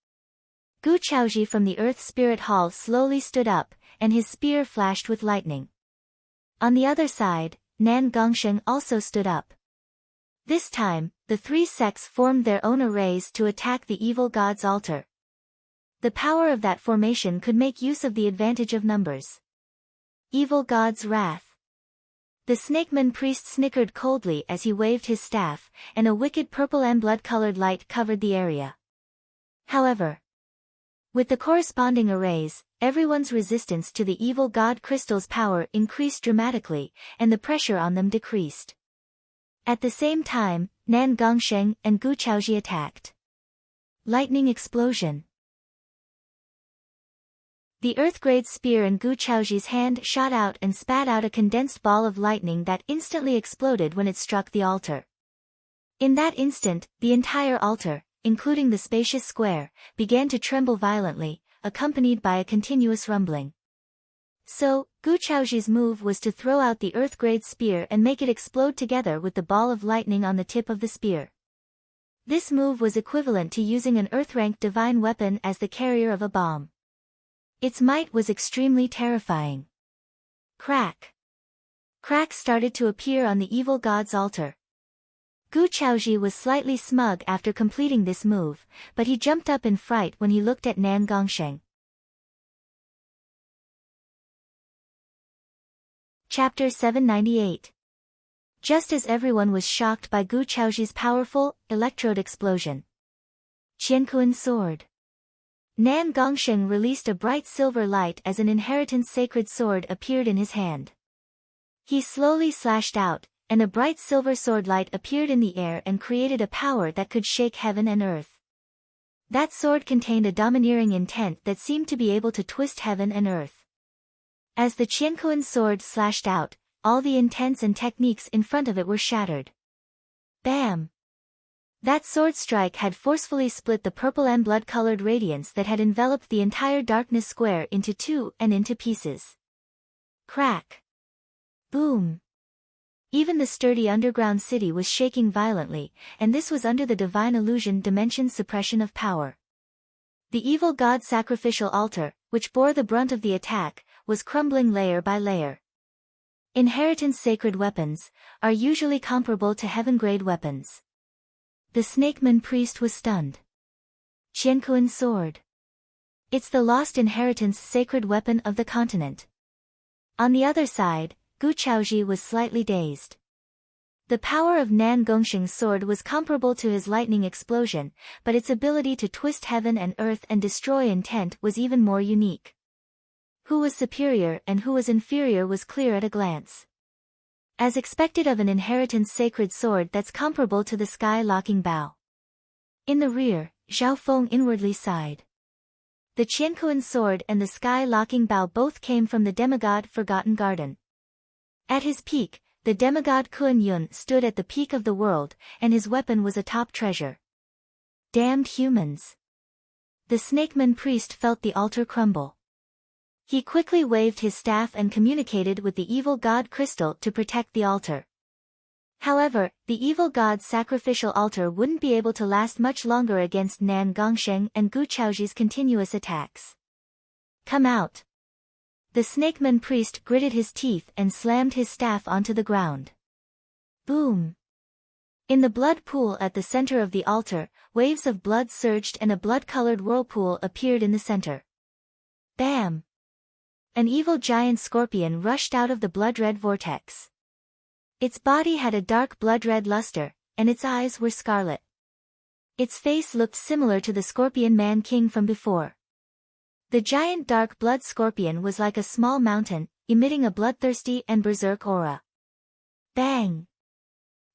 Gu Chaoji from the Earth Spirit Hall slowly stood up, and his spear flashed with lightning. On the other side, Nan Gongsheng also stood up. This time, the 3 sects formed their own arrays to attack the evil god's altar. The power of that formation could make use of the advantage of numbers. Evil god's wrath. The snakeman priest snickered coldly as he waved his staff, and a wicked purple and blood-colored light covered the area. However, with the corresponding arrays, everyone's resistance to the evil god crystal's power increased dramatically, and the pressure on them decreased. At the same time, Nan Gongsheng and Gu Chaoji attacked. Lightning explosion. The Earth-grade spear in Gu Chaoji's hand shot out and spat out a condensed ball of lightning that instantly exploded when it struck the altar. In that instant, the entire altar, including the spacious square, began to tremble violently, accompanied by a continuous rumbling. So, Gu Chaoji's move was to throw out the Earth-grade spear and make it explode together with the ball of lightning on the tip of the spear. This move was equivalent to using an Earth-ranked divine weapon as the carrier of a bomb. Its might was extremely terrifying. Crack. Cracks started to appear on the evil god's altar. Gu Chaoji was slightly smug after completing this move, but he jumped up in fright when he looked at Nan Gongsheng. Chapter 798. Just as everyone was shocked by Gu Chaoji's powerful, electrode explosion. Qiankuan sword. Nan Gongsheng released a bright silver light as an inheritance sacred sword appeared in his hand. He slowly slashed out, and a bright silver sword light appeared in the air and created a power that could shake heaven and earth. That sword contained a domineering intent that seemed to be able to twist heaven and earth. As the Qiankuan sword slashed out, all the intents and techniques in front of it were shattered. Bam! That sword strike had forcefully split the purple and blood-colored radiance that had enveloped the entire darkness square into 2 and into pieces. Crack! Boom! Even the sturdy underground city was shaking violently, and this was under the divine illusion dimension's suppression of power. The evil god's sacrificial altar, which bore the brunt of the attack, was crumbling layer by layer. Inheritance sacred weapons are usually comparable to heaven-grade weapons. The snakeman priest was stunned. Qiankuan sword. It's the lost inheritance sacred weapon of the continent. On the other side, Gu Chaoji was slightly dazed. The power of Nan Gongsheng's sword was comparable to his lightning explosion, but its ability to twist heaven and earth and destroy intent was even more unique. Who was superior and who was inferior was clear at a glance. As expected of an inheritance sacred sword that's comparable to the sky-locking bow. In the rear, Zhao Feng inwardly sighed. The Qiankuan sword and the sky-locking bow both came from the demigod Forgotten Garden. At his peak, the demigod Kuan Yun stood at the peak of the world, and his weapon was a top treasure. Damned humans! The snakeman priest felt the altar crumble. He quickly waved his staff and communicated with the evil god crystal to protect the altar. However, the evil god's sacrificial altar wouldn't be able to last much longer against Nan Gongsheng and Gu Chaoji's continuous attacks. Come out! The snakeman priest gritted his teeth and slammed his staff onto the ground. Boom! In the blood pool at the center of the altar, waves of blood surged and a blood-colored whirlpool appeared in the center. Bam! An evil giant scorpion rushed out of the blood-red vortex. Its body had a dark blood-red luster, and its eyes were scarlet. Its face looked similar to the Scorpion Man King from before. The giant dark blood scorpion was like a small mountain, emitting a bloodthirsty and berserk aura. Bang!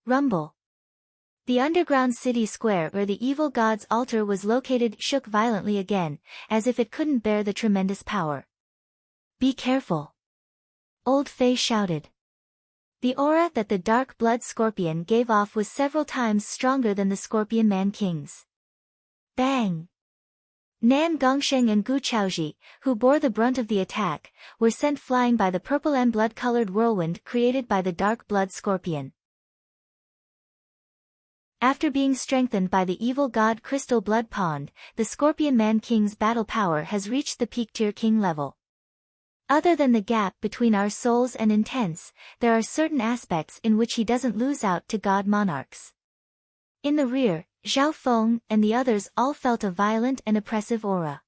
Rumble! The underground city square where the evil god's altar was located shook violently again, as if it couldn't bear the tremendous power. Be careful! Old Fei shouted. The aura that the dark blood scorpion gave off was several times stronger than the Scorpion Man King's. Bang! Nan Gongsheng and Gu Chaoji, who bore the brunt of the attack, were sent flying by the purple and blood-colored whirlwind created by the dark blood scorpion. After being strengthened by the evil god Crystal Blood Pond, the Scorpion Man King's battle power has reached the peak tier king level. Other than the gap between our souls and intense, there are certain aspects in which he doesn't lose out to god monarchs. In the rear, Zhao Feng and the others all felt a violent and oppressive aura.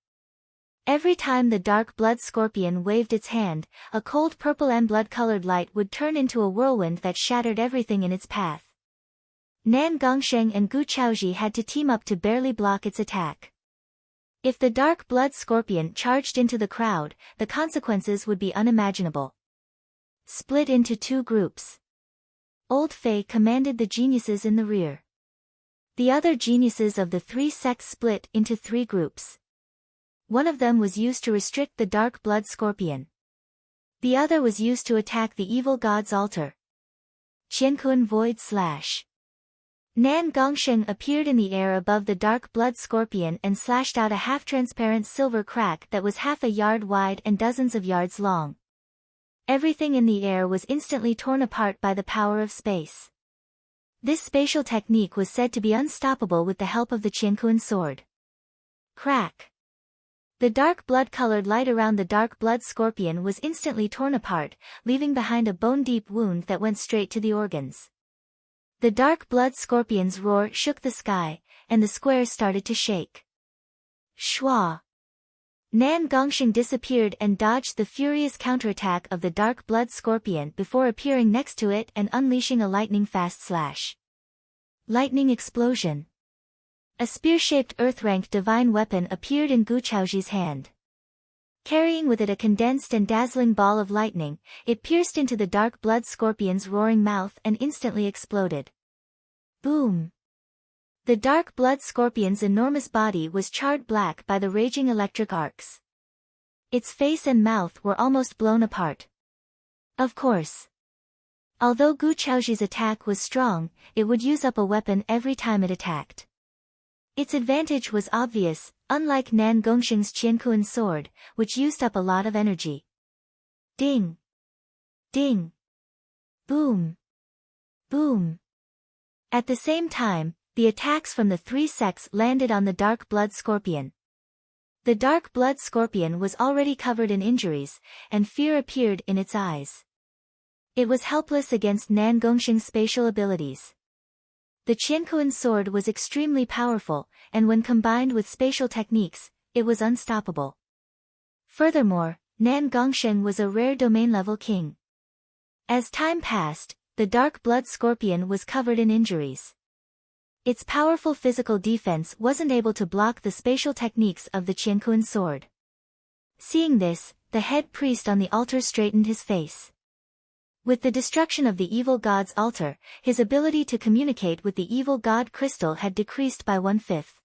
Every time the dark blood scorpion waved its hand, a cold purple and blood-colored light would turn into a whirlwind that shattered everything in its path. Nan Gongsheng and Gu Chaoji had to team up to barely block its attack. If the dark blood scorpion charged into the crowd, the consequences would be unimaginable. Split into two groups. Old Fei commanded the geniuses in the rear. The other geniuses of the three sects split into three groups. One of them was used to restrict the dark blood scorpion. The other was used to attack the evil god's altar. Qiankun Void Slash. Nan Gongsheng appeared in the air above the dark blood scorpion and slashed out a half-transparent silver crack that was half a yard wide and dozens of yards long. Everything in the air was instantly torn apart by the power of space. This spatial technique was said to be unstoppable with the help of the Qiankun sword. Crack! The dark blood-colored light around the dark blood scorpion was instantly torn apart, leaving behind a bone-deep wound that went straight to the organs. The dark blood scorpion's roar shook the sky, and the square started to shake. Shwa! Nan Gongsheng disappeared and dodged the furious counterattack of the dark blood scorpion before appearing next to it and unleashing a lightning-fast slash. Lightning explosion! A spear-shaped earth-ranked divine weapon appeared in Gu Chaoji's hand. Carrying with it a condensed and dazzling ball of lightning, it pierced into the dark blood scorpion's roaring mouth and instantly exploded. Boom! The dark blood scorpion's enormous body was charred black by the raging electric arcs. Its face and mouth were almost blown apart. Of course. Although Gu Chaoji's attack was strong, it would use up a weapon every time it attacked. Its advantage was obvious, unlike Nan Gongsheng's Qiankun sword, which used up a lot of energy. Ding! Ding! Boom! Boom! At the same time, the attacks from the three sects landed on the dark blood scorpion. The dark blood scorpion was already covered in injuries, and fear appeared in its eyes. It was helpless against Nan Gongsheng's spatial abilities. The Qiankun sword was extremely powerful, and when combined with spatial techniques, it was unstoppable. Furthermore, Nan Gongsheng was a rare domain-level king. As time passed, the dark blood scorpion was covered in injuries. Its powerful physical defense wasn't able to block the spatial techniques of the Qiankun sword. Seeing this, the head priest on the altar straightened his face. With the destruction of the evil god's altar, his ability to communicate with the evil god Crystal had decreased by 1/5.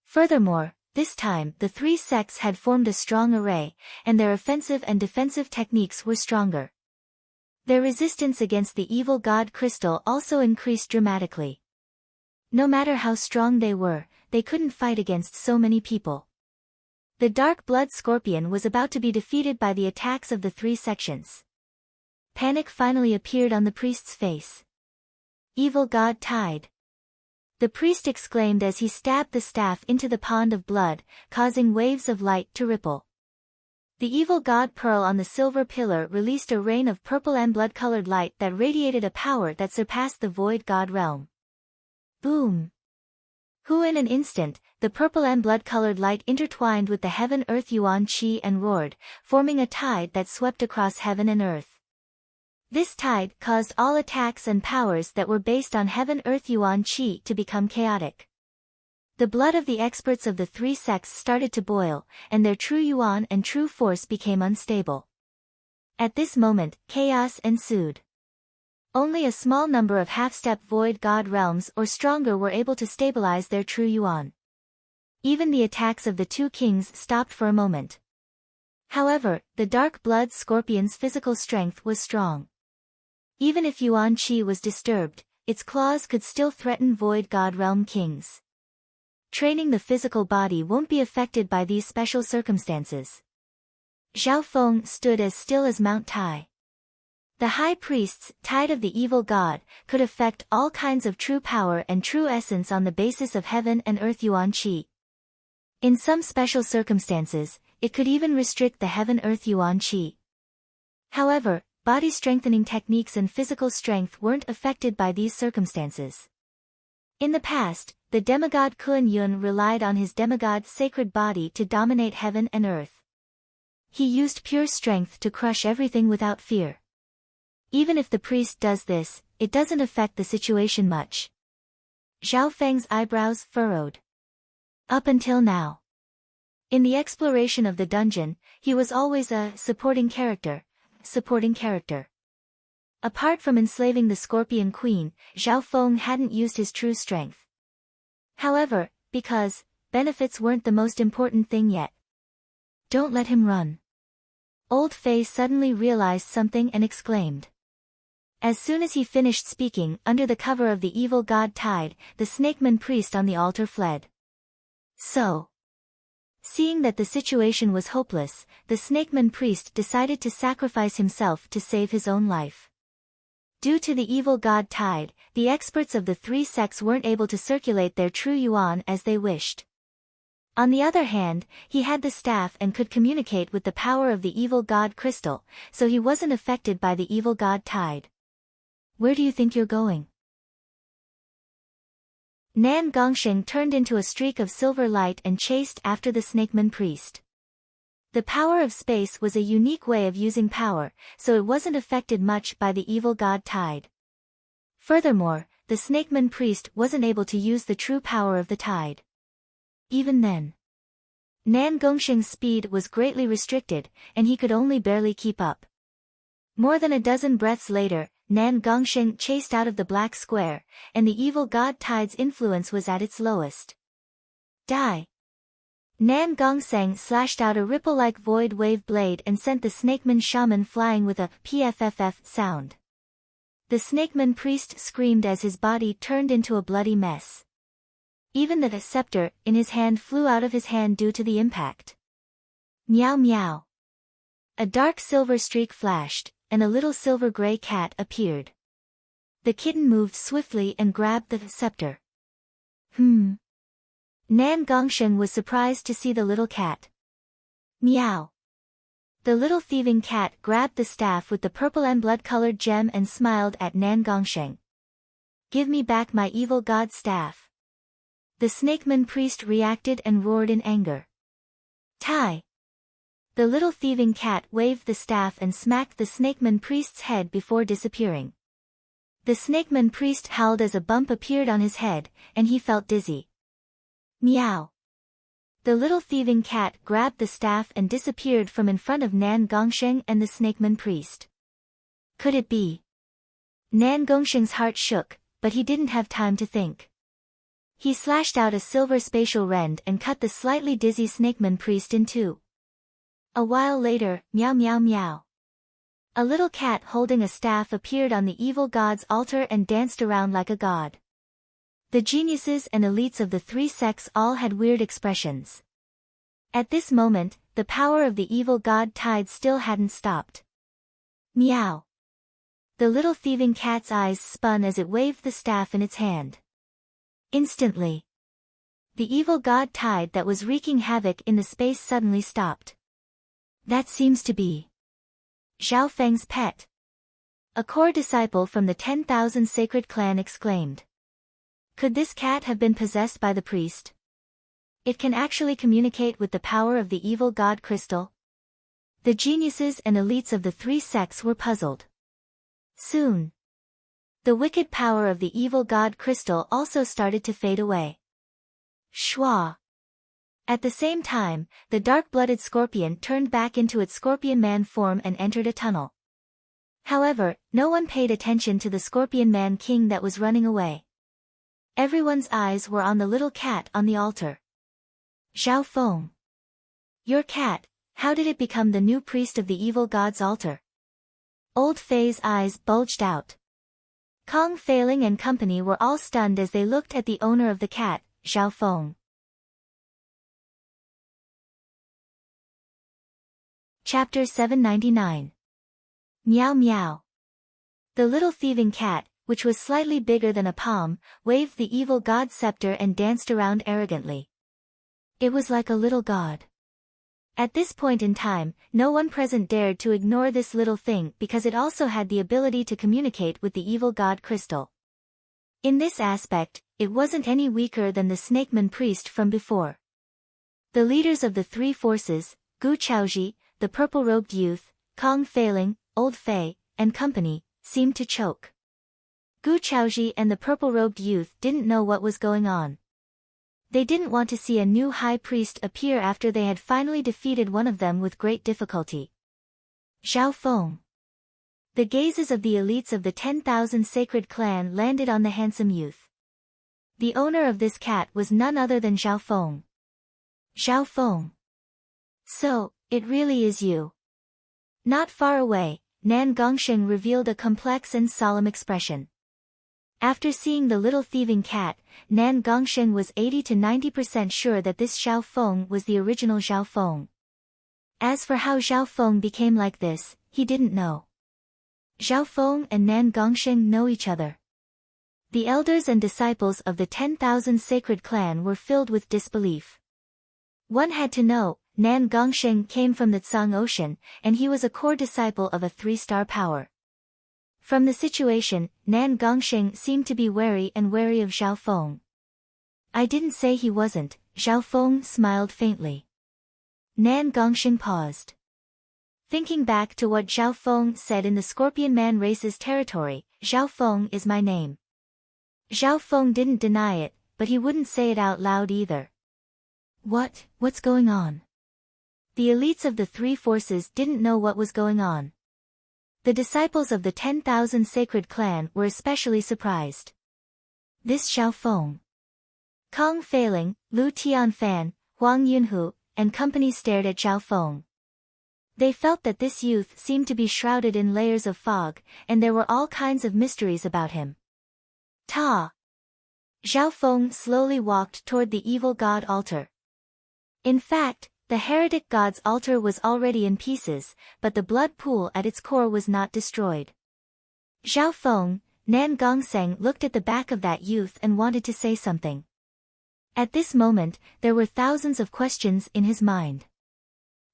Furthermore, this time the three sects had formed a strong array, and their offensive and defensive techniques were stronger. Their resistance against the evil god Crystal also increased dramatically. No matter how strong they were, they couldn't fight against so many people. The dark blood scorpion was about to be defeated by the attacks of the three sections. Panic finally appeared on the priest's face. Evil god Tide! The priest exclaimed as he stabbed the staff into the pond of blood, causing waves of light to ripple. The evil god Pearl on the silver pillar released a rain of purple and blood-colored light that radiated a power that surpassed the void god realm. Boom! Who in an instant, the purple and blood-colored light intertwined with the heaven-earth yuan qi and roared, forming a tide that swept across heaven and earth. This tide caused all attacks and powers that were based on heaven-earth yuan qi to become chaotic. The blood of the experts of the three sects started to boil, and their true yuan and true force became unstable. At this moment, chaos ensued. Only a small number of half-step void god realms or stronger were able to stabilize their true yuan. Even the attacks of the two kings stopped for a moment. However, the dark blood scorpion's physical strength was strong. Even if yuan qi was disturbed, its claws could still threaten void god realm kings. Training the physical body won't be affected by these special circumstances. Zhao Feng stood as still as Mount Tai. The high priest's tide of the evil god could affect all kinds of true power and true essence on the basis of heaven and earth yuan qi. In some special circumstances, it could even restrict the heaven-earth yuan qi. However, body strengthening techniques and physical strength weren't affected by these circumstances. In the past, the demigod Kuan Yun relied on his demigod's sacred body to dominate heaven and earth. He used pure strength to crush everything without fear. Even if the priest does this, it doesn't affect the situation much. Zhao Feng's eyebrows furrowed. Up until now. In the exploration of the dungeon, he was always a supporting character. Apart from enslaving the Scorpion Queen, Zhao Feng hadn't used his true strength. However, because benefits weren't the most important thing yet. Don't let him run. Old Fei suddenly realized something and exclaimed. As soon as he finished speaking, under the cover of the evil god tide, the snakeman priest on the altar fled. So, seeing that the situation was hopeless, the snakeman priest decided to sacrifice himself to save his own life. Due to the evil god tide, the experts of the three sects weren't able to circulate their true yuan as they wished. On the other hand, he had the staff and could communicate with the power of the evil god crystal, so he wasn't affected by the evil god tide. Where do you think you're going? Nan Gongsheng turned into a streak of silver light and chased after the snakeman priest. The power of space was a unique way of using power, so it wasn't affected much by the evil god tide. Furthermore, the snakeman priest wasn't able to use the true power of the tide. Even then, Nan Gongsheng's speed was greatly restricted, and he could only barely keep up. More than a dozen breaths later, Nan Gongsheng chased out of the black square, and the evil god tide's influence was at its lowest. Die! Nan Gongsheng slashed out a ripple-like void wave blade and sent the snakeman shaman flying with a pfff sound. The snakeman priest screamed as his body turned into a bloody mess. Even the scepter in his hand flew out of his hand due to the impact. Meow meow. A dark silver streak flashed, and a little silver-gray cat appeared. The kitten moved swiftly and grabbed the scepter. Nan Gongsheng was surprised to see the little cat. Meow. The little thieving cat grabbed the staff with the purple and blood-colored gem and smiled at Nan Gongsheng. Give me back my evil god staff. The snakeman priest reacted and roared in anger. Tai! The little thieving cat waved the staff and smacked the snakeman priest's head before disappearing. The snakeman priest howled as a bump appeared on his head, and he felt dizzy. Meow. The little thieving cat grabbed the staff and disappeared from in front of Nan Gongsheng and the snakeman priest. Could it be? Nan Gongsheng's heart shook, but he didn't have time to think. He slashed out a silver spatial rend and cut the slightly dizzy snakeman priest in two. A while later, meow meow meow. A little cat holding a staff appeared on the evil god's altar and danced around like a god. The geniuses and elites of the three sects all had weird expressions. At this moment, the power of the evil god tide still hadn't stopped. Meow. The little thieving cat's eyes spun as it waved the staff in its hand. Instantly, the evil god tide that was wreaking havoc in the space suddenly stopped. That seems to be Zhao Feng's pet. A core disciple from the 10,000 Sacred Clan exclaimed. Could this cat have been possessed by the priest? It can actually communicate with the power of the evil god crystal. The geniuses and elites of the three sects were puzzled. Soon, the wicked power of the evil god crystal also started to fade away. Schwa. At the same time, the dark-blooded scorpion turned back into its scorpion man form and entered a tunnel. However, no one paid attention to the scorpion man king that was running away. Everyone's eyes were on the little cat on the altar. Zhao Feng. Your cat, how did it become the new priest of the evil god's altar? Old Fei's eyes bulged out. Kong Feiling and company were all stunned as they looked at the owner of the cat, Zhao Feng. Chapter 799. Meow Meow. The little thieving cat, which was slightly bigger than a palm, waved the evil god's scepter and danced around arrogantly. It was like a little god. At this point in time, no one present dared to ignore this little thing because it also had the ability to communicate with the evil god crystal. In this aspect, it wasn't any weaker than the snakeman priest from before. The leaders of the three forces, Gu Chaoji, the purple-robed youth, Kong Feiling, Old Fei, and company, seemed to choke. Gu Chaoji and the purple-robed youth didn't know what was going on. They didn't want to see a new high priest appear after they had finally defeated one of them with great difficulty. Zhao Feng. The gazes of the elites of the 10,000 Sacred Clan landed on the handsome youth. The owner of this cat was none other than Zhao Feng. Zhao Feng. So, it really is you. Not far away, Nan Gongsheng revealed a complex and solemn expression. After seeing the little thieving cat, Nan Gongsheng was 80 to 90% sure that this Zhao Feng was the original Zhao Feng. As for how Zhao Feng became like this, he didn't know. Zhao Feng and Nan Gongsheng know each other. The elders and disciples of the 10,000 Sacred Clan were filled with disbelief. One had to know, Nan Gongsheng came from the Tsang Ocean, and he was a core disciple of a 3-star power. From the situation, Nan Gongsheng seemed to be wary of Zhao Feng. I didn't say he wasn't, Zhao Feng smiled faintly. Nan Gongsheng paused. Thinking back to what Zhao Feng said in the Scorpion Man race's territory, Zhao Feng is my name. Zhao Feng didn't deny it, but he wouldn't say it out loud either. What's going on? The elites of the three forces didn't know what was going on. The disciples of the 10,000 Sacred Clan were especially surprised. This Zhao Feng. Kong Feiling, Lu Tianfan, Huang Yunhu, and company stared at Zhao Feng. They felt that this youth seemed to be shrouded in layers of fog, and there were all kinds of mysteries about him. Ta! Zhao Feng slowly walked toward the evil god altar. In fact, the heretic god's altar was already in pieces, but the blood pool at its core was not destroyed. Zhao Feng, Nan Gongsheng looked at the back of that youth and wanted to say something. At this moment, there were thousands of questions in his mind.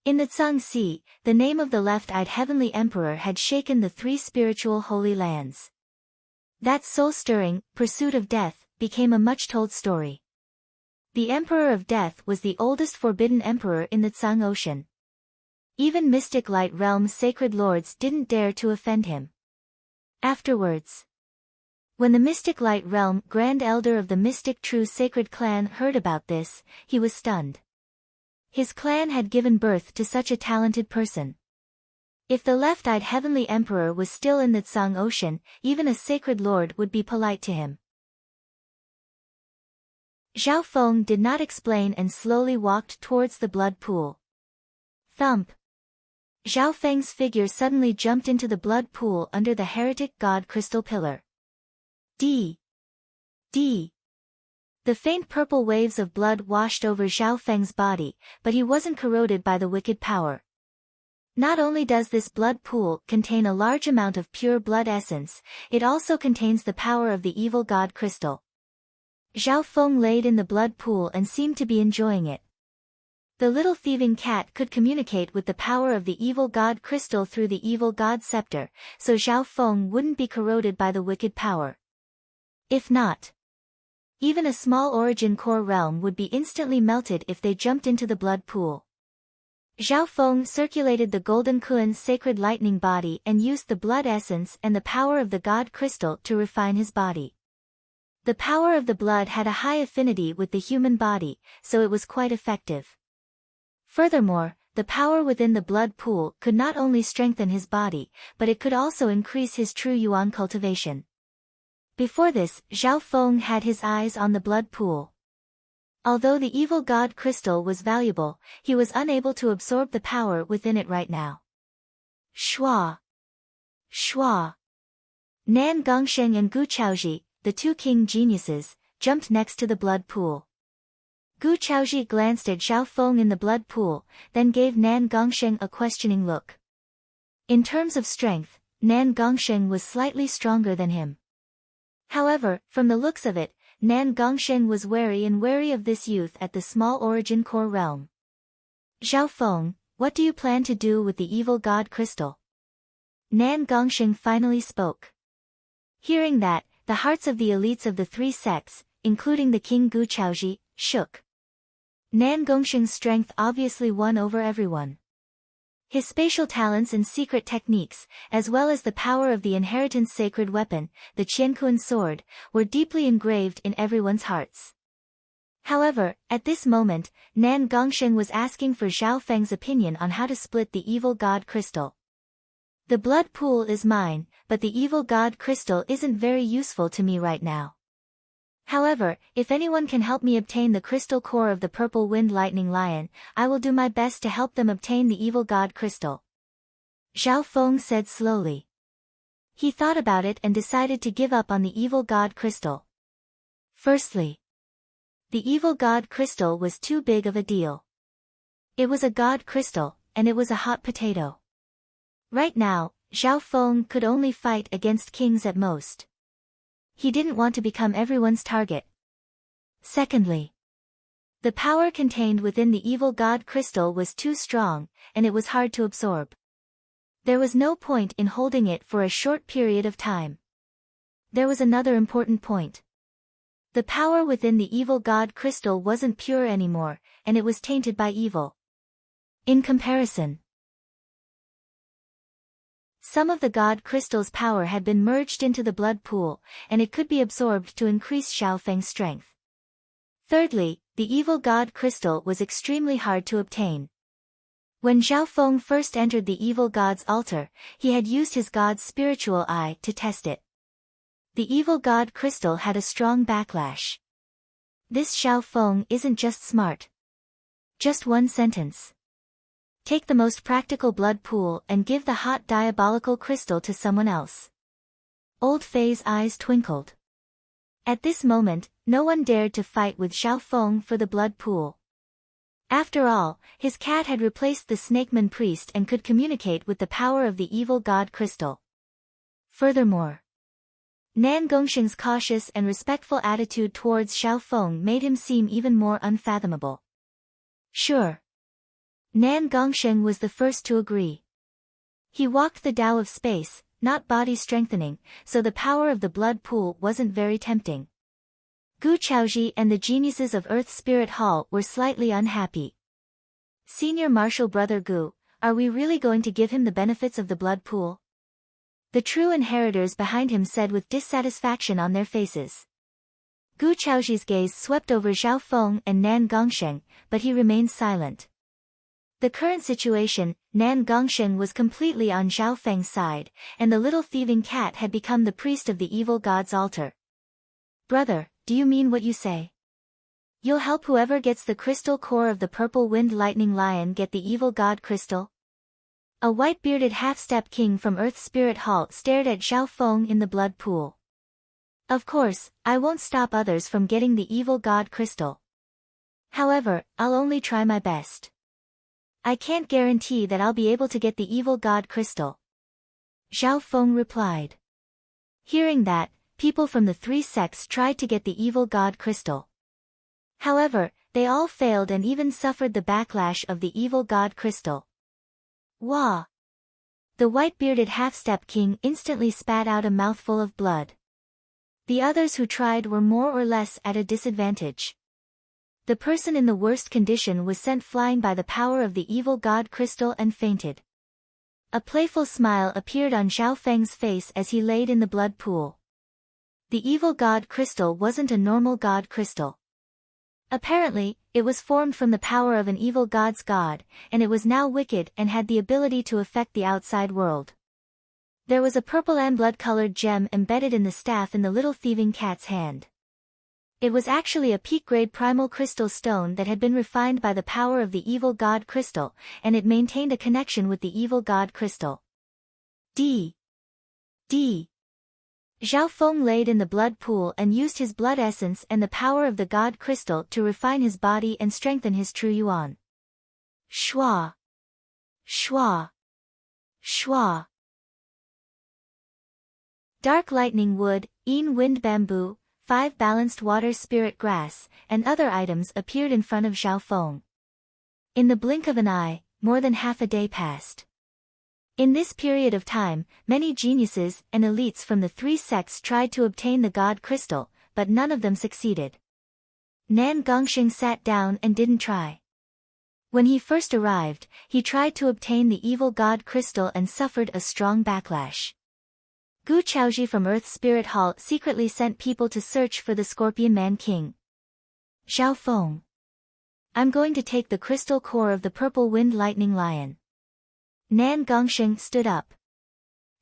In the Tsang Sea, the name of the left-eyed heavenly emperor had shaken the three spiritual holy lands. That soul-stirring pursuit of death became a much-told story. The Emperor of Death was the oldest forbidden emperor in the Tsang Ocean. Even Mystic Light Realm's sacred lords didn't dare to offend him. Afterwards, when the Mystic Light Realm Grand Elder of the Mystic True Sacred Clan heard about this, he was stunned. His clan had given birth to such a talented person. If the left-eyed heavenly emperor was still in the Tsang Ocean, even a sacred lord would be polite to him. Zhao Feng did not explain and slowly walked towards the blood pool. Thump! Zhao Feng's figure suddenly jumped into the blood pool under the heretic god crystal pillar. D. The faint purple waves of blood washed over Zhao Feng's body, but he wasn't corroded by the wicked power. Not only does this blood pool contain a large amount of pure blood essence, it also contains the power of the evil god crystal. Zhao Feng laid in the blood pool and seemed to be enjoying it. The little thieving cat could communicate with the power of the evil god crystal through the evil god scepter, so Zhao Feng wouldn't be corroded by the wicked power. If not, even a small origin core realm would be instantly melted if they jumped into the blood pool. Zhao Feng circulated the golden Kuan's sacred lightning body and used the blood essence and the power of the god crystal to refine his body. The power of the blood had a high affinity with the human body, so it was quite effective. Furthermore, the power within the blood pool could not only strengthen his body, but it could also increase his true yuan cultivation. Before this, Zhao Feng had his eyes on the blood pool. Although the evil god crystal was valuable, he was unable to absorb the power within it right now. Shua! Shua! Nan Gongsheng and Gu Chaozhi, the two king geniuses, jumped next to the blood pool. Gu Chaozhi glanced at Zhao Feng in the blood pool, then gave Nan Gongsheng a questioning look. In terms of strength, Nan Gongsheng was slightly stronger than him. However, from the looks of it, Nan Gongsheng was wary of this youth at the small origin core realm. Zhao Feng, what do you plan to do with the evil god crystal? Nan Gongsheng finally spoke. Hearing that, the hearts of the elites of the three sects, including the king Gu Chaozhi, shook. Nan Gongsheng's strength obviously won over everyone. His spatial talents and secret techniques, as well as the power of the inheritance sacred weapon, the Qiankuan sword, were deeply engraved in everyone's hearts. However, at this moment, Nan Gongsheng was asking for Zhao Feng's opinion on how to split the evil god crystal. The blood pool is mine, but the evil god crystal isn't very useful to me right now. However, if anyone can help me obtain the crystal core of the purple wind lightning lion, I will do my best to help them obtain the evil god crystal. Zhao Feng said slowly. He thought about it and decided to give up on the evil god crystal. Firstly, the evil god crystal was too big of a deal. It was a god crystal, and it was a hot potato. Right now, Zhao Feng could only fight against kings at most. He didn't want to become everyone's target. Secondly, the power contained within the evil god crystal was too strong, and it was hard to absorb. There was no point in holding it for a short period of time. There was another important point. The power within the evil god crystal wasn't pure anymore, and it was tainted by evil. In comparison, some of the god crystal's power had been merged into the blood pool, and it could be absorbed to increase Zhao Feng's strength. Thirdly, the evil god crystal was extremely hard to obtain. When Zhao Feng first entered the evil god's altar, he had used his god's spiritual eye to test it. The evil god crystal had a strong backlash. This Zhao Feng isn't just smart. Just one sentence. Take the most practical blood pool and give the hot diabolical crystal to someone else. Old Fei's eyes twinkled. At this moment, no one dared to fight with Zhao Feng for the blood pool. After all, his cat had replaced the snakeman priest and could communicate with the power of the evil god crystal. Furthermore, Nan Gongsheng's cautious and respectful attitude towards Zhao Feng made him seem even more unfathomable. Sure. Nan Gongsheng was the first to agree. He walked the Tao of space, not body strengthening, so the power of the blood pool wasn't very tempting. Gu Chaozhi and the geniuses of Earth Spirit Hall were slightly unhappy. Senior Marshal Brother Gu, are we really going to give him the benefits of the blood pool? The true inheritors behind him said with dissatisfaction on their faces. Gu Chaozhi's gaze swept over Zhao Feng and Nan Gongsheng, but he remained silent. The current situation, Nan Gongsheng was completely on Zhao Feng's side, and the little thieving cat had become the priest of the evil god's altar. Brother, do you mean what you say? You'll help whoever gets the crystal core of the purple wind lightning lion get the evil god crystal? A white-bearded half-step king from Earth Spirit Hall stared at Zhao Feng in the blood pool. Of course, I won't stop others from getting the evil god crystal. However, I'll only try my best. I can't guarantee that I'll be able to get the evil god crystal. Zhao Feng replied. Hearing that, people from the three sects tried to get the evil god crystal. However, they all failed and even suffered the backlash of the evil god Crystal. Wah! The white-bearded half-step king instantly spat out a mouthful of blood. The others who tried were more or less at a disadvantage. The person in the worst condition was sent flying by the power of the evil god Crystal and fainted. A playful smile appeared on Zhao Feng's face as he laid in the blood pool. The evil god Crystal wasn't a normal god crystal. Apparently, it was formed from the power of an evil god's god, and it was now wicked and had the ability to affect the outside world. There was a purple and blood-colored gem embedded in the staff in the little thieving cat's hand. It was actually a peak-grade primal crystal stone that had been refined by the power of the evil god Crystal, and it maintained a connection with the evil god Crystal. D. Zhao Feng laid in the blood pool and used his blood essence and the power of the god Crystal to refine his body and strengthen his true yuan. Shua! Shua! Shua! Dark lightning wood, wind bamboo, 5 balanced water spirit grass, and other items appeared in front of Zhao Feng. In the blink of an eye, more than half a day passed. In this period of time, many geniuses and elites from the 3 sects tried to obtain the god crystal, but none of them succeeded. Nan Gongsheng sat down and didn't try. When he first arrived, he tried to obtain the evil god crystal and suffered a strong backlash. Gu Chaoji from Earth's Spirit Hall secretly sent people to search for the Scorpion Man King. Zhao Feng. I'm going to take the crystal core of the purple wind lightning lion. Nan Gongsheng stood up.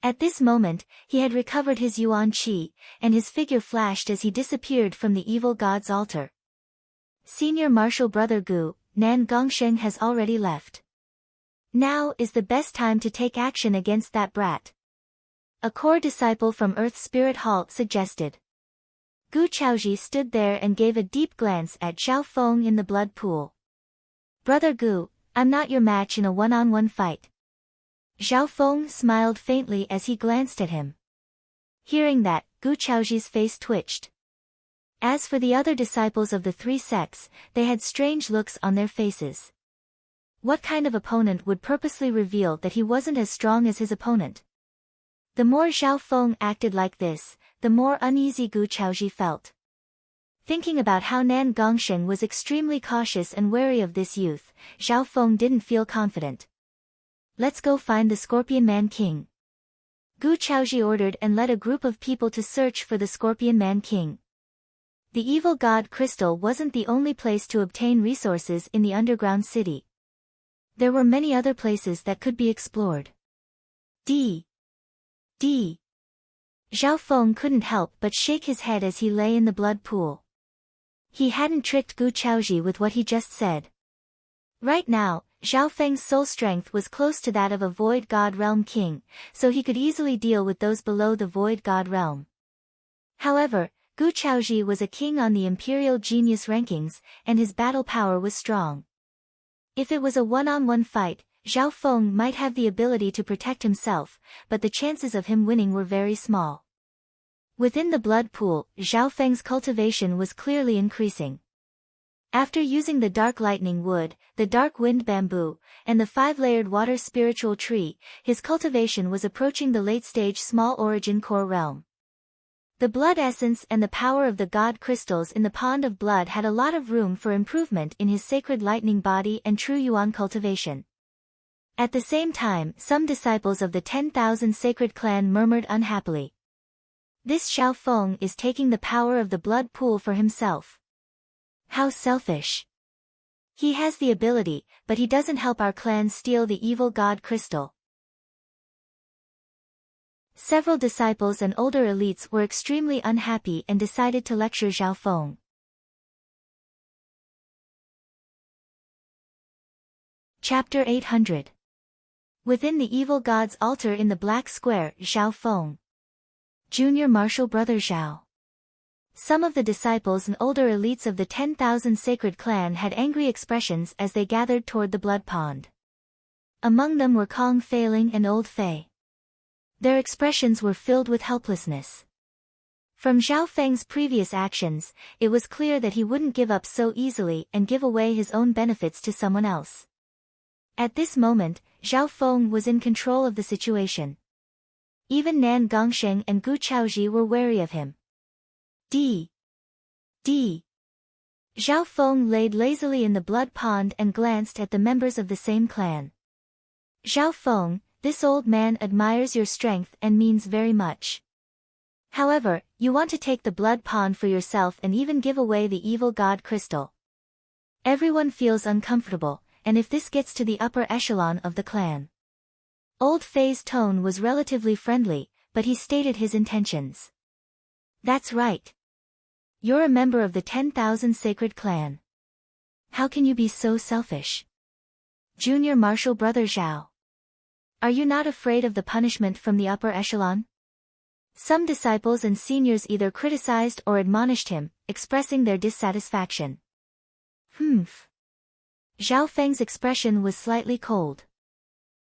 At this moment, he had recovered his yuan qi, and his figure flashed as he disappeared from the evil god's altar. Senior Martial Brother Gu, Nan Gongsheng has already left. Now is the best time to take action against that brat. A core disciple from Earth's Spirit Hall suggested. Gu Chaoji stood there and gave a deep glance at Zhao Feng in the blood pool. Brother Gu, I'm not your match in a one-on-one fight. Zhao Feng smiled faintly as he glanced at him. Hearing that, Gu Chaoji's face twitched. As for the other disciples of the 3 sects, they had strange looks on their faces. What kind of opponent would purposely reveal that he wasn't as strong as his opponent? The more Zhao Feng acted like this, the more uneasy Gu Chaoji felt. Thinking about how Nan Gongsheng was extremely cautious and wary of this youth, Zhao Feng didn't feel confident. Let's go find the Scorpion Man King. Gu Chaoji ordered and led a group of people to search for the Scorpion Man King. The evil god Crystal wasn't the only place to obtain resources in the underground city. There were many other places that could be explored. Zhao Feng couldn't help but shake his head as he lay in the blood pool. He hadn't tricked Gu Chaoji with what he just said. Right now, Zhao Feng's soul strength was close to that of a Void God Realm king, so he could easily deal with those below the Void God Realm. However, Gu Chaoji was a king on the Imperial Genius rankings, and his battle power was strong. If it was a one-on-one fight, Zhao Feng might have the ability to protect himself, but the chances of him winning were very small. Within the blood pool, Zhao Feng's cultivation was clearly increasing. After using the dark lightning wood, the dark wind bamboo, and the 5-layered water spiritual tree, his cultivation was approaching the late-stage small origin core realm. The blood essence and the power of the god crystals in the pond of blood had a lot of room for improvement in his sacred lightning body and true yuan cultivation. At the same time, some disciples of the 10,000 sacred clan murmured unhappily. This Zhao Feng is taking the power of the blood pool for himself. How selfish. He has the ability, but he doesn't help our clan steal the evil god crystal. Several disciples and older elites were extremely unhappy and decided to lecture Zhao Feng. Chapter 800. Within the evil god's altar in the black square, Zhao Feng. Junior Martial Brother Zhao. Some of the disciples and older elites of the 10,000 sacred clan had angry expressions as they gathered toward the blood pond. Among them were Kong Feiling and Old Fei. Their expressions were filled with helplessness. From Zhao Feng's previous actions, it was clear that he wouldn't give up so easily and give away his own benefits to someone else. At this moment, Zhao Feng was in control of the situation. Even Nan Gongsheng and Gu Chaoji were wary of him. D. Zhao Feng laid lazily in the blood pond and glanced at the members of the same clan. Zhao Feng, this old man admires your strength and means very much. However, you want to take the blood pond for yourself and even give away the evil god crystal. Everyone feels uncomfortable, and if this gets to the upper echelon of the clan. Old Fei's tone was relatively friendly, but he stated his intentions. That's right. You're a member of the 10,000 Sacred Clan. How can you be so selfish? Junior Marshal Brother Zhao. Are you not afraid of the punishment from the upper echelon? Some disciples and seniors either criticized or admonished him, expressing their dissatisfaction. Zhao Feng's expression was slightly cold.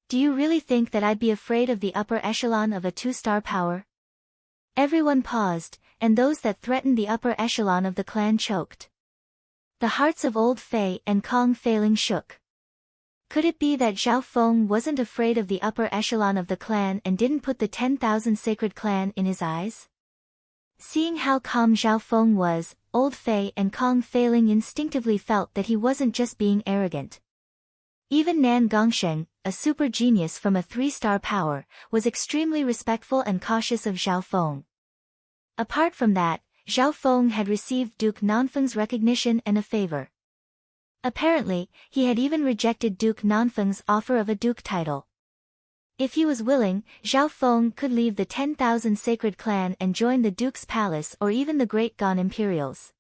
Do you really think that I'd be afraid of the upper echelon of a 2-star power? Everyone paused, and those that threatened the upper echelon of the clan choked. The hearts of Old Fei and Kong Feiling shook. Could it be that Zhao Feng wasn't afraid of the upper echelon of the clan and didn't put the 10,000 Sacred Clan in his eyes? Seeing how calm Zhao Feng was, Old Fei and Kong Feiling instinctively felt that he wasn't just being arrogant. Even Nan Gongsheng, a super genius from a 3-star power, was extremely respectful and cautious of Zhao Feng. Apart from that, Zhao Feng had received Duke Nanfeng's recognition and a favor. Apparently, he had even rejected Duke Nanfeng's offer of a duke title. If he was willing, Zhao Feng could leave the 10,000 Sacred Clan and join the Duke's Palace or even the Great Gan Imperials.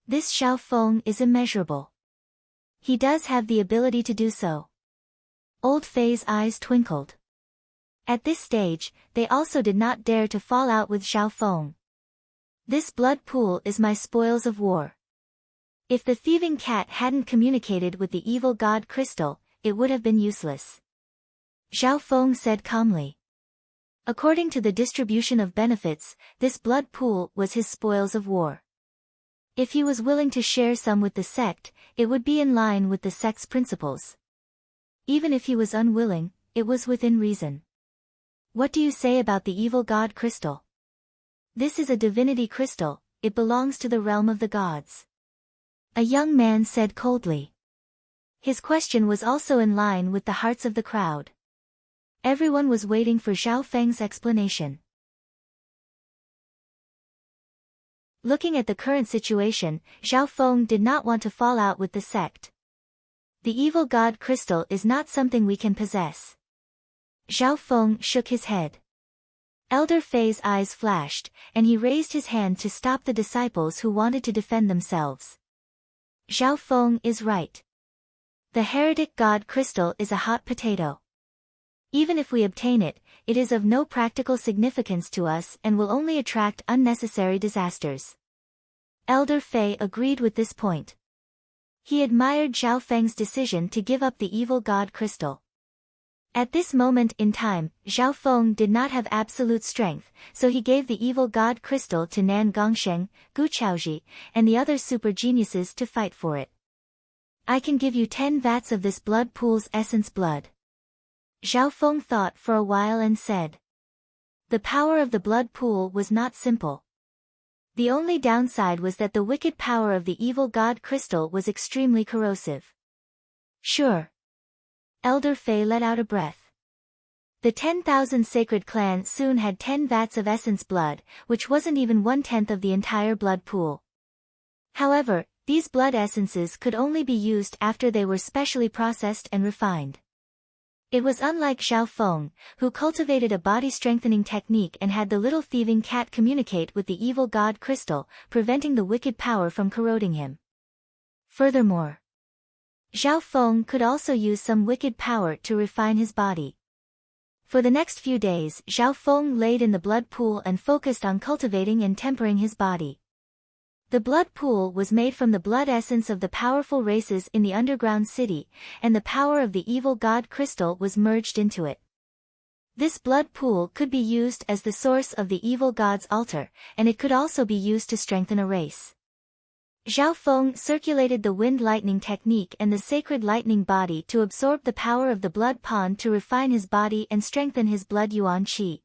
This Zhao Feng is immeasurable. He does have the ability to do so. Old Fei's eyes twinkled. At this stage, they also did not dare to fall out with Zhao Feng. This blood pool is my spoils of war. If the thieving cat hadn't communicated with the evil god crystal, it would have been useless. Zhao Feng said calmly. According to the distribution of benefits, this blood pool was his spoils of war. If he was willing to share some with the sect, it would be in line with the sect's principles. Even if he was unwilling, it was within reason. What do you say about the evil god crystal? This is a divinity crystal, it belongs to the realm of the gods. A young man said coldly. His question was also in line with the hearts of the crowd. Everyone was waiting for Zhao Feng's explanation. Looking at the current situation, Zhao Feng did not want to fall out with the sect. The evil god crystal is not something we can possess. Zhao Feng shook his head. Elder Fei's eyes flashed, and he raised his hand to stop the disciples who wanted to defend themselves. Zhao Feng is right. The heretic god crystal is a hot potato. Even if we obtain it, it is of no practical significance to us and will only attract unnecessary disasters. Elder Fei agreed with this point. He admired Zhao Feng's decision to give up the evil god crystal. At this moment in time, Zhao Feng did not have absolute strength, so he gave the evil god crystal to Nan Gongsheng, Gu Chaoji, and the other super geniuses to fight for it. I can give you 10 vats of this blood pool's essence blood. Zhao Feng thought for a while and said. The power of the blood pool was not simple. The only downside was that the wicked power of the evil god crystal was extremely corrosive. Sure. Elder Fei let out a breath. The 10,000 Sacred Clan soon had 10 vats of essence blood, which wasn't even 1/10 of the entire blood pool. However, these blood essences could only be used after they were specially processed and refined. It was unlike Zhao Feng, who cultivated a body-strengthening technique and had the little thieving cat communicate with the evil god crystal, preventing the wicked power from corroding him. Furthermore, Zhao Feng could also use some wicked power to refine his body. For the next few days, Zhao Feng laid in the blood pool and focused on cultivating and tempering his body. The blood pool was made from the blood essence of the powerful races in the underground city, and the power of the evil god crystal was merged into it. This blood pool could be used as the source of the evil god's altar, and it could also be used to strengthen a race. Zhao Feng circulated the wind lightning technique and the sacred lightning body to absorb the power of the blood pond to refine his body and strengthen his blood yuan qi.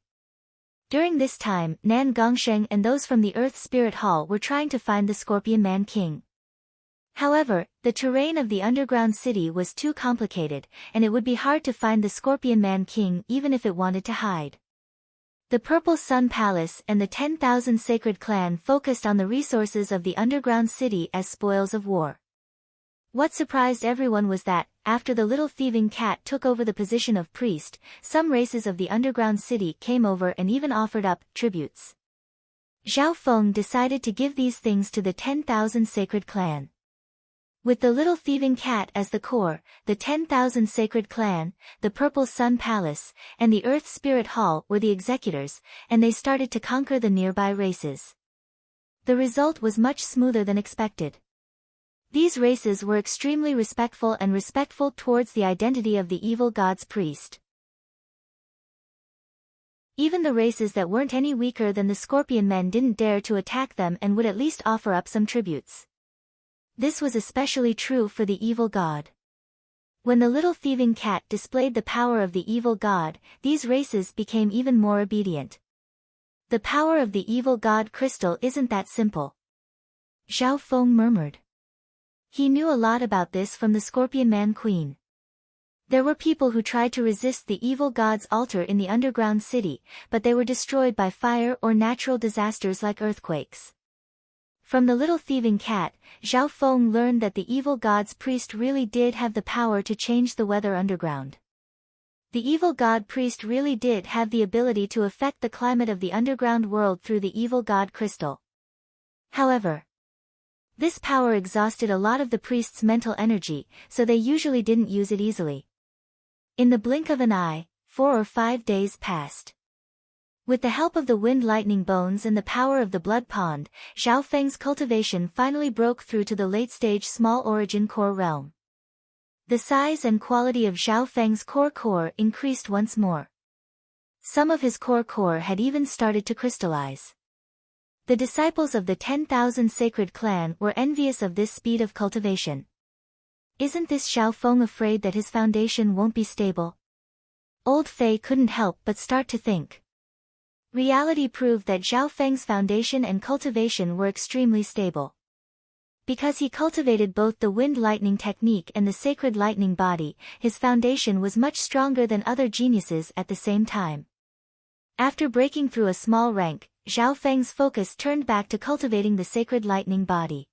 During this time, Nan Gongsheng and those from the Earth Spirit Hall were trying to find the Scorpion Man King. However, the terrain of the underground city was too complicated, and it would be hard to find the Scorpion Man King even if it wanted to hide. The Purple Sun Palace and the 10,000 Sacred Clan focused on the resources of the underground city as spoils of war. What surprised everyone was that, after the little thieving cat took over the position of priest, some races of the underground city came over and even offered up tributes. Zhao Feng decided to give these things to the 10,000 Sacred Clan. With the little thieving cat as the core, the 10,000 Sacred Clan, the Purple Sun Palace, and the Earth Spirit Hall were the executors, and they started to conquer the nearby races. The result was much smoother than expected. These races were extremely respectful towards the identity of the evil god's priest. Even the races that weren't any weaker than the Scorpion Men didn't dare to attack them and would at least offer up some tributes. This was especially true for the evil god. When the little thieving cat displayed the power of the evil god, these races became even more obedient. The power of the evil god crystal isn't that simple. Zhao Feng murmured. He knew a lot about this from the Scorpion Man Queen. There were people who tried to resist the evil god's altar in the underground city, but they were destroyed by fire or natural disasters like earthquakes. From the little thieving cat, Zhao Feng learned that the evil god's priest really did have the power to change the weather underground. The evil god priest really did have the ability to affect the climate of the underground world through the evil god crystal. However, this power exhausted a lot of the priest's mental energy, so they usually didn't use it easily. In the blink of an eye, 4 or 5 days passed. With the help of the wind lightning bones and the power of the blood pond, Zhao Feng's cultivation finally broke through to the late-stage small origin core realm. The size and quality of Zhao Feng's core increased once more. Some of his core had even started to crystallize. The disciples of the 10,000 Sacred Clan were envious of this speed of cultivation. Isn't this Zhao Feng afraid that his foundation won't be stable? Old Fei couldn't help but start to think. Reality proved that Zhao Feng's foundation and cultivation were extremely stable. Because he cultivated both the wind lightning technique and the sacred lightning body, his foundation was much stronger than other geniuses at the same time. After breaking through a small rank, Zhao Feng's focus turned back to cultivating the sacred lightning body.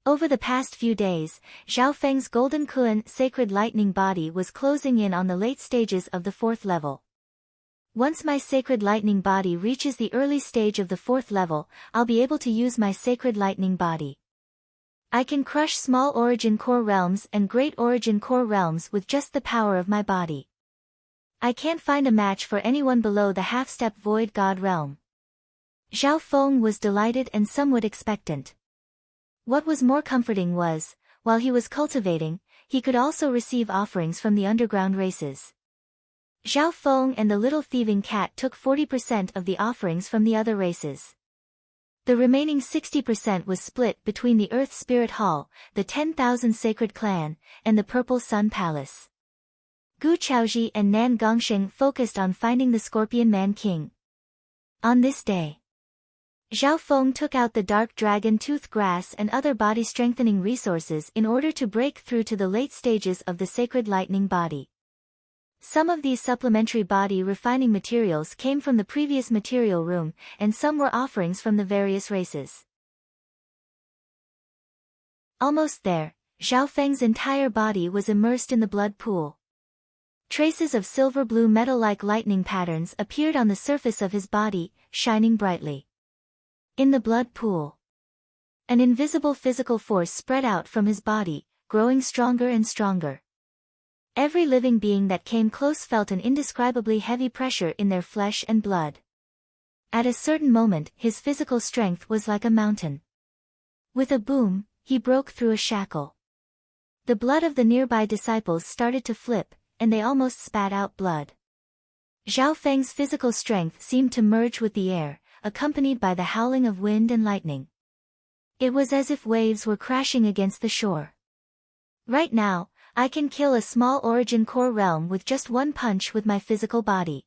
Over the past few days, Zhao Feng's Golden Kuan sacred lightning body was closing in on the late stages of the 4th level. Once my sacred lightning body reaches the early stage of the 4th level, I'll be able to use my sacred lightning body. I can crush small origin core realms and great origin core realms with just the power of my body. I can't find a match for anyone below the half-step void god realm. Zhao Feng was delighted and somewhat expectant. What was more comforting was, while he was cultivating, he could also receive offerings from the underground races. Zhao Feng and the little thieving cat took 40% of the offerings from the other races. The remaining 60% was split between the Earth Spirit Hall, the 10,000 Sacred Clan, and the Purple Sun Palace. Gu Chaoji and Nan Gongsheng focused on finding the Scorpion Man King. On this day, Zhao Feng took out the dark dragon tooth grass and other body-strengthening resources in order to break through to the late stages of the sacred lightning body. Some of these supplementary body-refining materials came from the previous material room, and some were offerings from the various races. Almost there, Zhao Feng's entire body was immersed in the blood pool. Traces of silver-blue metal-like lightning patterns appeared on the surface of his body, shining brightly. In the blood pool, an invisible physical force spread out from his body, growing stronger and stronger. Every living being that came close felt an indescribably heavy pressure in their flesh and blood. At a certain moment, his physical strength was like a mountain. With a boom, he broke through a shackle. The blood of the nearby disciples started to flip, and they almost spat out blood. Zhao Feng's physical strength seemed to merge with the air, accompanied by the howling of wind and lightning. It was as if waves were crashing against the shore. Right now, I can kill a small origin core realm with just one punch with my physical body.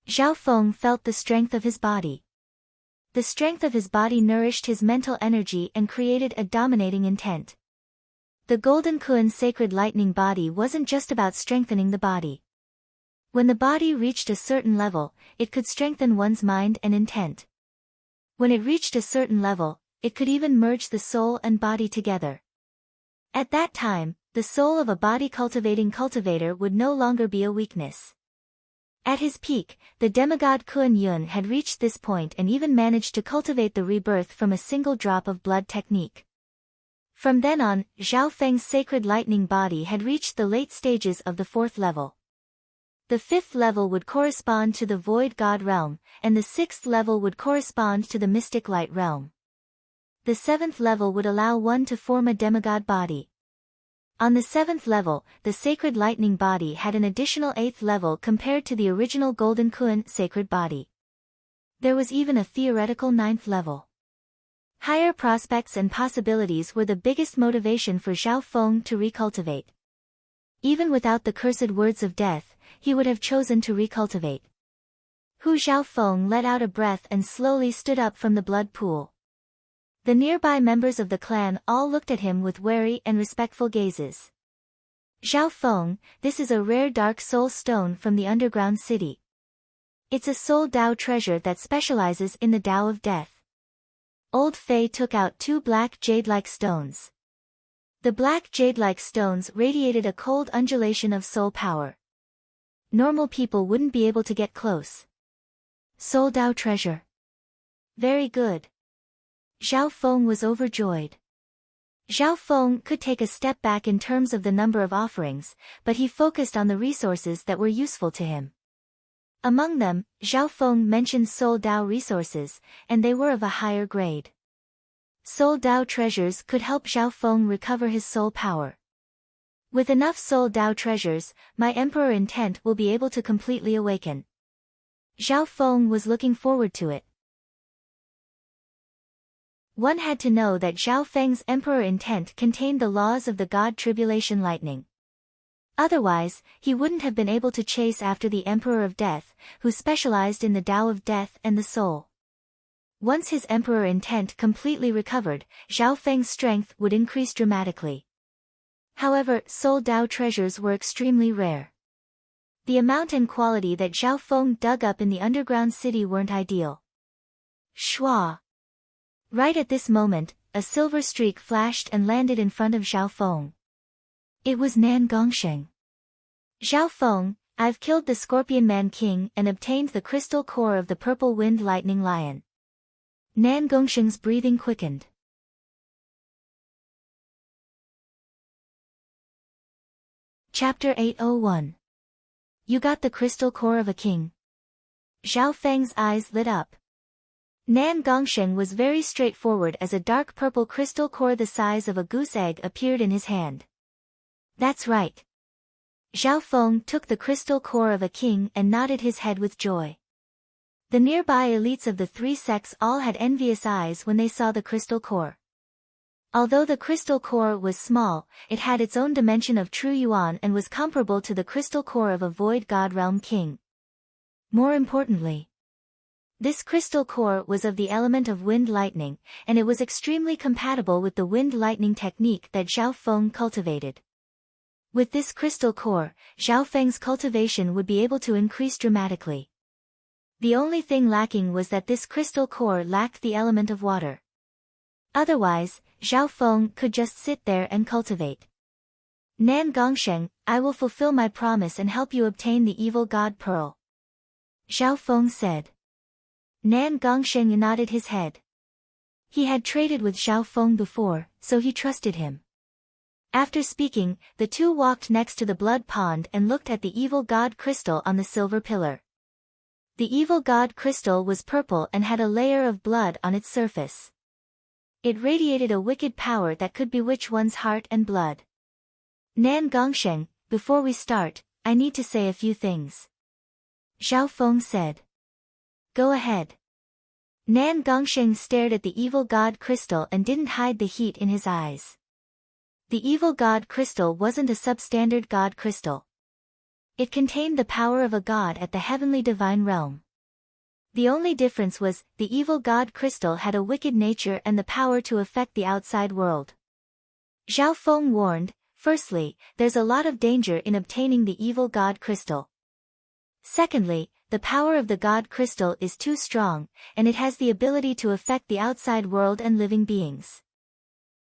Zhao Feng felt the strength of his body. The strength of his body nourished his mental energy and created a dominating intent. The Golden Kuan's sacred lightning body wasn't just about strengthening the body. When the body reached a certain level, it could strengthen one's mind and intent. When it reached a certain level, it could even merge the soul and body together. At that time, the soul of a body-cultivating cultivator would no longer be a weakness. At his peak, the demigod Kuan Yun had reached this point and even managed to cultivate the rebirth from a single drop of blood technique. From then on, Zhao Feng's sacred lightning body had reached the late stages of the 4th level. The 5th level would correspond to the void god realm, and the 6th level would correspond to the mystic light realm. The 7th level would allow one to form a demigod body. On the 7th level, the sacred lightning body had an additional 8th level compared to the original Golden Kuan sacred body. There was even a theoretical 9th level. Higher prospects and possibilities were the biggest motivation for Zhao Feng to recultivate. Even without the cursed words of death, he would have chosen to recultivate. Hu Zhao Feng let out a breath and slowly stood up from the blood pool. The nearby members of the clan all looked at him with wary and respectful gazes. Zhao Feng, this is a rare dark soul stone from the underground city. It's a soul Dao treasure that specializes in the Dao of death. Old Fei took out 2 black jade-like stones. The black jade-like stones radiated a cold undulation of soul power. Normal people wouldn't be able to get close. Soul Dao treasure. Very good. Zhao Feng was overjoyed. Zhao Feng could take a step back in terms of the number of offerings, but he focused on the resources that were useful to him. Among them, Zhao Feng mentioned Soul Dao resources, and they were of a higher grade. Soul Dao treasures could help Zhao Feng recover his soul power. With enough Soul Dao treasures, my Emperor intent will be able to completely awaken. Zhao Feng was looking forward to it. One had to know that Zhao Feng's Emperor intent contained the laws of the God Tribulation Lightning. Otherwise, he wouldn't have been able to chase after the Emperor of Death, who specialized in the Tao of Death and the soul. Once his Emperor intent completely recovered, Zhao Feng's strength would increase dramatically. However, Soul Dao treasures were extremely rare. The amount and quality that Zhao Feng dug up in the underground city weren't ideal. Shua! Right at this moment, a silver streak flashed and landed in front of Zhao Feng. It was Nan Gongsheng. Zhao Feng, I've killed the Scorpion Man King and obtained the crystal core of the Purple Wind Lightning Lion. Nan Gongsheng's breathing quickened. Chapter 801. You got the crystal core of a king. Zhao Feng's eyes lit up. Nan Gongsheng was very straightforward as a dark purple crystal core the size of a goose egg appeared in his hand. That's right. Zhao Feng took the crystal core of a king and nodded his head with joy. The nearby elites of the 3 sects all had envious eyes when they saw the crystal core. Although the crystal core was small, it had its own dimension of true yuan and was comparable to the crystal core of a void god realm king. More importantly, this crystal core was of the element of wind lightning, and it was extremely compatible with the wind lightning technique that Zhao Feng cultivated. With this crystal core, Zhao Feng's cultivation would be able to increase dramatically. The only thing lacking was that this crystal core lacked the element of water. Otherwise, Zhao Feng could just sit there and cultivate. Nan Gongsheng, I will fulfill my promise and help you obtain the evil god pearl. Zhao Feng said. Nan Gongsheng nodded his head. He had traded with Zhao Feng before, so he trusted him. After speaking, the two walked next to the blood pond and looked at the evil god crystal on the silver pillar. The evil god crystal was purple and had a layer of blood on its surface. It radiated a wicked power that could bewitch one's heart and blood. Nan Gongsheng, before we start, I need to say a few things. Zhao Feng said. Go ahead. Nan Gongsheng stared at the evil god crystal and didn't hide the heat in his eyes. The evil god crystal wasn't a substandard god crystal. It contained the power of a god at the heavenly divine realm. The only difference was, the evil god crystal had a wicked nature and the power to affect the outside world. Zhao Feng warned, firstly, there's a lot of danger in obtaining the evil god crystal. Secondly, the power of the god crystal is too strong, and it has the ability to affect the outside world and living beings.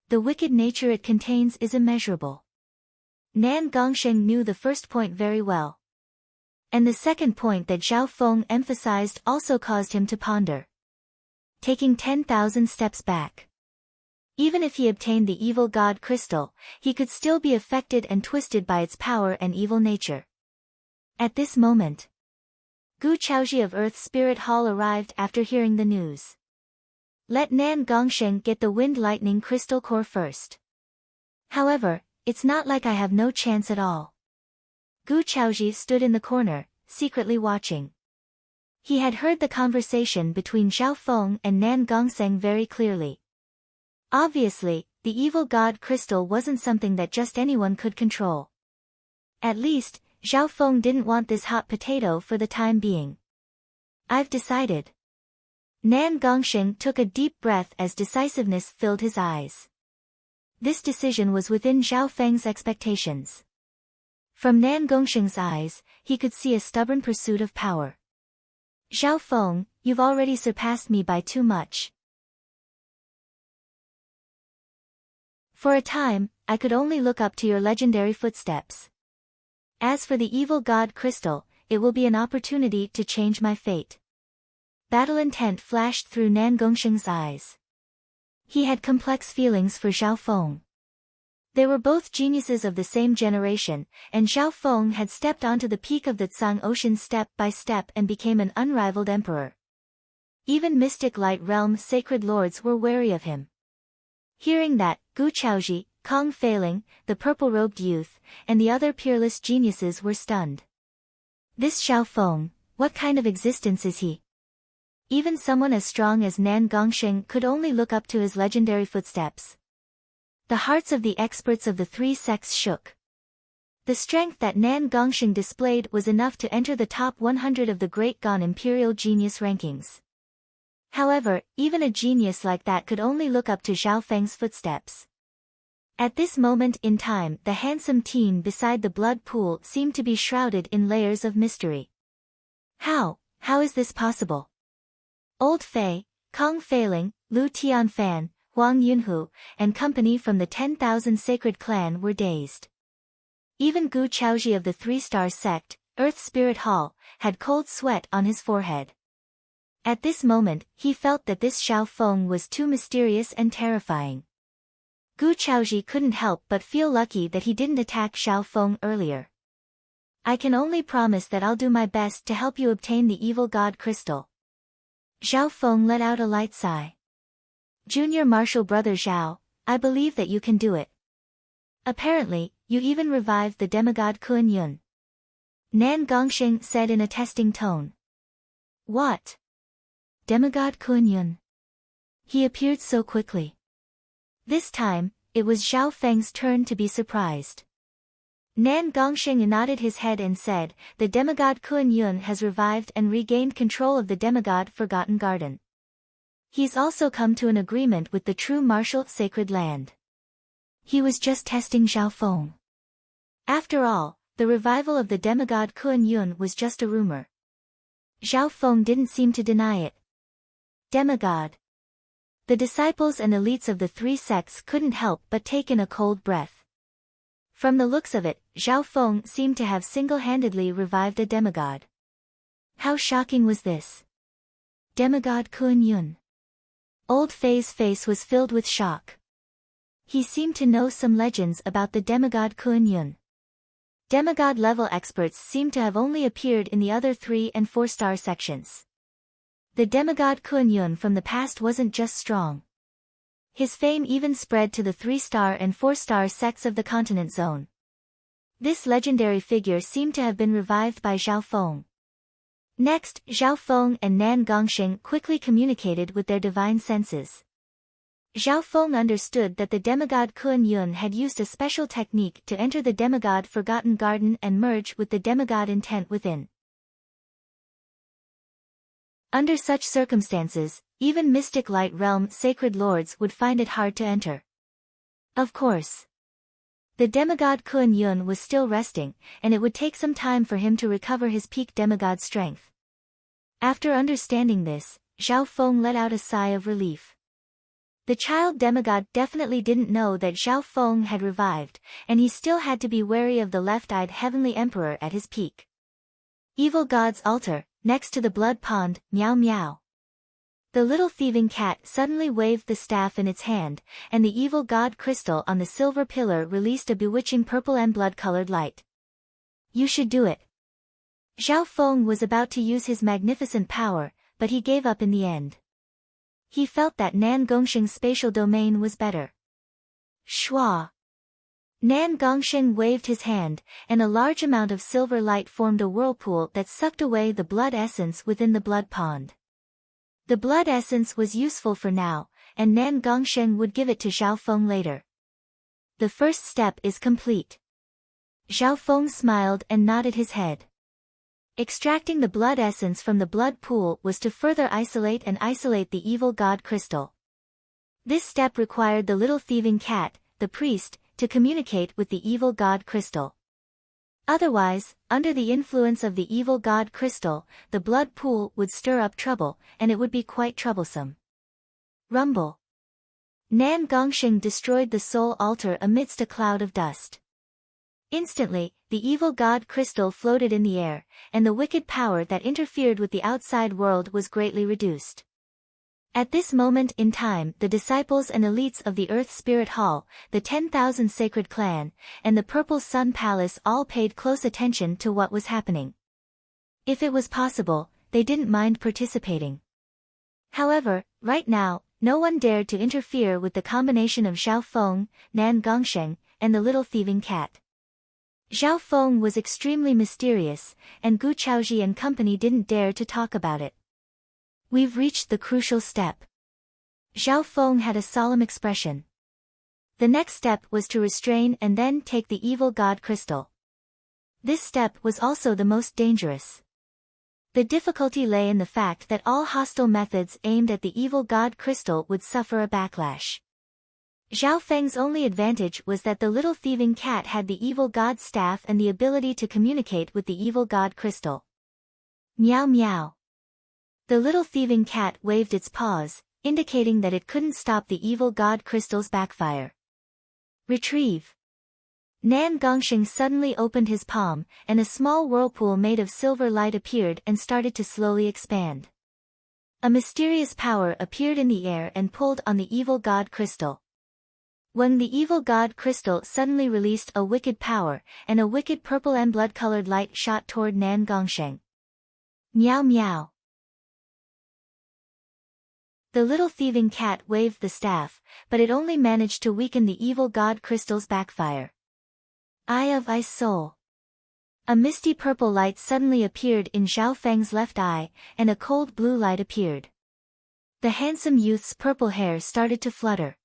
The wicked nature it contains is immeasurable. Nan Gongsheng knew the first point very well. And the second point that Zhao Feng emphasized also caused him to ponder. Taking 10,000 steps back. Even if he obtained the evil god crystal, he could still be affected and twisted by its power and evil nature. At this moment, Gu Chaoji of Earth Spirit Hall arrived after hearing the news. Let Nan Gongsheng get the Wind Lightning Crystal Core first. However, it's not like I have no chance at all. Gu Chaoji stood in the corner, secretly watching. He had heard the conversation between Zhao Feng and Nan Gongsheng very clearly. Obviously, the evil god crystal wasn't something that just anyone could control. At least, Zhao Feng didn't want this hot potato for the time being. I've decided. Nan Gongsheng took a deep breath as decisiveness filled his eyes. This decision was within Zhao Feng's expectations. From Nan Gongsheng's eyes, he could see a stubborn pursuit of power. Zhao Feng, you've already surpassed me by too much. For a time, I could only look up to your legendary footsteps. As for the evil god crystal, it will be an opportunity to change my fate. Battle intent flashed through Nan Gongsheng's eyes. He had complex feelings for Zhao Feng. They were both geniuses of the same generation, and Zhao Feng had stepped onto the peak of the Tsang Ocean step by step and became an unrivaled emperor. Even mystic light realm sacred lords were wary of him. Hearing that, Gu Chaoji, Kong Feiling, the purple-robed youth, and the other peerless geniuses were stunned. This Zhao Feng, what kind of existence is he? Even someone as strong as Nan Gongsheng could only look up to his legendary footsteps. The hearts of the experts of the three sects shook. The strength that Nan Gongsheng displayed was enough to enter the top 100 of the Great Gan Imperial Genius rankings. However, even a genius like that could only look up to Zhao Feng's footsteps. At this moment in time, the handsome teen beside the blood pool seemed to be shrouded in layers of mystery. How is this possible? Old Fei, Kong Feiling, Lu Tianfan, Huang Yunhu, and company from the 10,000 Sacred Clan were dazed. Even Gu Chaoji of the Three-Star Sect, Earth Spirit Hall, had cold sweat on his forehead. At this moment, he felt that this Zhao Feng was too mysterious and terrifying. Gu Chaoji couldn't help but feel lucky that he didn't attack Zhao Feng earlier. I can only promise that I'll do my best to help you obtain the evil god crystal. Zhao Feng let out a light sigh. Junior Marshal Brother Zhao, I believe that you can do it. Apparently, you even revived the demigod Kun Yun. Nan Gongsheng said in a testing tone. What? Demigod Kun Yun. He appeared so quickly. This time, it was Zhao Feng's turn to be surprised. Nan Gongsheng nodded his head and said, the demigod Kun Yun has revived and regained control of the demigod Forgotten Garden. He's also come to an agreement with the true martial sacred land. He was just testing Zhao Feng. After all, the revival of the demigod Kun Yun was just a rumor. Zhao Feng didn't seem to deny it. Demigod. The disciples and elites of the three sects couldn't help but take in a cold breath. From the looks of it, Zhao Feng seemed to have single-handedly revived a demigod. How shocking was this? Demigod Kun Yun. Old Fei's face was filled with shock. He seemed to know some legends about the demigod Kun Yun. Demigod-level experts seemed to have only appeared in the other 3- and 4-star sections. The demigod Kun Yun from the past wasn't just strong. His fame even spread to the 3-star and 4-star sects of the continent zone. This legendary figure seemed to have been revived by Zhao Feng. Next, Zhao Feng and Nan Gongsheng quickly communicated with their divine senses. Zhao Feng understood that the demigod Kuan Yun had used a special technique to enter the demigod Forgotten Garden and merge with the demigod intent within. Under such circumstances, even mystic light realm sacred lords would find it hard to enter. Of course, the demigod Kuan Yun was still resting, and it would take some time for him to recover his peak demigod strength. After understanding this, Zhao Feng let out a sigh of relief. The child demigod definitely didn't know that Zhao Feng had revived, and he still had to be wary of the left-eyed heavenly emperor at his peak. Evil God's altar, next to the blood pond, meow meow. The little thieving cat suddenly waved the staff in its hand, and the evil god crystal on the silver pillar released a bewitching purple and blood-colored light. You should do it. Zhao Feng was about to use his magnificent power, but he gave up in the end. He felt that Nan Gongsheng's spatial domain was better. Shua! Nan Gongsheng waved his hand, and a large amount of silver light formed a whirlpool that sucked away the blood essence within the blood pond. The blood essence was useful for now, and Nan Gongsheng would give it to Zhao Feng later. The first step is complete. Zhao Feng smiled and nodded his head. Extracting the blood essence from the blood pool was to further isolate the evil god crystal. This step required the little thieving cat, the priest, to communicate with the evil god crystal. Otherwise, under the influence of the evil god crystal, the blood pool would stir up trouble, and it would be quite troublesome. Rumble. Nan Gongsheng destroyed the soul altar amidst a cloud of dust. Instantly, the evil god crystal floated in the air, and the wicked power that interfered with the outside world was greatly reduced. At this moment in time, the disciples and elites of the Earth Spirit Hall, the 10,000 Sacred Clan, and the Purple Sun Palace all paid close attention to what was happening. If it was possible, they didn't mind participating. However, right now, no one dared to interfere with the combination of Zhao Feng, Nan Gongsheng, and the little thieving cat. Zhao Feng was extremely mysterious, and Gu Chaozhi and company didn't dare to talk about it. We've reached the crucial step. Zhao Feng had a solemn expression. The next step was to restrain and then take the evil god crystal. This step was also the most dangerous. The difficulty lay in the fact that all hostile methods aimed at the evil god crystal would suffer a backlash. Zhao Feng's only advantage was that the little thieving cat had the evil god staff and the ability to communicate with the evil god crystal. Meow meow. The little thieving cat waved its paws, indicating that it couldn't stop the evil god crystal's backfire. Retrieve. Nan Gongsheng suddenly opened his palm, and a small whirlpool made of silver light appeared and started to slowly expand. A mysterious power appeared in the air and pulled on the evil god crystal. When the evil god crystal suddenly released a wicked power, and a wicked purple and blood-colored light shot toward Nan Gongsheng. Meow meow. The little thieving cat waved the staff, but it only managed to weaken the evil god crystal's backfire. Eye of Ice Soul. A misty purple light suddenly appeared in Zhao Feng's left eye, and a cold blue light appeared. The handsome youth's purple hair started to flutter.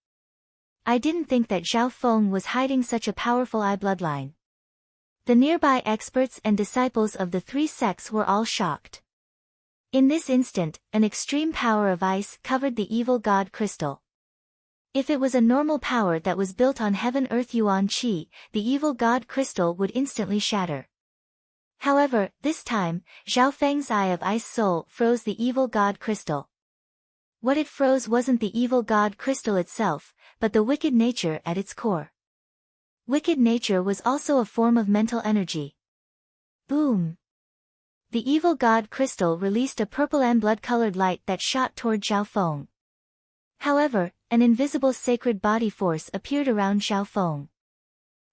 I didn't think that Zhao Feng was hiding such a powerful eye bloodline. The nearby experts and disciples of the three sects were all shocked. In this instant, an extreme power of ice covered the evil god crystal. If it was a normal power that was built on heaven-earth yuan qi, the evil god crystal would instantly shatter. However, this time, Zhao Feng's Eye of Ice Soul froze the evil god crystal. What it froze wasn't the evil god crystal itself, but the wicked nature at its core. Wicked nature was also a form of mental energy. Boom! The evil god crystal released a purple and blood-colored light that shot toward Zhao Feng. However, an invisible sacred body force appeared around Zhao Feng.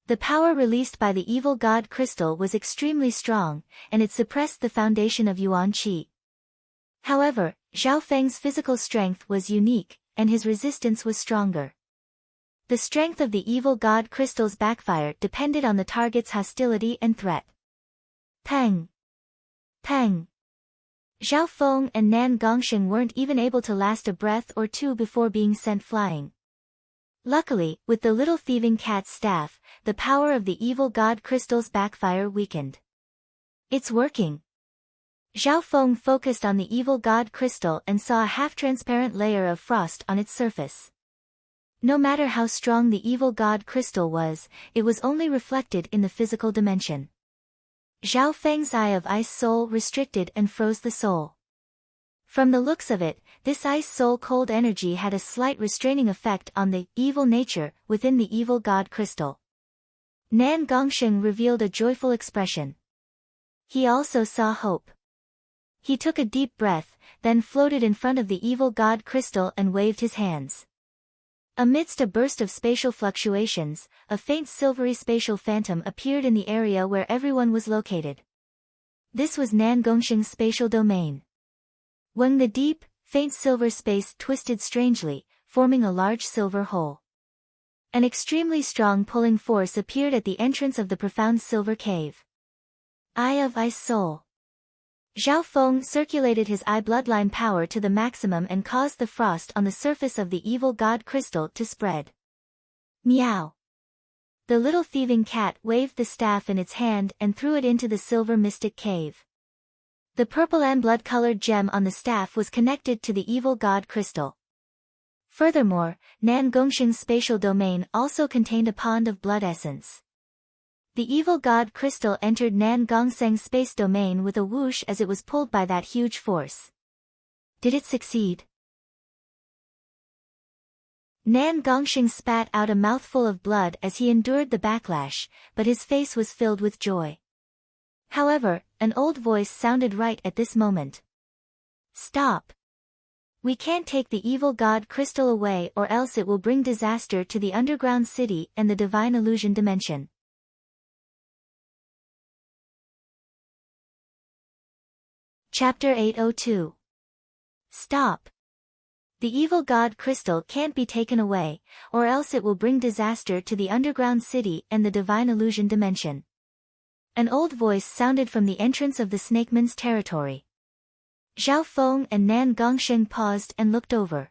The power released by the evil god crystal was extremely strong, and it suppressed the foundation of yuan qi. However, Zhao Feng's physical strength was unique, and his resistance was stronger. The strength of the evil god crystal's backfire depended on the target's hostility and threat. Peng! Peng! Zhao Feng and Nan Gongsheng weren't even able to last a breath or two before being sent flying. Luckily, with the little thieving cat's staff, the power of the evil god crystal's backfire weakened. It's working. Zhao Feng focused on the evil god crystal and saw a half-transparent layer of frost on its surface. No matter how strong the evil god crystal was, it was only reflected in the physical dimension. Zhao Feng's eye of ice soul restricted and froze the soul. From the looks of it, this ice soul cold energy had a slight restraining effect on the evil nature within the evil god crystal. Nan Gongsheng revealed a joyful expression. He also saw hope. He took a deep breath, then floated in front of the evil god crystal and waved his hands. Amidst a burst of spatial fluctuations, a faint silvery spatial phantom appeared in the area where everyone was located. This was Nan Gongsheng's spatial domain. When the deep, faint silver space twisted strangely, forming a large silver hole. An extremely strong pulling force appeared at the entrance of the profound silver cave. Eye of Ice Soul. Zhao Feng circulated his eye bloodline power to the maximum and caused the frost on the surface of the evil god crystal to spread. Meow. The little thieving cat waved the staff in its hand and threw it into the silver mystic cave. The purple and blood-colored gem on the staff was connected to the evil god crystal. Furthermore, Nan Gongsheng's spatial domain also contained a pond of blood essence. The evil god crystal entered Nan Gongsheng's space domain with a whoosh as it was pulled by that huge force. Did it succeed? Nan Gongsheng spat out a mouthful of blood as he endured the backlash, but his face was filled with joy. However, an old voice sounded right at this moment. Stop! We can't take the evil god crystal away or else it will bring disaster to the underground city and the divine illusion dimension. Chapter 802. Stop! The evil god crystal can't be taken away, or else it will bring disaster to the underground city and the divine illusion dimension. An old voice sounded from the entrance of the Snakeman's territory. Zhao Feng and Nan Gongsheng paused and looked over.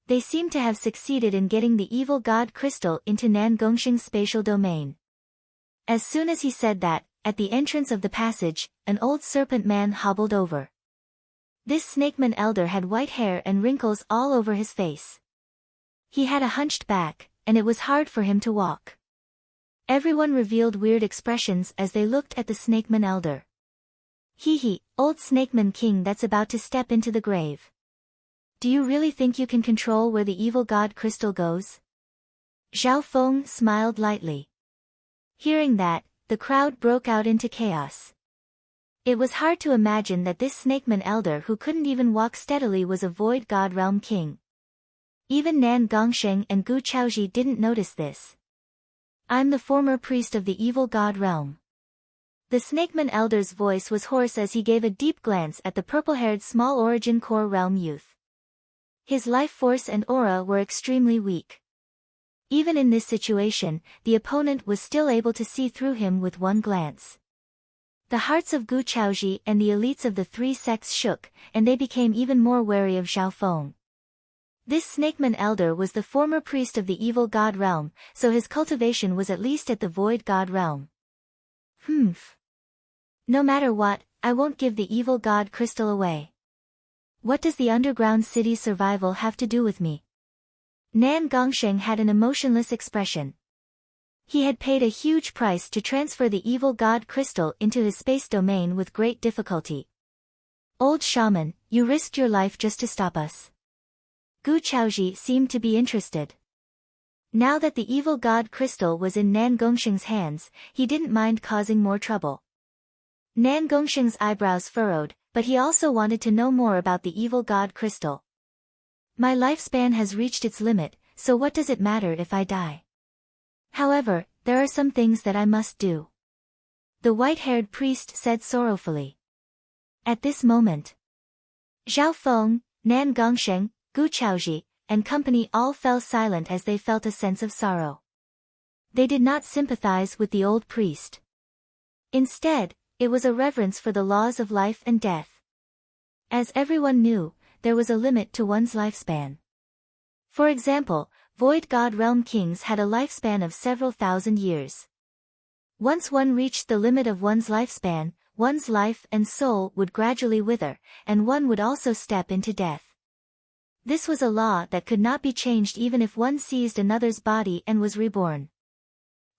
They seemed to have succeeded in getting the evil god crystal into Nan Gongsheng's spatial domain. As soon as he said that, at the entrance of the passage, an old serpent man hobbled over. This snakeman elder had white hair and wrinkles all over his face. He had a hunched back, and it was hard for him to walk. Everyone revealed weird expressions as they looked at the snakeman elder. Hee, old snakeman king that's about to step into the grave. Do you really think you can control where the evil god crystal goes? Zhao Feng smiled lightly. Hearing that, the crowd broke out into chaos. It was hard to imagine that this snakeman elder who couldn't even walk steadily was a void god realm king. Even Nan Gongsheng and Gu Chaoji didn't notice this. I'm the former priest of the evil god realm. The snakeman elder's voice was hoarse as he gave a deep glance at the purple-haired small origin core realm youth. His life force and aura were extremely weak. Even in this situation, the opponent was still able to see through him with one glance. The hearts of Gu Chaoji and the elites of the three sects shook, and they became even more wary of Zhao Feng. This snakeman elder was the former priest of the evil god realm, so his cultivation was at least at the void god realm. No matter what, I won't give the evil god crystal away. What does the underground city survival have to do with me? Nan Gongsheng had an emotionless expression. He had paid a huge price to transfer the evil god crystal into his space domain with great difficulty. Old shaman, you risked your life just to stop us. Gu Chaoji seemed to be interested. Now that the evil god crystal was in Nan Gongsheng's hands, he didn't mind causing more trouble. Nan Gongsheng's eyebrows furrowed, but he also wanted to know more about the evil god crystal. My lifespan has reached its limit, so what does it matter if I die? However, there are some things that I must do. The white-haired priest said sorrowfully. At this moment, Zhao Feng, Nan Gongsheng, Gu Chaoji, and company all fell silent as they felt a sense of sorrow. They did not sympathize with the old priest. Instead, it was a reverence for the laws of life and death. As everyone knew, there was a limit to one's lifespan. For example, Void God Realm kings had a lifespan of several thousand years. Once one reached the limit of one's lifespan, one's life and soul would gradually wither, and one would also step into death. This was a law that could not be changed even if one seized another's body and was reborn.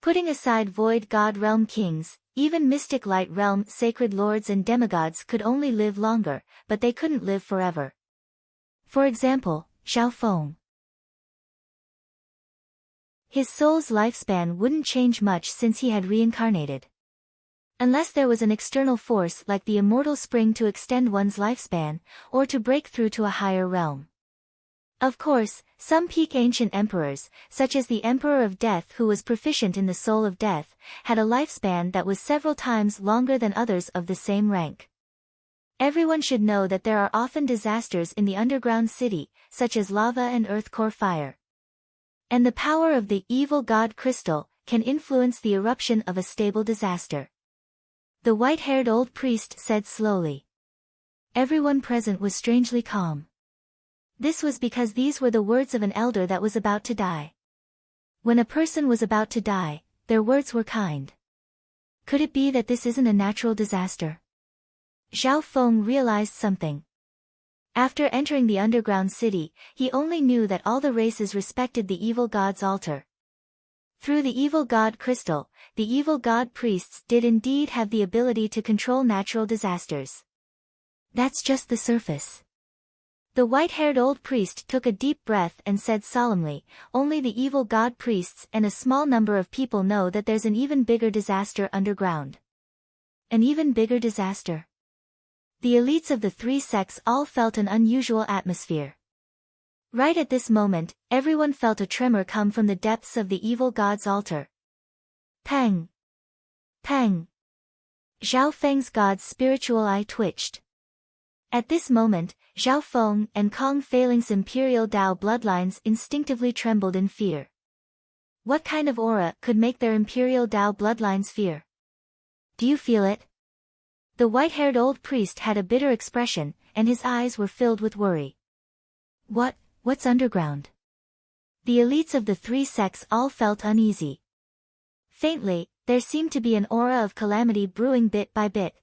Putting aside Void God Realm kings, even Mystic Light Realm sacred lords and demigods could only live longer, but they couldn't live forever. For example, Xiao Feng. His soul's lifespan wouldn't change much since he had reincarnated. Unless there was an external force like the immortal spring to extend one's lifespan, or to break through to a higher realm. Of course, some peak ancient emperors, such as the Emperor of Death who was proficient in the soul of death, had a lifespan that was several times longer than others of the same rank. Everyone should know that there are often disasters in the underground city, such as lava and earth core fire. And the power of the evil god crystal can influence the eruption of a stable disaster. The white-haired old priest said slowly. Everyone present was strangely calm. This was because these were the words of an elder that was about to die. When a person was about to die, their words were kind. Could it be that this isn't a natural disaster? Xiao Feng realized something. After entering the underground city, he only knew that all the races respected the evil god's altar. Through the evil god crystal, the evil god priests did indeed have the ability to control natural disasters. That's just the surface. The white-haired old priest took a deep breath and said solemnly, only the evil god priests and a small number of people know that there's an even bigger disaster underground. An even bigger disaster. The elites of the three sects all felt an unusual atmosphere. Right at this moment, everyone felt a tremor come from the depths of the evil god's altar. Pang! Pang! Xiao Feng's god's spiritual eye twitched. At this moment, Xiao Feng and Kong Feiling's imperial Dao bloodlines instinctively trembled in fear. What kind of aura could make their imperial Dao bloodlines fear? Do you feel it? The white-haired old priest had a bitter expression, and his eyes were filled with worry. What's underground? The elites of the three sects all felt uneasy. Faintly, there seemed to be an aura of calamity brewing bit by bit.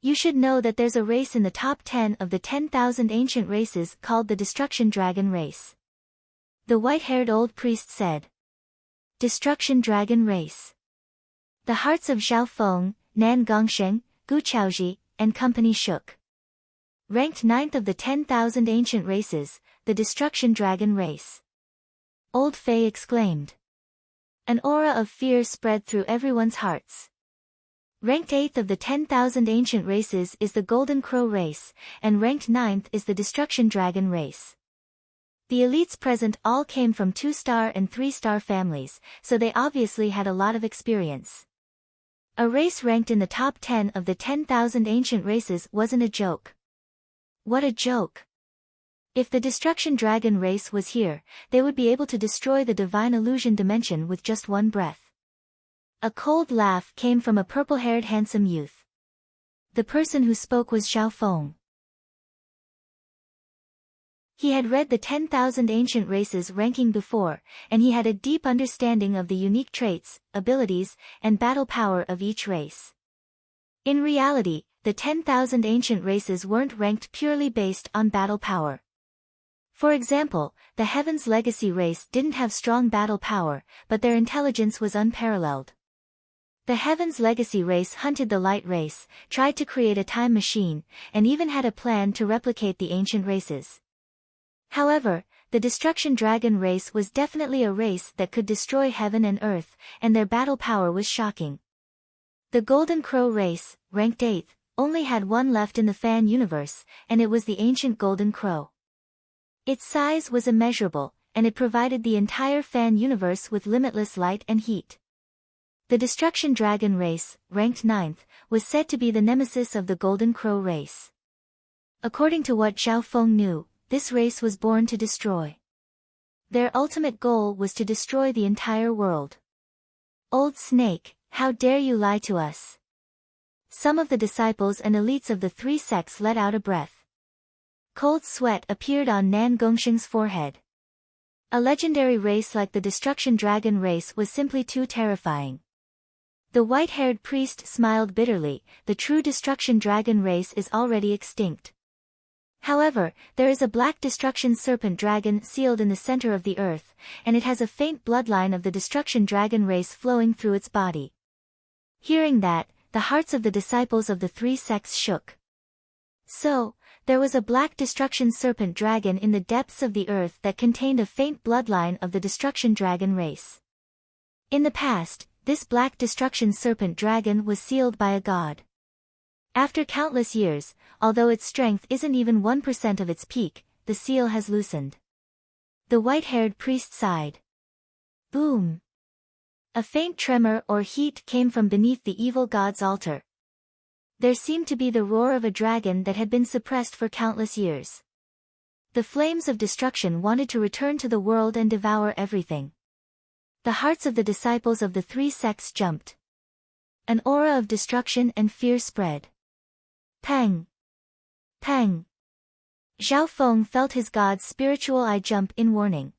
You should know that there's a race in the top 10 of the 10,000 ancient races called the Destruction Dragon race. The white-haired old priest said. Destruction Dragon race. The hearts of Xiao Feng, Nan Gongsheng, Gu Chaoji, and company shook. Ranked 9th of the 10,000 ancient races, the Destruction Dragon race. Old Fei exclaimed. An aura of fear spread through everyone's hearts. Ranked 8th of the 10,000 ancient races is the Golden Crow race, and ranked 9th is the Destruction Dragon race. The elites present all came from 2-star and 3-star families, so they obviously had a lot of experience. A race ranked in the top 10 of the 10,000 ancient races wasn't a joke. What a joke! If the Destruction Dragon race was here, they would be able to destroy the Divine Illusion dimension with just one breath. A cold laugh came from a purple-haired handsome youth. The person who spoke was Xiao Feng. He had read the 10,000 ancient races ranking before, and he had a deep understanding of the unique traits, abilities, and battle power of each race. In reality, the 10,000 ancient races weren't ranked purely based on battle power. For example, the Heaven's Legacy race didn't have strong battle power, but their intelligence was unparalleled. The Heaven's Legacy race hunted the Light race, tried to create a time machine, and even had a plan to replicate the ancient races. However, the Destruction Dragon race was definitely a race that could destroy heaven and earth, and their battle power was shocking. The Golden Crow race, ranked 8th, only had one left in the fan universe, and it was the ancient Golden Crow. Its size was immeasurable, and it provided the entire fan universe with limitless light and heat. The Destruction Dragon race, ranked 9th, was said to be the nemesis of the Golden Crow race. According to what Xiao Feng knew, this race was born to destroy. Their ultimate goal was to destroy the entire world. Old snake, how dare you lie to us? Some of the disciples and elites of the three sects let out a breath. Cold sweat appeared on Nan Gongsheng's forehead. A legendary race like the Destruction Dragon race was simply too terrifying. The white-haired priest smiled bitterly. The true Destruction Dragon race is already extinct. However, there is a black Destruction Serpent Dragon sealed in the center of the earth, and it has a faint bloodline of the Destruction Dragon race flowing through its body. Hearing that, the hearts of the disciples of the three sects shook. So, there was a black Destruction Serpent Dragon in the depths of the earth that contained a faint bloodline of the Destruction Dragon race. In the past, this black Destruction Serpent Dragon was sealed by a god. After countless years, although its strength isn't even 1% of its peak, the seal has loosened. The white-haired priest sighed. Boom! A faint tremor or heat came from beneath the evil god's altar. There seemed to be the roar of a dragon that had been suppressed for countless years. The flames of destruction wanted to return to the world and devour everything. The hearts of the disciples of the three sects jumped. An aura of destruction and fear spread. Pang! Pang! Zhao Feng felt his god's spiritual eye jump in warning.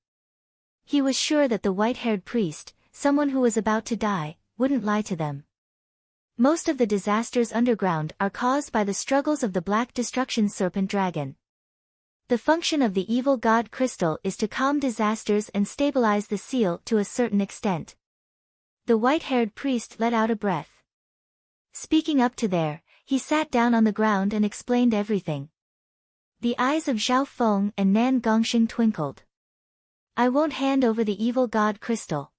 He was sure that the white-haired priest, someone who was about to die, wouldn't lie to them. Most of the disasters underground are caused by the struggles of the Black Destruction Serpent Dragon. The function of the evil god crystal is to calm disasters and stabilize the seal to a certain extent. The white-haired priest let out a breath. Speaking up to there, he sat down on the ground and explained everything. The eyes of Zhao Feng and Nan Gongsheng twinkled. I won't hand over the evil god crystal.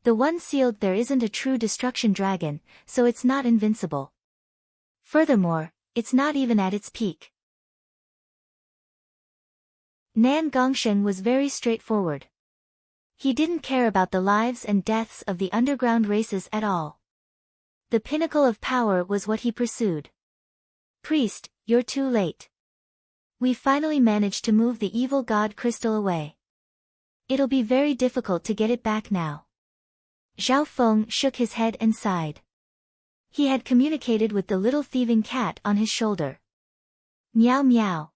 The one sealed there isn't a true destruction dragon, so it's not invincible. Furthermore, it's not even at its peak. Nan Gongsheng was very straightforward. He didn't care about the lives and deaths of the underground races at all. The pinnacle of power was what he pursued. Priest, you're too late. We finally managed to move the evil god crystal away. It'll be very difficult to get it back now. Zhao Feng shook his head and sighed. He had communicated with the little thieving cat on his shoulder. Meow meow.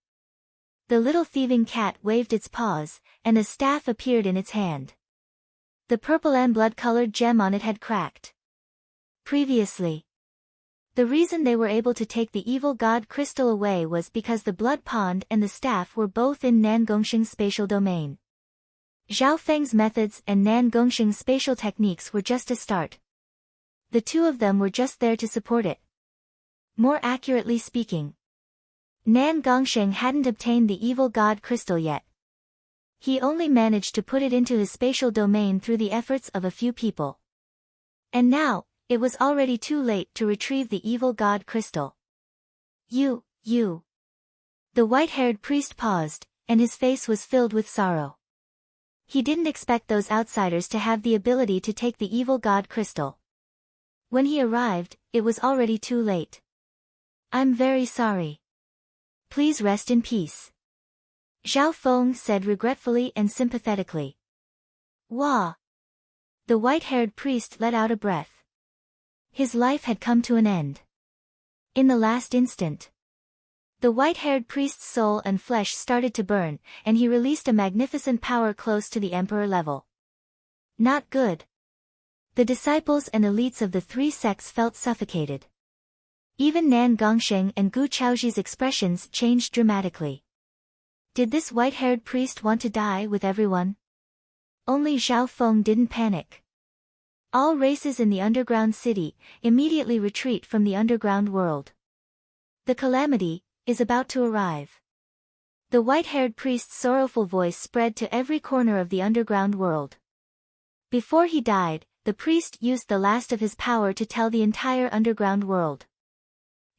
The little thieving cat waved its paws, and a staff appeared in its hand. The purple and blood-colored gem on it had cracked. Previously, the reason they were able to take the evil god crystal away was because the blood pond and the staff were both in Nan Gongsheng's spatial domain. Zhao Feng's methods and Nan Gongsheng's spatial techniques were just a start. The two of them were just there to support it. More accurately speaking, Nan Gongsheng hadn't obtained the evil god crystal yet. He only managed to put it into his spatial domain through the efforts of a few people. And now, it was already too late to retrieve the evil god crystal. You. The white-haired priest paused, and his face was filled with sorrow. He didn't expect those outsiders to have the ability to take the evil god crystal. When he arrived, it was already too late. I'm very sorry. Please rest in peace. Zhao Feng said regretfully and sympathetically. Wah! The white-haired priest let out a breath. His life had come to an end. In the last instant, the white-haired priest's soul and flesh started to burn, and he released a magnificent power close to the emperor level. Not good. The disciples and elites of the three sects felt suffocated. Even Nan Gongsheng and Gu Chaoji's expressions changed dramatically. Did this white-haired priest want to die with everyone? Only Zhao Feng didn't panic. All races in the underground city immediately retreat from the underground world. The calamity is about to arrive. The white-haired priest's sorrowful voice spread to every corner of the underground world. Before he died, the priest used the last of his power to tell the entire underground world.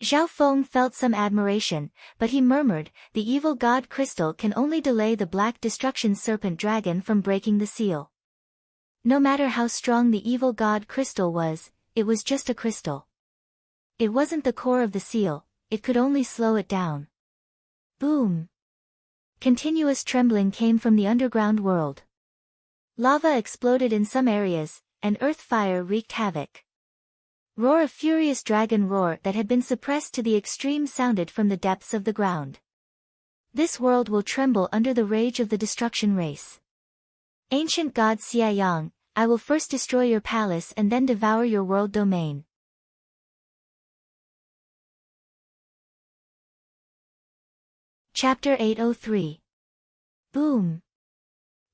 Zhao Feng felt some admiration, but he murmured, the evil god crystal can only delay the black destruction serpent dragon from breaking the seal. No matter how strong the evil god crystal was, it was just a crystal. It wasn't the core of the seal, it could only slow it down. Boom! Continuous trembling came from the underground world. Lava exploded in some areas, and earth fire wreaked havoc. Roar of furious dragon roar that had been suppressed to the extreme sounded from the depths of the ground. This world will tremble under the rage of the destruction race. Ancient god Xiaoyang, I will first destroy your palace and then devour your world domain. Chapter 803. Boom!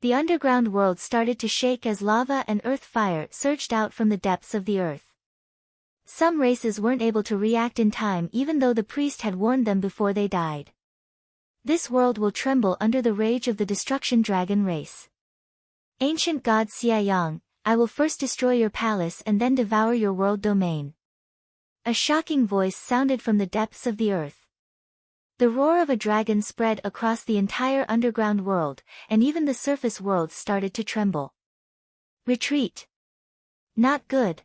The underground world started to shake as lava and earth fire surged out from the depths of the earth. Some races weren't able to react in time even though the priest had warned them before they died. This world will tremble under the rage of the destruction dragon race. Ancient god Xiaoyang, I will first destroy your palace and then devour your world domain. A shocking voice sounded from the depths of the earth. The roar of a dragon spread across the entire underground world, and even the surface worlds started to tremble. Retreat. Not good.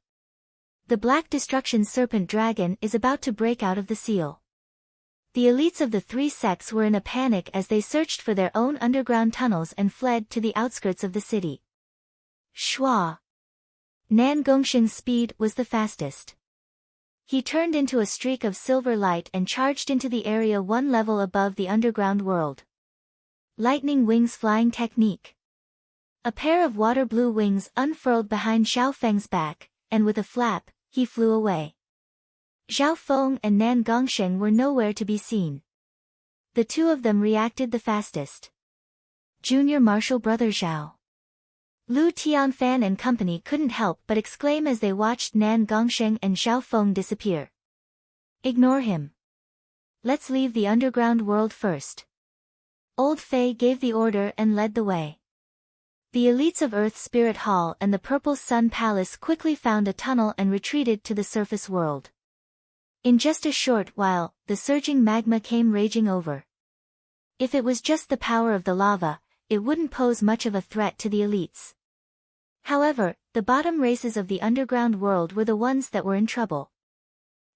The black destruction serpent dragon is about to break out of the seal. The elites of the three sects were in a panic as they searched for their own underground tunnels and fled to the outskirts of the city. Shua. Nan Gongsheng's speed was the fastest. He turned into a streak of silver light and charged into the area one level above the underground world. Lightning wings flying technique. A pair of water blue wings unfurled behind Xiao Feng's back, and with a flap, he flew away. Zhao Feng and Nan Gongsheng were nowhere to be seen. The two of them reacted the fastest. Junior Marshal Brother Zhao. Lu Tianfan and company couldn't help but exclaim as they watched Nan Gongsheng and Zhao Feng disappear. Ignore him. Let's leave the underground world first. Old Fei gave the order and led the way. The elites of Earth Spirit Hall and the Purple Sun Palace quickly found a tunnel and retreated to the surface world. In just a short while, the surging magma came raging over. If it was just the power of the lava, it wouldn't pose much of a threat to the elites. However, the bottom races of the underground world were the ones that were in trouble.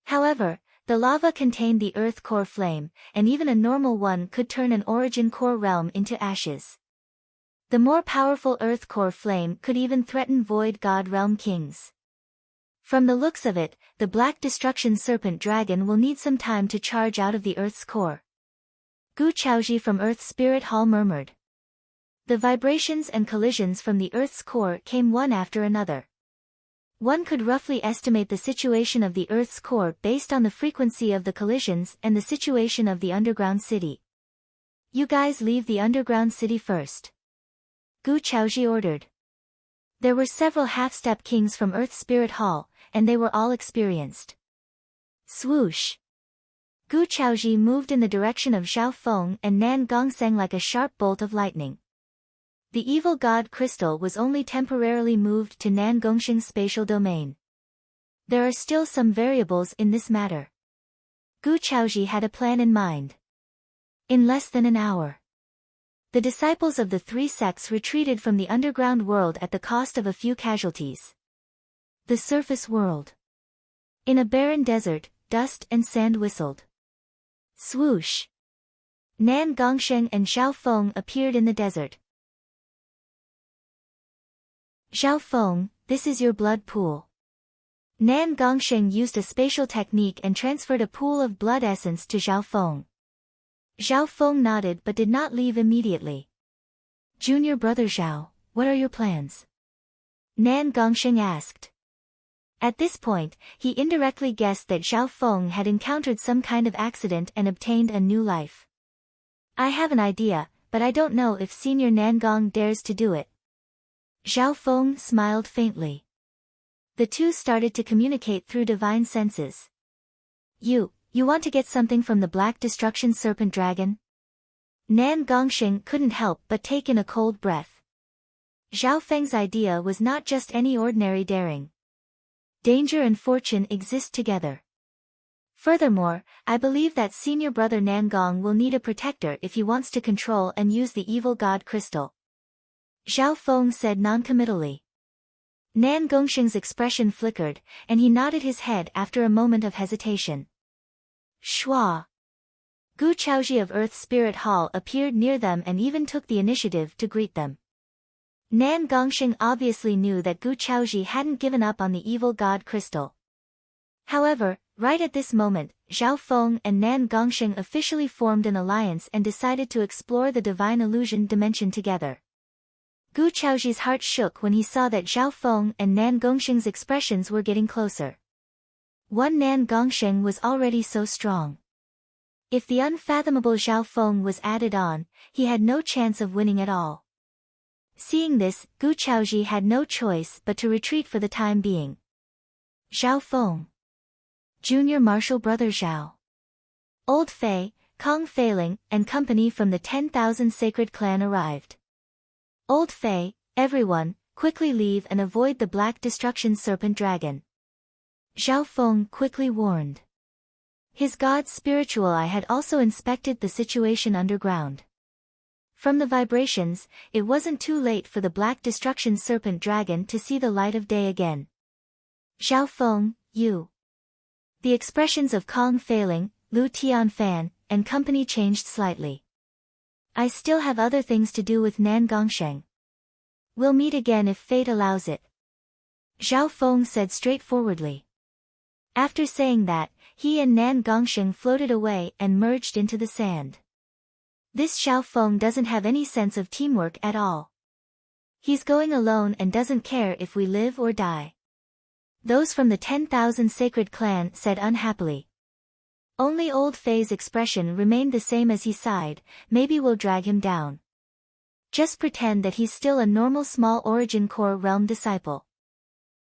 However, the lava contained the earth core flame, and even a normal one could turn an origin core realm into ashes. The more powerful earth core flame could even threaten void god realm kings. From the looks of it, the black destruction serpent dragon will need some time to charge out of the earth's core. Gu Chaoji from Earth Spirit Hall murmured. The vibrations and collisions from the Earth's core came one after another. One could roughly estimate the situation of the Earth's core based on the frequency of the collisions and the situation of the underground city. You guys leave the underground city first. Gu Chaoji ordered. There were several half-step kings from Earth Spirit Hall, and they were all experienced. Swoosh! Gu Chaoji moved in the direction of Zhao Feng and Nan Gongsheng like a sharp bolt of lightning. The evil god crystal was only temporarily moved to Nan Gongsheng's spatial domain. There are still some variables in this matter. Gu Chaoji had a plan in mind. In less than an hour, the disciples of the three sects retreated from the underground world at the cost of a few casualties. The surface world. In a barren desert, dust and sand whistled. Swoosh! Nan Gongsheng and Zhao Feng appeared in the desert. Zhao Feng, this is your blood pool. Nan Gongsheng used a spatial technique and transferred a pool of blood essence to Zhao Feng. Zhao Feng nodded but did not leave immediately. Junior brother Zhao, what are your plans? Nan Gongsheng asked. At this point, he indirectly guessed that Zhao Feng had encountered some kind of accident and obtained a new life. I have an idea, but I don't know if Senior Nangong dares to do it. Zhao Feng smiled faintly. The two started to communicate through divine senses. You want to get something from the black destruction serpent dragon? Nan Gongsheng couldn't help but take in a cold breath. Zhao Feng's idea was not just any ordinary daring. Danger and fortune exist together. Furthermore, I believe that senior brother Nangong will need a protector if he wants to control and use the evil god crystal. Zhao Feng said noncommittally. Nan Gongsheng's expression flickered, and he nodded his head after a moment of hesitation. Shua! Gu Chaoji of Earth Spirit Hall appeared near them and even took the initiative to greet them. Nan Gongsheng obviously knew that Gu Chaoji hadn't given up on the evil god crystal. However, Right at this moment, Zhao Feng and Nan Gongsheng officially formed an alliance and decided to explore the divine illusion dimension together. Gu Chaoji's heart shook when he saw that Zhao Feng and Nan Gongsheng's expressions were getting closer. One Nan Gongsheng was already so strong. If the unfathomable Zhao Feng was added on, he had no chance of winning at all. Seeing this, Gu Chaoji had no choice but to retreat for the time being. Zhao Feng. Junior Martial Brother Zhao. Old Fei, Kong Feiling, and company from the 10,000 Sacred Clan arrived. Old Fei, everyone, quickly leave and avoid the Black Destruction Serpent Dragon. Zhao Feng quickly warned. His god's spiritual eye had also inspected the situation underground. From the vibrations, it wasn't too late for the Black Destruction Serpent Dragon to see the light of day again. Zhao Feng, you. The expressions of Kong Feiling, Lu Tianfan, and company changed slightly. I still have other things to do with Nan Gongsheng. We'll meet again if fate allows it. Zhao Feng said straightforwardly. After saying that, he and Nan Gongsheng floated away and merged into the sand. This Zhao Feng doesn't have any sense of teamwork at all. He's going alone and doesn't care if we live or die. Those from the 10,000 Sacred Clan said unhappily. Only Old Fei's expression remained the same as he sighed, maybe we'll drag him down. Just pretend that he's still a normal small origin core realm disciple.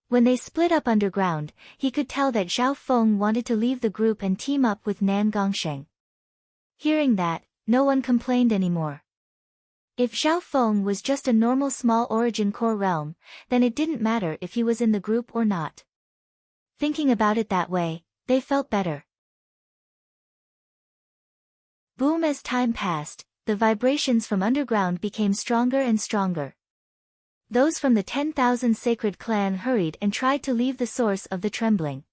When they split up underground, he could tell that Zhao Feng wanted to leave the group and team up with Nan Gongsheng. Hearing that, no one complained anymore. If Zhao Feng was just a normal small origin core realm, then it didn't matter if he was in the group or not. Thinking about it that way, they felt better. Boom. As time passed, the vibrations from underground became stronger and stronger. Those from the 10,000 Sacred Clan hurried and tried to leave the source of the trembling.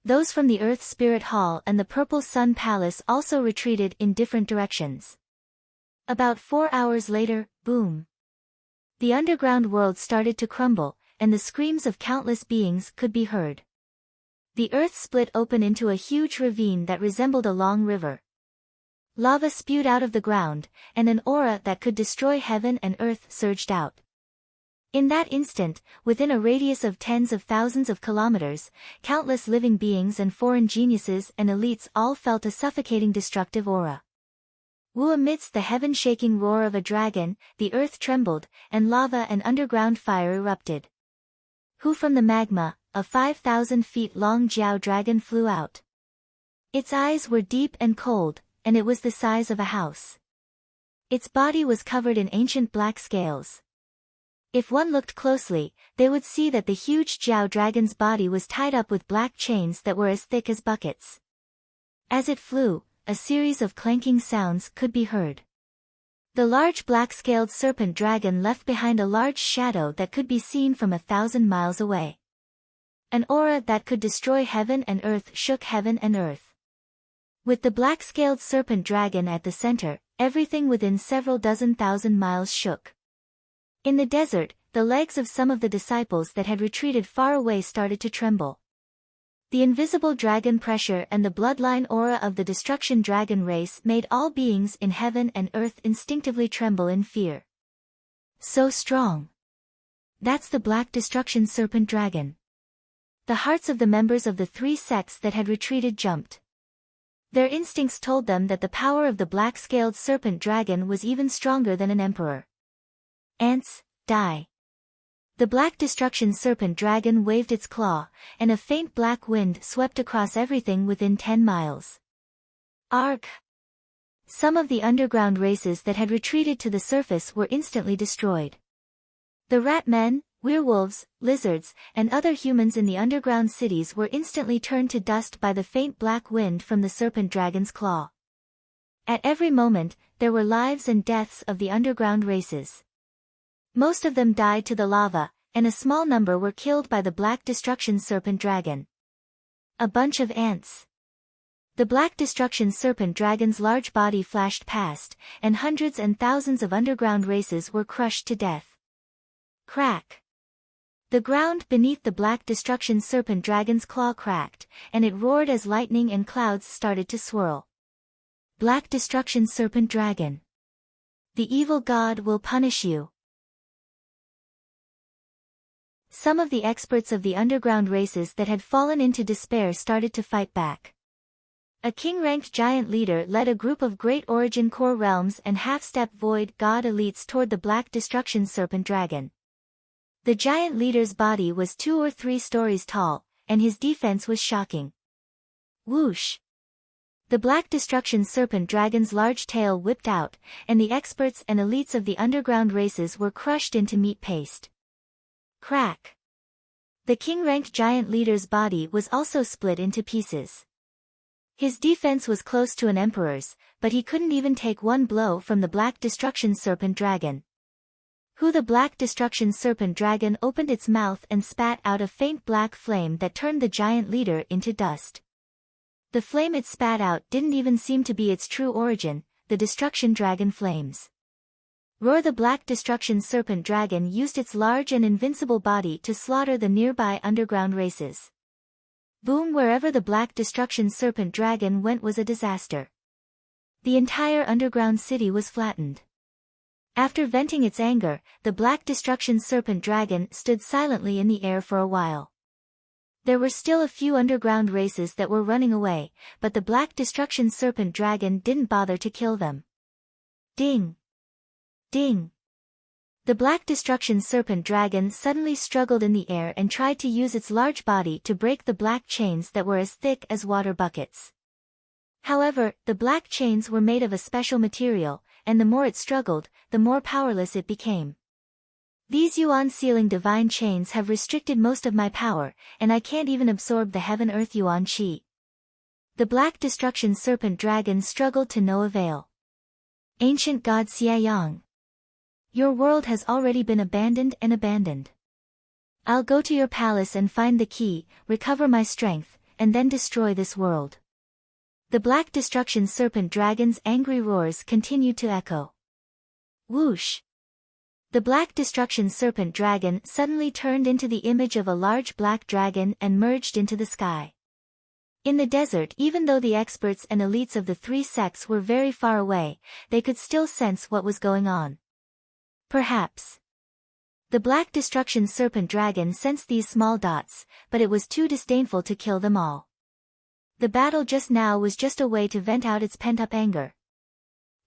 Those from the Earth Spirit Hall and the Purple Sun Palace also retreated in different directions. About 4 hours later, boom. The underground world started to crumble, and the screams of countless beings could be heard. The earth split open into a huge ravine that resembled a long river. Lava spewed out of the ground, and an aura that could destroy heaven and earth surged out. In that instant, within a radius of tens of thousands of kilometers, countless living beings and foreign geniuses and elites all felt a suffocating destructive aura. Wu, amidst the heaven-shaking roar of a dragon, the earth trembled, and lava and underground fire erupted. Hu, from the magma, a 5,000 feet long Jiao dragon flew out. Its eyes were deep and cold, and it was the size of a house. Its body was covered in ancient black scales. If one looked closely, they would see that the huge Jiao dragon's body was tied up with black chains that were as thick as buckets. As it flew, a series of clanking sounds could be heard. The large black-scaled serpent dragon left behind a large shadow that could be seen from 1,000 miles away. An aura that could destroy heaven and earth shook heaven and earth. With the black-scaled serpent dragon at the center, everything within several dozen thousand miles shook. In the desert, the legs of some of the disciples that had retreated far away started to tremble. The invisible dragon pressure and the bloodline aura of the destruction dragon race made all beings in heaven and earth instinctively tremble in fear. So strong. That's the Black Destruction Serpent Dragon. The hearts of the members of the 3 sects that had retreated jumped. Their instincts told them that the power of the black-scaled serpent dragon was even stronger than an emperor. Ants, die. The Black Destruction Serpent Dragon waved its claw, and a faint black wind swept across everything within 10 miles. Arg! Some of the underground races that had retreated to the surface were instantly destroyed. The rat men, werewolves, lizards, and other humans in the underground cities were instantly turned to dust by the faint black wind from the serpent dragon's claw. At every moment, there were lives and deaths of the underground races. Most of them died to the lava, and a small number were killed by the Black Destruction Serpent Dragon. A bunch of ants. The Black Destruction Serpent Dragon's large body flashed past, and hundreds and thousands of underground races were crushed to death. Crack. The ground beneath the Black Destruction Serpent Dragon's claw cracked, and it roared as lightning and clouds started to swirl. Black Destruction Serpent Dragon. The evil god will punish you. Some of the experts of the underground races that had fallen into despair started to fight back. A king-ranked giant leader led a group of Great Origin Core Realms and half-step Void God elites toward the Black Destruction Serpent Dragon. The giant leader's body was 2 or 3 stories tall, and his defense was shocking. Whoosh! The Black Destruction Serpent Dragon's large tail whipped out, and the experts and elites of the underground races were crushed into meat paste. Crack! The king-ranked giant leader's body was also split into pieces. His defense was close to an emperor's, but he couldn't even take one blow from the Black Destruction Serpent Dragon. The Black Destruction Serpent Dragon opened its mouth and spat out a faint black flame that turned the giant leader into dust. The flame it spat out didn't even seem to be its true origin, the Destruction Dragon flames. Roar! The Black Destruction Serpent Dragon used its large and invincible body to slaughter the nearby underground races. Boom! Wherever the Black Destruction Serpent Dragon went was a disaster. The entire underground city was flattened. After venting its anger, the Black Destruction Serpent Dragon stood silently in the air for a while. There were still a few underground races that were running away, but the Black Destruction Serpent Dragon didn't bother to kill them. Ding! Ding! The Black Destruction Serpent Dragon suddenly struggled in the air and tried to use its large body to break the black chains that were as thick as water buckets. However, the black chains were made of a special material, and the more it struggled, the more powerless it became. These Yuan-sealing divine chains have restricted most of my power, and I can't even absorb the heaven-earth Yuan Qi. The Black Destruction Serpent Dragon struggled to no avail. Ancient God Xie Yang. Your world has already been abandoned. I'll go to your palace and find the key, recover my strength, and then destroy this world. The Black Destruction Serpent Dragon's angry roars continued to echo. Whoosh! The Black Destruction Serpent Dragon suddenly turned into the image of a large black dragon and merged into the sky. In the desert, even though the experts and elites of the 3 sects were very far away, they could still sense what was going on. Perhaps the Black Destruction Serpent Dragon sensed these small dots, but it was too disdainful to kill them all. The battle just now was just a way to vent out its pent-up anger.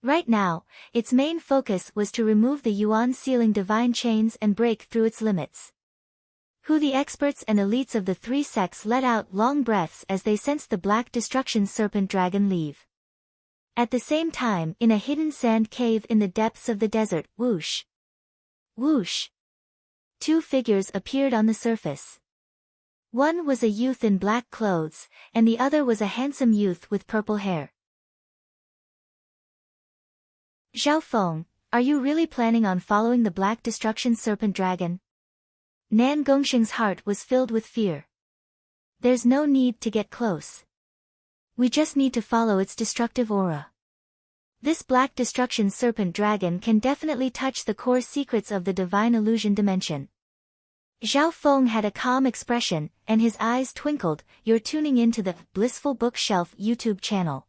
Right now, its main focus was to remove the Yuan-sealing divine chains and break through its limits. The experts and elites of the 3 sects let out long breaths as they sensed the Black Destruction Serpent Dragon leave. At the same time, in a hidden sand cave in the depths of the desert, whoosh! Whoosh! 2 figures appeared on the surface. One was a youth in black clothes, and the other was a handsome youth with purple hair. Zhao Feng, are you really planning on following the Black Destruction Serpent Dragon? Nan Gongsheng's heart was filled with fear. There's no need to get close. We just need to follow its destructive aura. This Black Destruction Serpent Dragon can definitely touch the core secrets of the Divine Illusion dimension. Zhao Feng had a calm expression, and his eyes twinkled. You're tuning into the Blissful Bookshelf YouTube channel.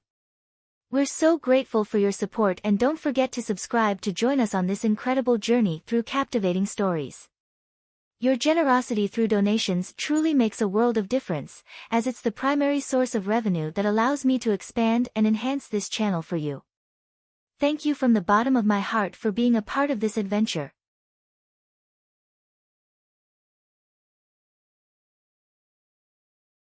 We're so grateful for your support, and don't forget to subscribe to join us on this incredible journey through captivating stories. Your generosity through donations truly makes a world of difference, as it's the primary source of revenue that allows me to expand and enhance this channel for you. Thank you from the bottom of my heart for being a part of this adventure.